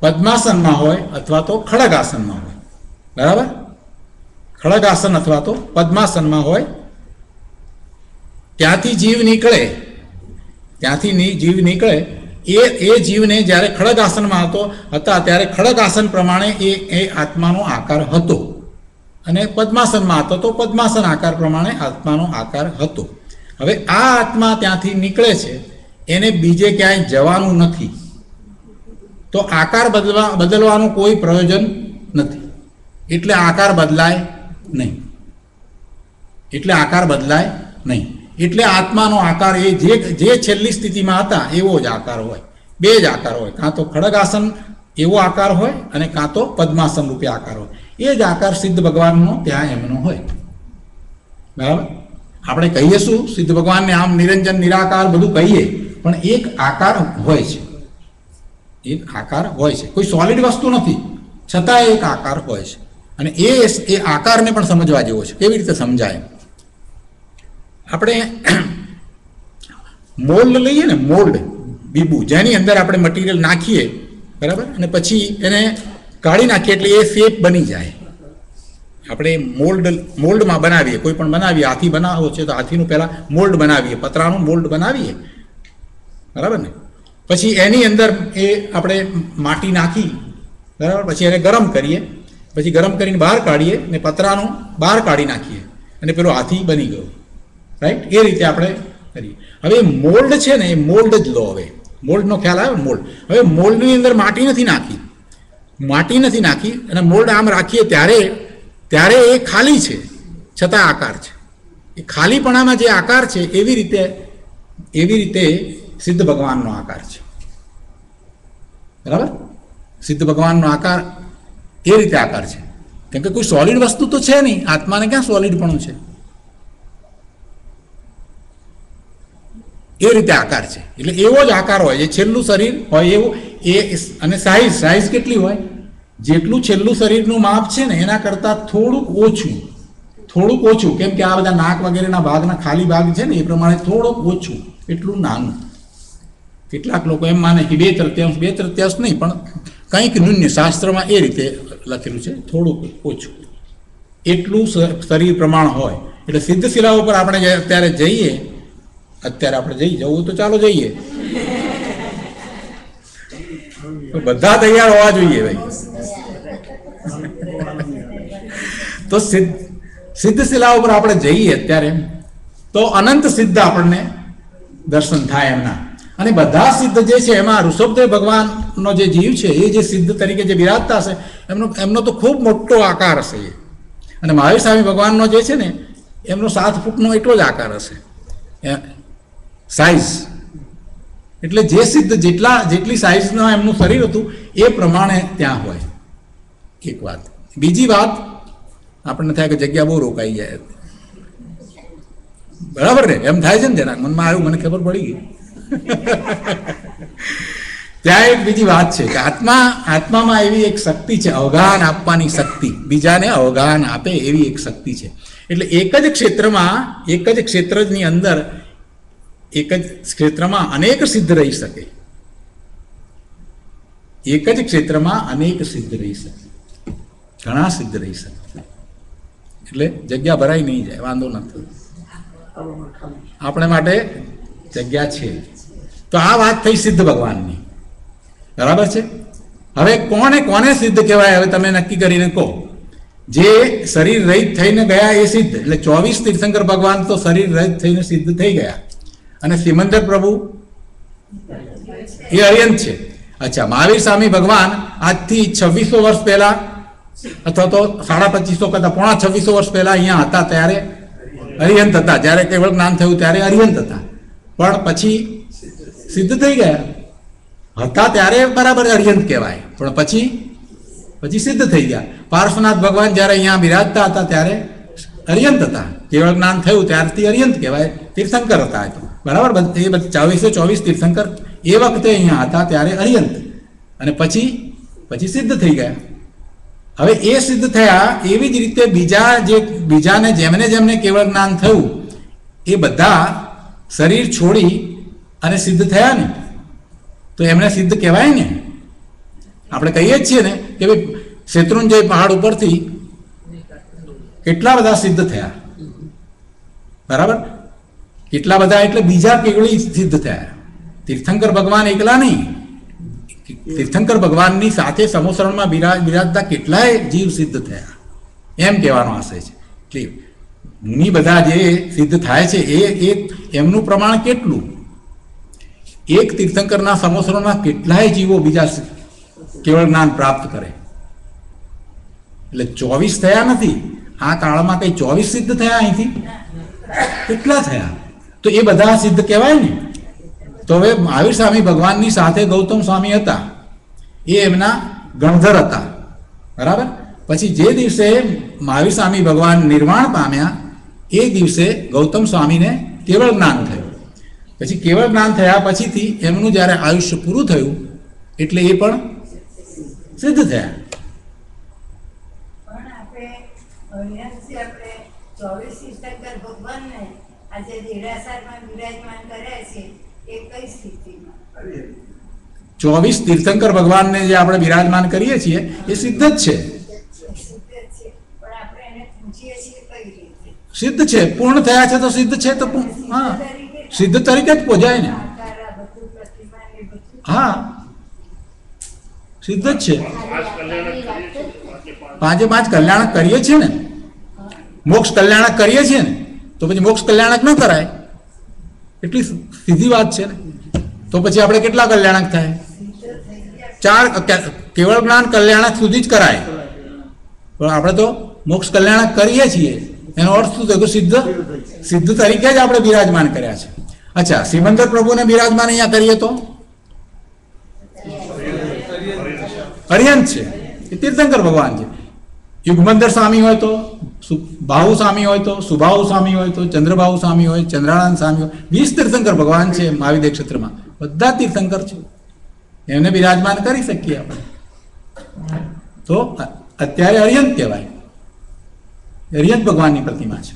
પદ્માસનમાં હોય અથવા તો ખડગાસનમાં હોય. બરાબર. ખડગાસન અથવા તો પદ્માસનમાં હોય. ત્યાંથી જીવ નીકળે, એ જીવને જ્યારે ખડગાસનમાં હતા ત્યારે ખડગાસન પ્રમાણે એ આત્માનો આકાર હતો, અને પદ્માસનમાં હતો તો પદ્માસન આકાર પ્રમાણે આત્માનો આકાર હતો. હવે આ આત્મા ત્યાંથી નીકળે છે, એને બીજે ક્યાંય જવાનું નથી, તો આકાર બદલવાનું કોઈ પ્રયોજન નથી. એટલે આકાર બદલાય નહીં. એટલે આત્માનો આકાર એ જે છેલ્લી સ્થિતિમાં હતા એવો જ આકાર હોય. બે જ આકાર હોય, કાં તો ખડગાસન એવો આકાર હોય અને કાં તો પદ્માસન રૂપે આકાર હોય. એ જ આકાર સિદ્ધ ભગવાનનો ત્યાં એમનો હોય. બરાબર. આપણે કહીએ શું? સિદ્ધ ભગવાનને આમ નિરંજન નિરાકાર બધું કહીએ, પણ એક આકાર હોય છે. એક આકાર હોય છે. કોઈ સોલિડ વસ્તુ નથી, છતાં એક આકાર હોય છે. અને એ આકારને પણ સમજવા જેવો છે. કેવી રીતે સમજાય? આપણે મોલ્ડ લઈએ ને, મોલ્ડ બીબુ, જેની અંદર આપણે મટીરિયલ નાખીએ, બરાબર, અને પછી એને કાઢી નાખીએ એટલે એ શેપ બની જાય. આપણે મોલ્ડમાં બનાવીએ, કોઈ પણ બનાવીએ, હાથી બનાવવો છે તો હાથીનું પહેલાં મોલ્ડ બનાવીએ, પતરાનું મોલ્ડ બનાવીએ, બરાબર ને. પછી એની અંદર એ આપણે માટી નાખી, બરાબર, પછી એને ગરમ કરીએ, પછી ગરમ કરીને બહાર કાઢીએ ને પતરાનું બહાર કાઢી નાખીએ, અને પેલો હાથી બની ગયો. રાઈટ. એ રીતે આપણે કરીએ. હવે મોલ્ડ છે ને, એ મોલ્ડ જ લો. હવે મોલ્ડનો ખ્યાલ આવે. મોલ્ડ, હવે મોલ્ડની અંદર માટી નથી નાખી અને મોલ્ડ આમ રાખીએ ત્યારે એ ખાલી છે, છતાં આકાર છે. એ ખાલીપણામાં જે આકાર છે એવી રીતે સિદ્ધ ભગવાનનો આકાર છે. બરાબર. સિદ્ધ ભગવાનનો આકાર એ રીતે આકાર છે, કેમ કે કોઈ સોલિડ વસ્તુ તો છે નહીં. આત્માને ક્યાં સોલિડપણું છે? એ રીતે આકાર છે. એટલે એવો જ આકાર હોય, જે છેલ્લું શરીર હોય એવું એ. અને સાઈઝ કેટલી હોય? જેટલું છેલ્લું શરીરનું માપ છે ને એના કરતાં થોડુંક ઓછું, કેમ કે આ બધા નાક વગેરેના ભાગના ખાલી ભાગ છે ને એ પ્રમાણે થોડુંક ઓછું, એટલું નાનું. કેટલાક લોકો એમ માને કે 2/3 નહીં, પણ કંઈક ન્યૂન્ય શાસ્ત્રમાં એ રીતે લખેલું છે, થોડુંક ઓછું, એટલું શરીર પ્રમાણ હોય. એટલે સિદ્ધ શિલા ઉપર આપણે અત્યારે જવું તો ચાલો જઈએ. બધા તૈયાર હોવા જોઈએ ભાઈ. તો સિદ્ધ શિલા ઉપર આપણે જઈએ અત્યારે તો અનંત સિદ્ધ આપણને દર્શન થાય એમના. અને બધા સિદ્ધ જે છે એમાં ઋષભદેવ ભગવાનનો જે જીવ છે એ જે સિદ્ધ તરીકે જે બિરાજતા હશે એમનો તો ખૂબ મોટો આકાર હશે એ. અને મહાવીર સ્વામી ભગવાનનો જે છે ને એમનો 7 ફૂટનો એટલો જ આકાર હશે સાઈઝ. એટલે જે સિદ્ધ જેટલી સાઈઝનું એમનું શરીર હતું એ પ્રમાણે ત્યાં હોય. એક વાત. બીજી વાત, આપણને થાય કે જગ્યા બહુ રોકાઈ જાય, બરાબર ને? એમ થાય છે ને જરાક મનમાં આવ્યું, મને ખબર પડી ગઈ. ત્યાં એક બીજી વાત છે કે આત્મામાં એવી એક શક્તિ છે, અવગાન આપવાની શક્તિ, બીજાને અવગાન આપે એવી એક શક્તિ છે. એટલે એક જ ક્ષેત્રની અંદર એક જ ક્ષેત્રમાં અનેક સિદ્ધ રહી શકે. એક જ ક્ષેત્રમાં અનેક સિદ્ધ રહી શકે, ઘણા સિદ્ધ રહી શકે. એટલે જગ્યા ભરાઈ નહીં જાય, વાંધો નથી, આપણે માટે જગ્યા છે. તો આ વાત થઈ સિદ્ધ ભગવાનની, બરાબર છે. હવે કોને સિદ્ધ કહેવાય? હવે તમે નક્કી કરીને કહો. જે શરીર રહિત થઈને ગયા એ સિદ્ધ. એટલે 24 તીર્થંકર ભગવાન તો શરીર રહિત થઈને સિદ્ધ થઈ ગયા. અને સિમંદર પ્રભુ એ અર્યંત છે. અચ્છા, મહાવીર સ્વામી ભગવાન આજથી 2600 વર્ષ પહેલા અથવા તો 2550 કરતા 2600 વર્ષ પહેલા અહીંયા હતા ત્યારે અર્યંત હતા. જ્યારે કેવળ જ્ઞાન થયું ત્યારે અર્યંત હતા, પણ પછી સિદ્ધ થઈ ગયા. હતા ત્યારે બરાબર અર્યંત કહેવાય, પણ પછી સિદ્ધ થઈ ગયા. પાર્શ્વનાથ ભગવાન જ્યારે અહીંયા બિરાજતા હતા ત્યારે અર્યંત હતા, કેવળ જ્ઞાન થયું ત્યારથી અર્યંત કહેવાય, તીર્થંકર હતા. બરાબર, એ 2424 તીર્થંકર એ વખતે અહીંયા હતા ત્યારે અર્યંત, અને પછી સિદ્ધ થઈ ગયા. હવે એ સિદ્ધ થયા એવી જ રીતે બીજાને જેમને કેવળ જ્ઞાન થયું એ બધા શરીર છોડી અને સિદ્ધ થયા ને, તો એમને સિદ્ધ કહેવાય ને. આપણે કહીએ જ છીએ ને કે ભાઈ શેત્રુંજય પહાડ ઉપરથી કેટલા બધા સિદ્ધ થયા, બરાબર? કેટલા બધા એટલે બીજા કેવળી સિદ્ધ થયા. તીર્થંકર ભગવાન એકલા નહીં, તીર્થંકર ભગવાનની સાથે સમોસરણમાં બિરાજતા કેટલાય જીવ સિદ્ધ થયા, એમ કહેવાનો આશય છે. એટલે મુનિ બધા જે સિદ્ધ થાય છે એ એમનું પ્રમાણ કેટલું? એક તીર્થંકરના સમોસરણમાં કેટલાય જીવો બીજા કેવળ જ્ઞાન પ્રાપ્ત કરે. એટલે 24 થયા નથી આ કાળમાં, કઈ 24 સિદ્ધ થયા અહીંથી? કેટલા થયા? તો એ બધા સિદ્ધ કહેવાય ને. તો હવે મહાવીર સ્વામી ભગવાનની સાથે ગૌતમ સ્વામી હતા, એ એમના ગણધર હતા, બરાબર? પછી જે દિવસે મહાવીર સ્વામી ભગવાન નિર્વાણ પામ્યા એ દિવસે ગૌતમ સ્વામીને કેવળ જ્ઞાન થયું. પછી કેવળ જ્ઞાન થયા પછીથી એમનું જ્યારે આયુષ્ય પૂરું થયું એટલે એ પણ સિદ્ધ થયા. પણ આપણે 24 તીર્થંકર ભગવાનને આજે દેરાસરમાં બિરાજમાન કર્યા છે એ કઈ સ્થિતિમાં? 24 તીર્થંકર ભગવાનને જે આપણે બિરાજમાન કરીએ છીએ એ સિદ્ધ જ છે. પણ આપણે એને પૂછીએ છીએ કઈ રીતે? સિદ્ધ છે, પૂર્ણ થયા છે તો સિદ્ધ છે. તો હા, સિદ્ધ તરીકે જ પહોંચાય ને. હા, સિદ્ધ જ છે. 5 કલ્યાણક કરીએ છીએ ને, મોક્ષ કલ્યાણક કરીએ છીએ ને, તો પછી મોક્ષ કલ્યાણક ન કરાય, એટલી સીધી વાત છે ને. તો પછી આપણે કેટલા કલ્યાણક થાય? 4. કેવળ જ્ઞાન કલ્યાણક સુધી જ કરાય, પણ આપણે તો મોક્ષ કલ્યાણક કરીએ છીએ. એનો અર્થ શું થયો? સિદ્ધ તરીકે જ આપણે બિરાજમાન કર્યા છે. અચ્છા, સિમંદર પ્રભુને બિરાજમાન અહીંયા કરીએ તો અર્યંત છે, એ તીર્થંકર ભગવાન છે. યુગમંદર સ્વામી હોય તો બાહુ સ્વામી હોય તો, સુબાહુ સ્વામી હોય તો, ચંદ્રબાહુ સ્વામી હોય, ચંદ્રાનંદ સ્વામી હોય, 20 તીર્થંકર ભગવાન છે મહાવિદ્ય ક્ષેત્રમાં, બધા તીર્થંકર છે, એમને બિરાજમાન કરી શકીએ આપણે. તો અત્યારે અર્યંત કહેવાય, અર્યંત ભગવાનની પ્રતિમા છે.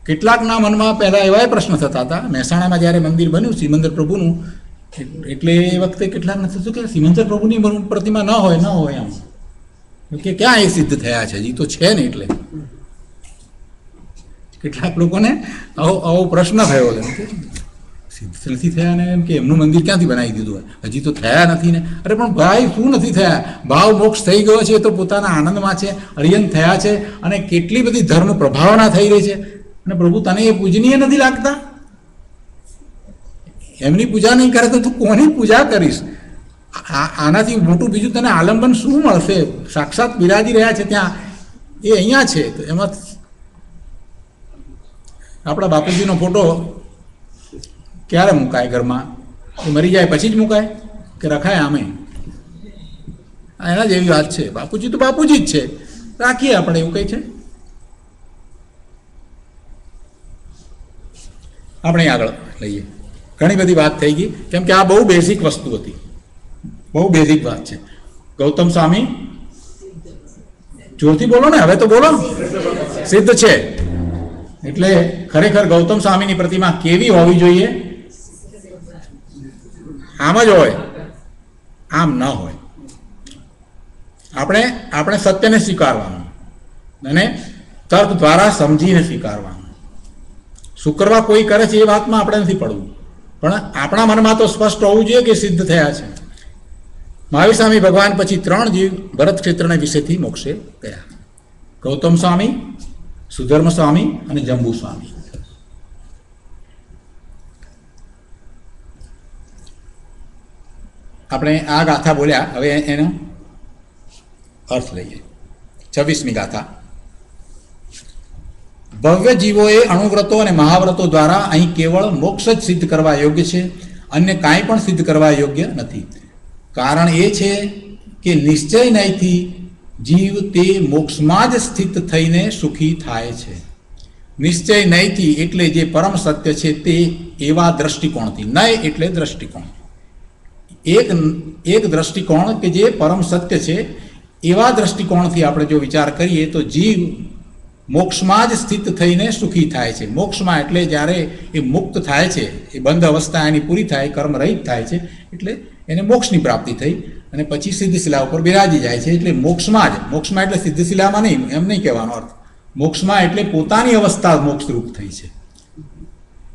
કેટલાકના મનમાં પહેલા એવા પ્રશ્ન થતા હતા, મહેસાણામાં જ્યારે મંદિર બન્યું સિમંદર પ્રભુનું, એટલે એ વખતે કેટલાકને થતું કે સિમંદર પ્રભુની પ્રતિમા ન હોય આમ, કે ક્યાં એ સિદ્ધ થયા છે, હજી તો છે ને. એટલે કેટલાક લોકોને આવો પ્રશ્ન થયો સિદ્ધ નથી થયા ને, એમ કે એમનું મંદિર ક્યાંથી બનાવી દીધું હોય, હજી તો થયા નથી ને. અરે પણ ભાઈ શું નથી થયા, ભાવ મોક્ષ થઈ ગયો છે તો પોતાના આનંદમાં છે, અર્યંત થયા છે, અને કેટલી બધી ધર્મ પ્રભાવના થઈ રહી છે, અને પ્રભુ તને એ પૂજનીય નથી લાગતા? એમની પૂજા નહીં કરે તો તું કોની પૂજા કરીશ? આનાથી મોટું બીજું તને આલંબન શું મળશે? સાક્ષાત બિરાજી રહ્યા છે ત્યાં, એ અહીંયા છે. તો એમાં આપણા બાપુજીનો ફોટો ક્યારે મુકાય ઘરમાં? એ મરી જાય પછી જ મુકાય કે રખાય આમે? એના જેવી વાત છે. બાપુજી તો બાપુજી જ છે, રાખીએ આપણે, એવું કંઈ છે? આપણે આગળ લઈએ. ઘણી બધી વાત થઈ ગઈ, કેમ કે આ બહુ બેઝિક વસ્તુ હતી, બહુ બેઝિક વાત છે. ગૌતમ સ્વામી, જોરથી બોલો ને, હવે તો બોલો. સિદ્ધ છે એટલે ખરેખર ગૌતમ સ્વામીની પ્રતિમા કેવી હોવી જોઈએ? આમ જ હોય, આમ ન હોય. આપણે સત્યને સ્વીકારવાનું અને તર્ક દ્વારા સમજીને સ્વીકારવાનું. શુક્રવાર કોઈ કરે છે એ વાતમાં આપણે નથી પડવું, પણ આપણા મનમાં તો સ્પષ્ટ હોવું જોઈએ કે સિદ્ધ થયા છે. મહાવીર સ્વામી ભગવાન પછી 3 જીવ ભરત ક્ષેત્રના વિશેથી મોક્ષે ગયા: ગૌતમ સ્વામી, સુધર્મ સ્વામી અને જંબુ સ્વામી. આપણે આ ગાથા બોલ્યા, હવે એનો અર્થ લઈએ. 26મી ગાથા. ભવ્ય જીવોએ અણુવ્રતો અને મહાવ્રતો દ્વારા અહીં કેવળ મોક્ષ જ સિદ્ધ કરવા યોગ્ય છે, અન્ય કાંઈ પણ સિદ્ધ કરવા યોગ્ય નથી. કારણ એ છે કે નિશ્ચય નયથી જીવ તે મોક્ષમાં જ સ્થિત થઈને સુખી થાય છે. નિશ્ચય નયથી એટલે જે પરમ સત્ય છે તે એવા દ્રષ્ટિકોણથી, નય એટલે દ્રષ્ટિકોણ, એક દ્રષ્ટિકોણ કે જે પરમ સત્ય છે એવા દ્રષ્ટિકોણથી આપણે જો વિચાર કરીએ તો જીવ મોક્ષમાં જ સ્થિત થઈને સુખી થાય છે. મોક્ષમાં એટલે જ્યારે એ મુક્ત થાય છે, એ બંધ અવસ્થા એની પૂરી થાય, કર્મ રહિત થાય છે, એટલે એને મોક્ષની પ્રાપ્તિ થઈ અને પછી સિદ્ધશિલા ઉપર બિરાજી જાય છે. એટલે મોક્ષમાં એટલે સિદ્ધશિલામાં નહીં, એમ નહીં કહેવાનો અર્થ. મોક્ષમાં એટલે પોતાની અવસ્થા મોક્ષરૂપ થઈ છે,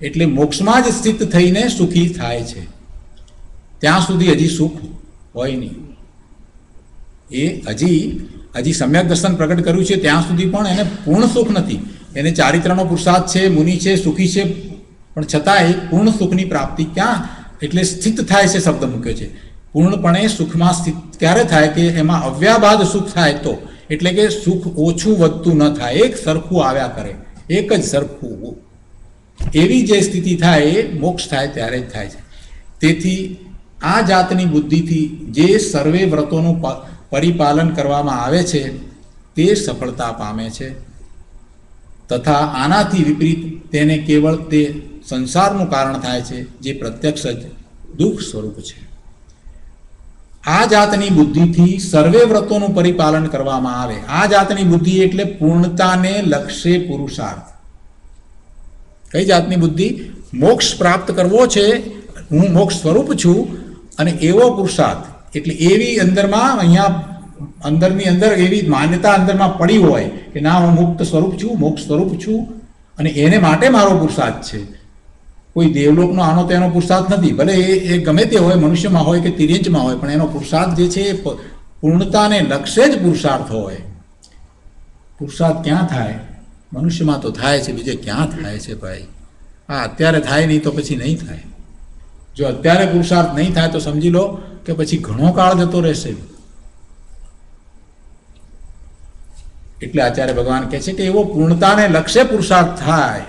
એટલે મોક્ષમાં જ સ્થિત થઈને સુખી થાય છે. ત્યાં સુધી હજી સુખ હોય નહીં. એ હજી સમ્યક દર્શન પ્રગટ કર્યું છે ત્યાં સુધી પણ એને પૂર્ણ સુખ નથી. એને ચારિત્રનો પુરુષાર્થ છે, મુનિ છે, સુખી છે, પણ છતાંય પૂર્ણ સુખની પ્રાપ્તિ ક્યાં? એટલે સ્થિત થાય છે શબ્દ મૂક્યો છે. પૂર્ણપણે સુખમાં સ્થિત ક્યારે થાય? કે એમાં અવ્યાબાદ સુખ થાય તો, એટલે કે સુખ ઓછું વધતું ન થાય, એક સરખું આવ્યા કરે, એક જ સરખું. એવી જે સ્થિતિ થાય એ મોક્ષ થાય ત્યારે જ થાય છે. તેથી આ જાતની બુદ્ધિથી જે સર્વે વ્રતોનું પરિપાલન કરવામાં આવે છે તે સફળતા પામે છે, તથા આનાથી વિપરીત તેને કેવળ તે સંસારનું કારણ થાય છે જે પ્રત્યક્ષ જ દુઃખ સ્વરૂપ છે. આ જાતની બુદ્ધિથી સર્વે વ્રતોનું પરિપાલન કરવામાં આવે. આ જાતની બુદ્ધિ એટલે પૂર્ણતાને લક્ષ્ય પુરુષાર્થ. કઈ જાતની બુદ્ધિ? મોક્ષ પ્રાપ્ત કરવો છે, હું મોક્ષ સ્વરૂપ છું, અને એવો પુરુષાર્થ એટલે એવી અંદરમાં, અહીંયા અંદરની અંદર એવી માન્યતા અંદરમાં પડી હોય કે ના, હું મુક્ત સ્વરૂપ છું, મોક્ષ સ્વરૂપ છું, અને એને માટે મારો પુરુષાર્થ છે. કોઈ દેવલોકનો આનો તેનો પુરુષાર્થ નથી, ભલે એ ગમે તે હોય, મનુષ્યમાં હોય કે તિર્યંચમાં હોય, પણ એનો પુરુષાર્થ જે છે એ પૂર્ણતાને લક્ષ્ય જ પુરુષાર્થ હોય. પુરુષાર્થ ક્યાં થાય? મનુષ્યમાં તો થાય છે, બીજે ક્યાં થાય છે ભાઈ? હા, અત્યારે થાય નહીં તો પછી નહીં થાય. જો અત્યારે પુરુષાર્થ નહીં થાય તો સમજી લો કે પછી ઘણો કાળ જતો રહેશે. એટલે આચાર્ય ભગવાન કહે છે કે એવો પૂર્ણતાને લક્ષ્ય પુરુષાર્થ થાય,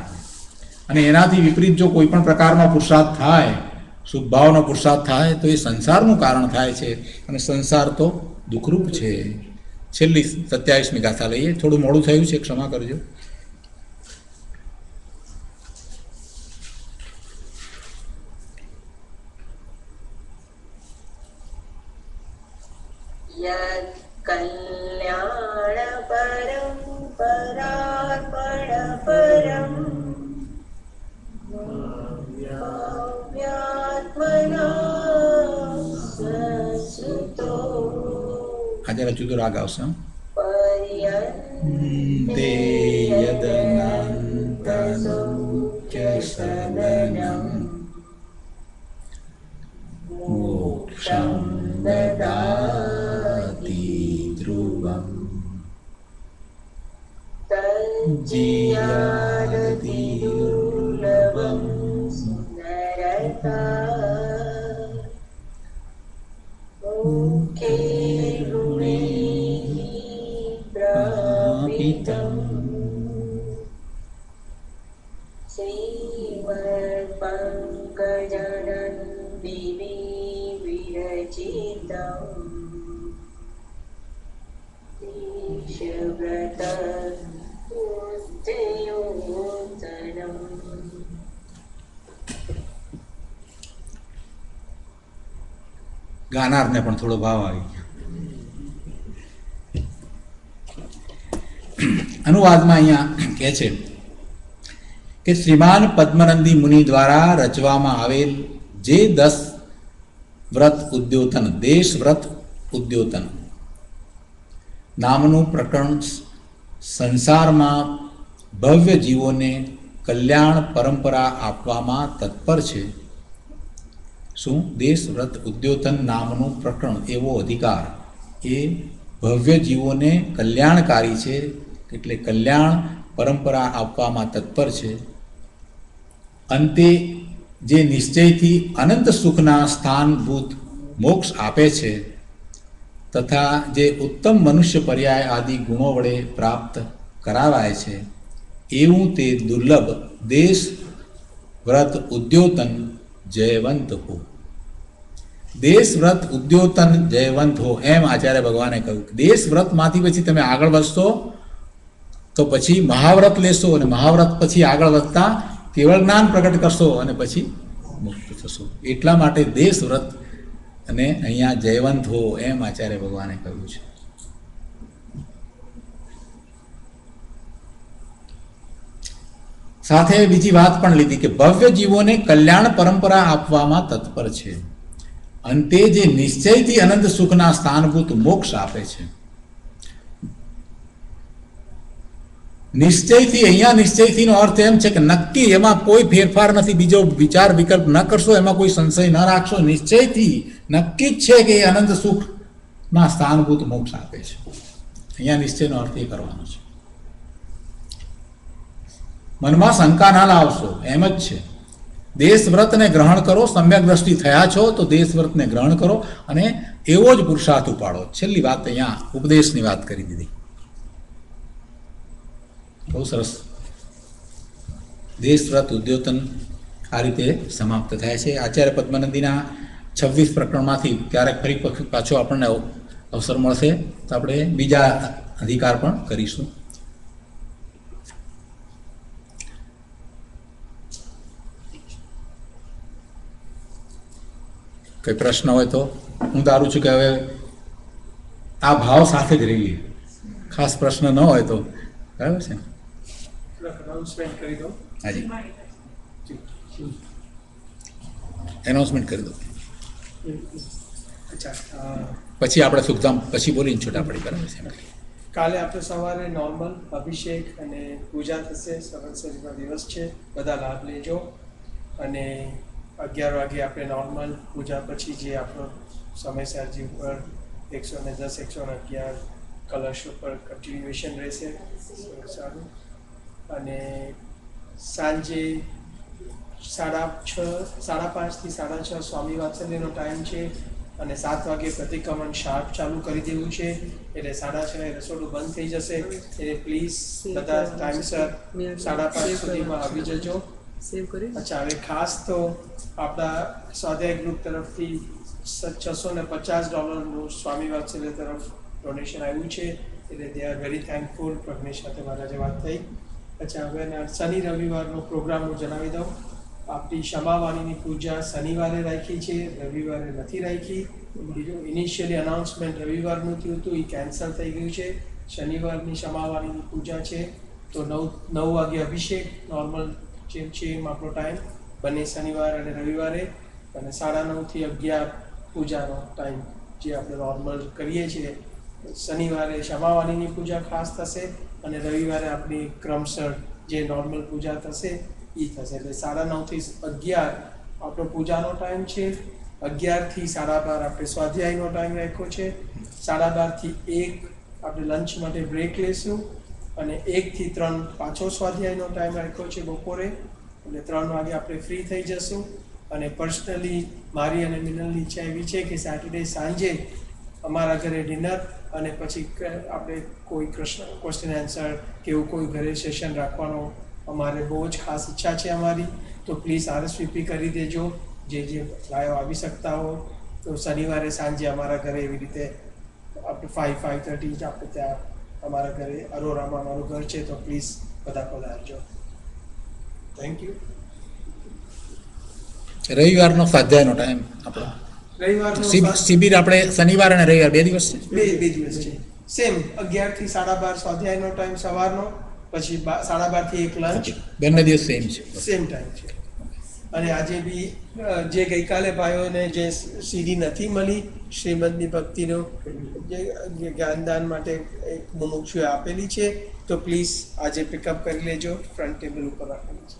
અને એનાથી વિપરીત જો કોઈ પણ પ્રકારનો પુરુષાર્થ થાય, શુભભાવનો પુરુષાર્થ થાય, તો એ સંસારનું કારણ થાય છે, અને સંસાર તો દુઃખરૂપ છે. છેલ્લી 27મી ગાથા લઈએ. થોડું મોડું થયું છે, ક્ષમા કરજો. યદ કલ્યાણ પરમ પરાર્પણ પરમ ભવ્યાત્મના સસુતો આ જરા જુદો રાગ આવશે. પર્યન્તે યદનંતસૌખ્ય સદનમ મોક્ષં દદાતિ ધ્રુવમ તજ્જિયાદતિ દુર્લભં નરકા મુખે ગુણૈઃ પ્રાપિતम् શ્રીમત્પંકજનન્દિની વિરચિતम् ઈશવ્રત ઉદ્ધયોતનम्. ગાનારને પણ થોડો ભાવ આવી ગયો. અનુવાદમાં અહીંયા કહે છે કે શ્રીમાન પદ્મનંદી મુનિ દ્વારા રચવામાં આવેલ જે 10 વ્રત ઉદ્યોતન, દેશ વ્રત ઉદ્યોતન નામનું પ્રકરણ સંસારમાં ભવ્ય જીવોને કલ્યાણ પરંપરા આપવામાં તત્પર છે. શું? દેશ વ્રત ઉદ્યોતન નામનું પ્રકરણ, એવો અધિકાર એ ભવ્ય જીવોને કલ્યાણકારી છે, એટલે કલ્યાણ પરંપરા આપવામાં તત્પર છે. અંતે જે નિશ્ચયથી અનંત સુખના સ્થાનભૂત મોક્ષ આપે છે તથા જે ઉત્તમ મનુષ્ય પર્યાય આદિ ગુણો વડે પ્રાપ્ત કરાવાય છે, એવું તે દુર્લભ દેશ વ્રત ઉદ્યોતન જયવંત હો. દેશ વ્રત ઉદ્યોતન જયવંત હો, એમ આચાર્ય ભગવાને કહ્યું. દેશ વ્રતમાંથી પછી તમે આગળ વધશો તો પછી મહાવ્રત લેશો, અને મહાવ્રત પછી આગળ વધતા કેવળ જ્ઞાન પ્રગટ કરશો અને પછી મુક્ત થશો. એટલા માટે દેશ વ્રત અને અહીંયા જયવંત હો, એમ આચાર્ય ભગવાને કહ્યું છે. સાથે બીજી વાત પણ લીધી કે ભવ્ય જીવોને કલ્યાણ પરંપરા આપવામાં તત્પર છે. અંતે જે નિશ્ચયથી અનંત સુખના સ્થાનભૂત મોક્ષ આપે છે. નિશ્ચયથી, અહીંયા નિશ્ચયથી નો અર્થ એમ છે કે નક્કી, એમાં કોઈ ફેરફાર નથી, બીજો વિચાર વિકલ્પ ન કરશો, એમાં કોઈ સંશય ન રાખશો. નિશ્ચયથી નક્કી જ છે કે એ અનંત સુખના સ્થાનભૂત મોક્ષ આપે છે. અહીંયા નિશ્ચયનો અર્થ એ કરવાનો છે. મનમાં શંકા ના લાવશો, એમ જ છે. દેશ વ્રતને ગ્રહણ કરો, સમ્યક દ્રષ્ટિ થયા છો તો દેશ વ્રતને ગ્રહણ કરો અને એવો જ પુરુષાર્થ ઉપાડો. છેલ્લી વાત અહીંયા ઉપદેશની વાત કરી દીધી. બહુ સરસ. દેશ વ્રત ઉદ્યોતન આ રીતે સમાપ્ત થાય છે. આચાર્ય પદ્મનંદીના 26 પ્રકરણમાંથી ક્યારેક ફરી પાછો આપણને અવસર મળશે તો આપણે બીજા અધિકાર પણ કરીશું. કોઈ પ્રશ્ન હોય તો હું ધારું છું કે હવે આ ભાવ સાથે જ રહીએ. ખાસ પ્રશ્ન ન હોય તો બરાબર છે. અનાઉન્સમેન્ટ કરી દો. હાજી, એનાઉન્સમેન્ટ કરી દો, અચ્છા, પછી આપણે સુખધામ પછી બોલીને છૂટા પડી. બરાબર છે. કાલે આપણે સવારે નોર્મલ અભિષેક અને પૂજા થશે. સંવત્સરીનો દિવસ છે, બધા લાભ લેજો. અને 11 વાગે આપણે નોર્મલ પૂજા પછી જે આપણો સમયસરજી ઉપર 110, 111 કલશ ઉપર કન્ટિન્યુએશન રહેશે. સારું. અને સાંજે 5:30 થી 6:30 સ્વામી વાત્સલ્યનો ટાઈમ છે. અને 7 વાગે પ્રતિક્રમણ શાર્પ ચાલુ કરી દેવું છે, એટલે 6:30 રસોડું બંધ થઈ જશે. એટલે પ્લીઝ બધા ટાઈમસર 5:30 સુધીમાં આવી જજો. અચ્છા, હવે ખાસ તો આપણા સ્વાધ્યાય ગ્રુપ તરફથી $650 સ્વામી વાત્સલ્ય તરફ ડોનેશન આવ્યું છે, એટલે they are very thankful. Pragnesh સાથે મારા જે વાત થઈ. અચ્છા, હવે શનિ રવિવારનો પ્રોગ્રામ હું જણાવી દઉં. આપણી ક્ષમાવાણીની પૂજા શનિવારે રાખી છે, રવિવારે નથી રાખી. બીજું ઇનિશિયલી અનાઉન્સમેન્ટ રવિવારનું થયું હતું, એ કેન્સલ થઈ ગયું છે. શનિવારની ક્ષમાવાણીની પૂજા છે, તો 9 વાગે અભિષેક નોર્મલ જેમ છે એમ આપણો ટાઈમ બંને શનિવાર અને રવિવારે, અને 9:30 થી 11 પૂજાનો ટાઈમ જે આપણે નોર્મલ કરીએ છીએ. શનિવારે ક્ષમાવાણીની પૂજા ખાસ થશે અને રવિવારે આપણી ક્રમસર જે નોર્મલ પૂજા થશે એ થશે. એટલે 9:30 થી 11 આપણો પૂજાનો ટાઈમ છે. 11 થી 12:30 આપણે સ્વાધ્યાયનો ટાઈમ રાખ્યો છે. 12:30 થી 1 આપણે લંચ માટે બ્રેક લેશું, અને 1 થી 3 પાછો સ્વાધ્યાયનો ટાઈમ રાખ્યો છે બપોરે. એટલે 3 વાગે આપણે ફ્રી થઈ જશું. અને પર્સનલી મારી અને મિનલની ઈચ્છા એવી છે કે સેટરડે સાંજે અમારા ઘરે ડિનર અને પછી આપણે કોઈ ક્વેશ્ચન આન્સર કે એવું કોઈ ઘરે સેશન રાખવાનો અમારે બહુ જ ખાસ ઈચ્છા છે અમારી. તો પ્લીઝ RSVP કરી દેજો જે ભાઈઓ આવી શકતા હો. તો શનિવારે સાંજે અમારા ઘરે એવી રીતે આપણે 5:30 જ આપણે ત્યાં અમારા ઘરે અરોરામાં અમારું ઘર છે, તો પ્લીઝ બધા પધારજો. Thank you. રવિવારનો સ્વાધ્યાયનો ટાઈમ આપણો રવિવારનો શિબિર આપણે શનિવાર અને રવિવાર 2 દિવસ છે. બે દિવસ છે. સેમ 11 થી 12:30 સ્વાધ્યાયનો ટાઈમ સવારનો, પછી 12:30 થી 1 લંચ. બંને દિવસ સેમ છે. સેમ ટાઈમ છે. અને આજે બી જે ગઈકાલે ભાઈઓને જે સીડી નથી મળી શ્રીમદની ભક્તિનો જે જ્ઞાનદાન માટે એક મુમુક્ષુએ આપેલી છે, તો પ્લીઝ આજે પિકઅપ કરી લેજો. ફ્રન્ટ ટેબલ ઉપર રાખેલી છે.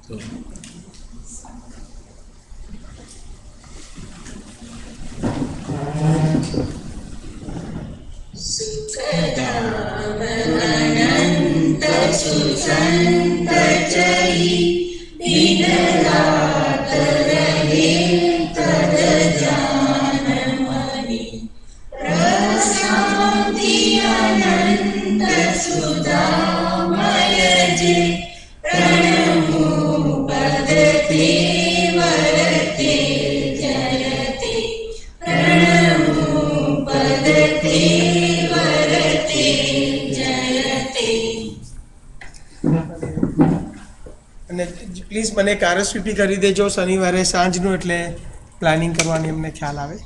તો सुखदामनन्त सुसन्तचयि दिनरात रहे तदजानमणि प्रशान्ति अनन्त सुधामय जे प्रणमो पदते वरते जयते प्रणमो पदते वरते जयते. અને પ્લીઝ મને RSVP કરી દેજો શનિવારે સાંજનું, એટલે પ્લાનિંગ કરવાની અમને ખ્યાલ આવે.